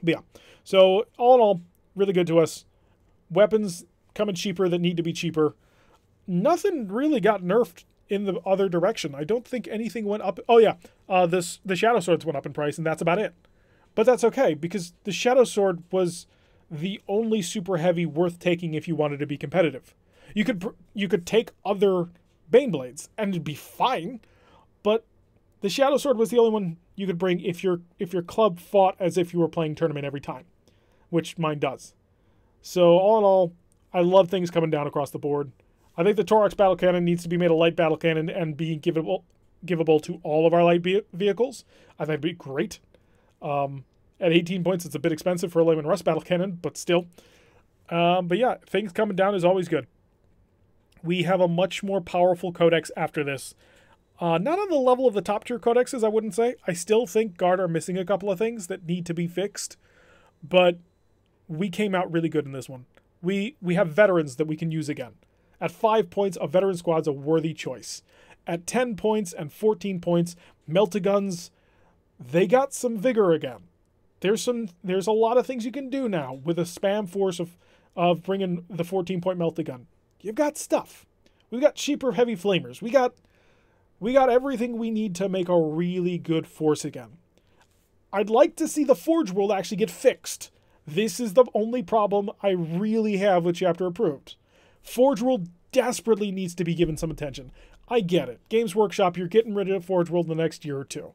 But yeah, so all in all, really good to us. Weapons coming cheaper that need to be cheaper. Nothing really got nerfed in the other direction. I don't think anything went up. Oh yeah, the Shadow Swords went up in price, and that's about it. But that's okay, because the Shadow Sword was the only super heavy worth taking if you wanted to be competitive. You could take other Baneblades, and it'd be fine, but the Shadow Sword was the only one you could bring if your club fought as if you were playing tournament every time, which mine does. So all in all, I love things coming down across the board. I think the Torox Battle Cannon needs to be made a light battle cannon and be givable to all of our light vehicles. I think it'd be great. At 18 points, it's a bit expensive for a Layman Rust Battle Cannon, but still. But yeah, things coming down is always good. We have a much more powerful codex after this. Not on the level of the top tier codexes, I wouldn't say. I still think Guard are missing a couple of things that need to be fixed. But we came out really good in this one. We have veterans that we can use again. At 5 points, a veteran squad's a worthy choice. At 10 points and 14 points, Melt-A-Guns, they got some vigor again. There's a lot of things you can do now with a spam force of bringing the 14-point Melt-A-Gun. You've got stuff. We've got cheaper heavy flamers. We got everything we need to make a really good force again. I'd like to see the Forge World actually get fixed. This is the only problem I really have with Chapter Approved. Forge World desperately needs to be given some attention. I get it. Games Workshop, you're getting rid of Forge World in the next year or two.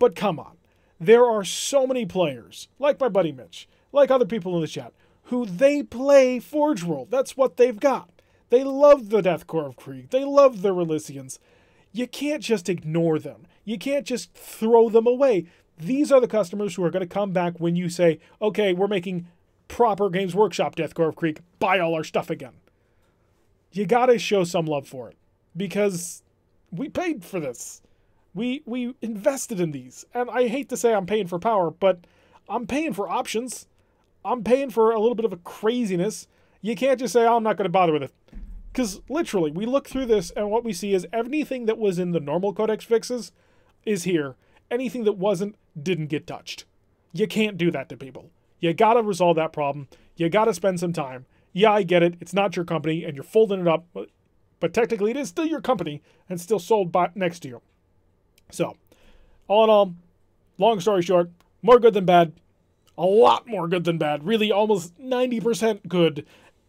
But come on. There are so many players, like my buddy Mitch, like other people in the chat, who they play Forge World. That's what they've got. They love the Death Korps of Krieg. They love the Relicians. You can't just ignore them. You can't just throw them away. These are the customers who are going to come back when you say, okay, we're making proper Games Workshop Death Korps of Krieg. Buy all our stuff again. You got to show some love for it because we paid for this. We invested in these. And I hate to say I'm paying for power, but I'm paying for options. I'm paying for a little bit of a craziness. You can't just say, oh, I'm not going to bother with it. Because literally, we look through this and what we see is anything that was in the normal codex fixes is here. Anything that wasn't didn't get touched. You can't do that to people. You got to resolve that problem. You got to spend some time. Yeah, I get it. It's not your company and you're folding it up. But technically, it is still your company and still sold by next to you. So, all in all, long story short, more good than bad. A lot more good than bad. Really, almost 90% good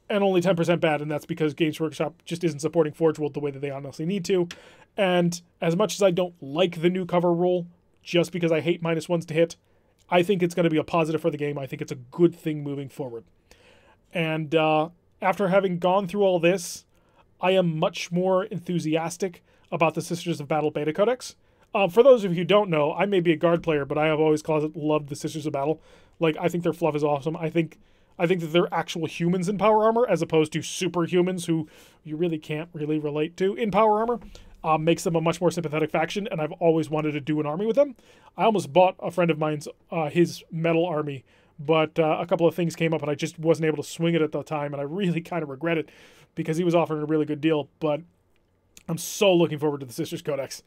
and only 10% bad. And that's because Games Workshop just isn't supporting Forge World the way that they honestly need to. And as much as I don't like the new cover rule, just because I hate -1s to hit, I think it's going to be a positive for the game. I think it's a good thing moving forward. And after having gone through all this, I am much more enthusiastic about the Sisters of Battle Beta Codex. For those of you who don't know, I may be a guard player, but I have always loved the Sisters of Battle. Like, I think their fluff is awesome. I think that they're actual humans in power armor, as opposed to superhumans who you really can't really relate to in power armor. Makes them a much more sympathetic faction, and I've always wanted to do an army with them. I almost bought a friend of mine's his metal army, but a couple of things came up, and I just wasn't able to swing it at the time, and I really kind of regret it because he was offering a really good deal. But I'm so looking forward to the Sisters Codex.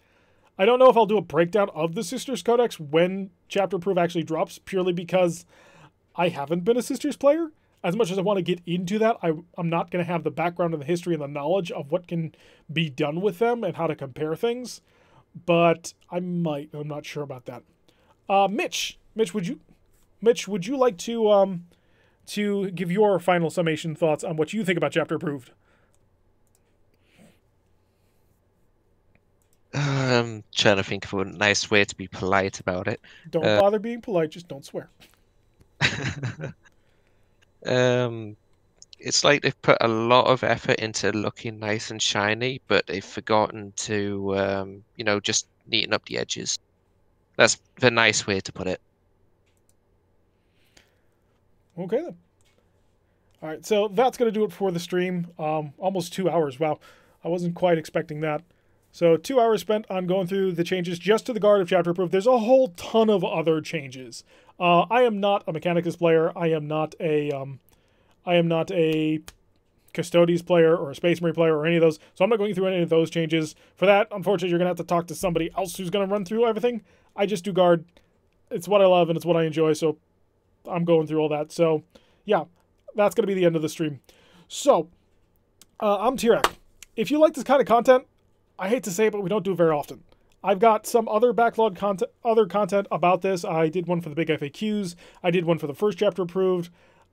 I don't know if I'll do a breakdown of the Sisters Codex when Chapter Proof actually drops, purely because I haven't been a Sisters player. As much as I want to get into that, I'm not going to have the background and the history and the knowledge of what can be done with them and how to compare things. But I might. I'm not sure about that. Mitch, would you like to give your final summation thoughts on what you think about Chapter Approved? I'm trying to think of a nice way to be polite about it. Don't bother being polite, just don't swear. It's like they've put a lot of effort into looking nice and shiny, but they've forgotten to, just neaten up the edges. That's the nice way to put it. Okay, then. All right, so that's going to do it for the stream. Almost 2 hours. Wow, I wasn't quite expecting that. So 2 hours spent on going through the changes just to the Guard of Chapter Approved. There's a whole ton of other changes. I am not a Mechanicus player. I am not a Custodes player or a Space Marine player or any of those. So I'm not going through any of those changes. For that, unfortunately, you're going to have to talk to somebody else who's going to run through everything. I just do Guard. It's what I love and it's what I enjoy. So I'm going through all that. So yeah, that's going to be the end of the stream. So I'm T-Rack. If you like this kind of content, I hate to say it, but we don't do it very often. I've got some other backlog content about this. I did one for the big FAQs. I did one for the first chapter approved.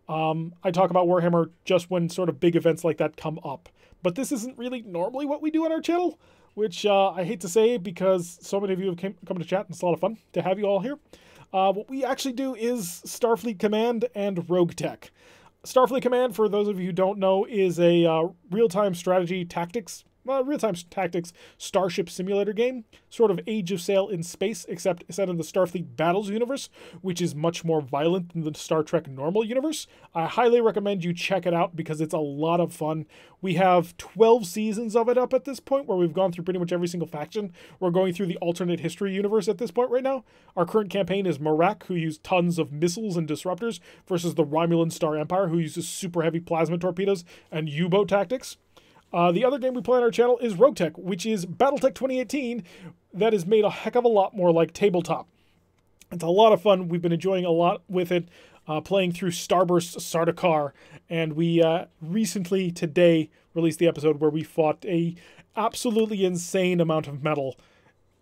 I talk about Warhammer just when sort of big events like that come up. But this isn't really normally what we do on our channel, which I hate to say because so many of you have come to chat and it's a lot of fun to have you all here. What we actually do is Starfleet Command and Rogue Tech. Starfleet Command, for those of you who don't know, is a real-time tactics starship simulator game, sort of Age of Sail in space, except set in the Starfleet Battles universe, which is much more violent than the Star Trek normal universe. I highly recommend you check it out because it's a lot of fun. We have 12 seasons of it up at this point, where we've gone through pretty much every single faction. We're going through the alternate history universe at this point right now. Our current campaign is Marak, who use tons of missiles and disruptors, versus the Romulan Star Empire, who uses super heavy plasma torpedoes and U-boat tactics. The other game we play on our channel is Rogue Tech, which is Battletech 2018 that is made a heck of a lot more like tabletop. It's a lot of fun. We've been enjoying a lot with it, playing through Starburst Sardaukar, and we recently today released the episode where we fought a absolutely insane amount of metal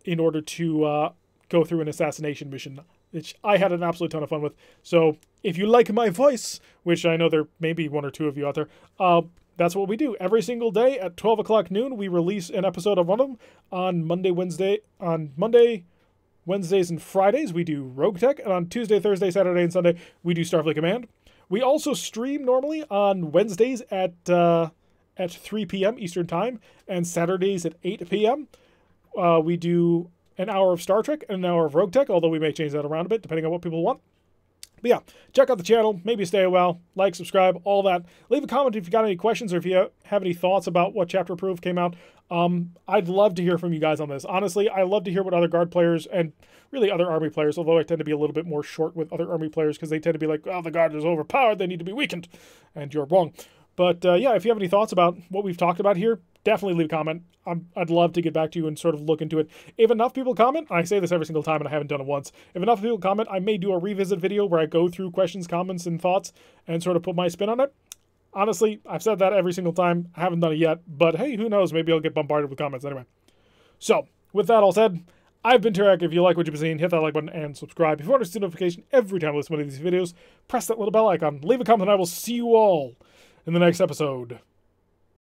in order to go through an assassination mission, which I had an absolute ton of fun with. So if you like my voice, which I know there may be one or two of you out there, that's what we do. Every single day at 12 o'clock noon, we release an episode of one of them on Monday, Wednesdays and Fridays, we do Rogue Tech, and on Tuesday, Thursday, Saturday, and Sunday, we do Starfleet Command. We also stream normally on Wednesdays at 3 p.m. Eastern Time, and Saturdays at 8 p.m. We do an hour of Star Trek and an hour of Rogue Tech, although we may change that around a bit, depending on what people want. But yeah, check out the channel, maybe stay a while, like, subscribe, all that. Leave a comment if you got any questions or if you have any thoughts about what Chapter Approved came out. I'd love to hear from you guys on this. Honestly, I love to hear what other Guard players and really other Army players, although I tend to be a little bit more short with other Army players because they tend to be like, oh, the Guard is overpowered, they need to be weakened. And you're wrong. But yeah, if you have any thoughts about what we've talked about here, definitely leave a comment. I'd love to get back to you and sort of look into it. If enough people comment, I say this every single time and I haven't done it once, if enough people comment, I may do a revisit video where I go through questions, comments, and thoughts and sort of put my spin on it. Honestly, I've said that every single time. I haven't done it yet, but hey, who knows? Maybe I'll get bombarded with comments anyway. So, with that all said, I've been Tarek. If you like what you've been seeing, hit that like button and subscribe. If you want to receive a notification every time I listen to one of these videos, press that little bell icon, leave a comment, and I will see you all in the next episode.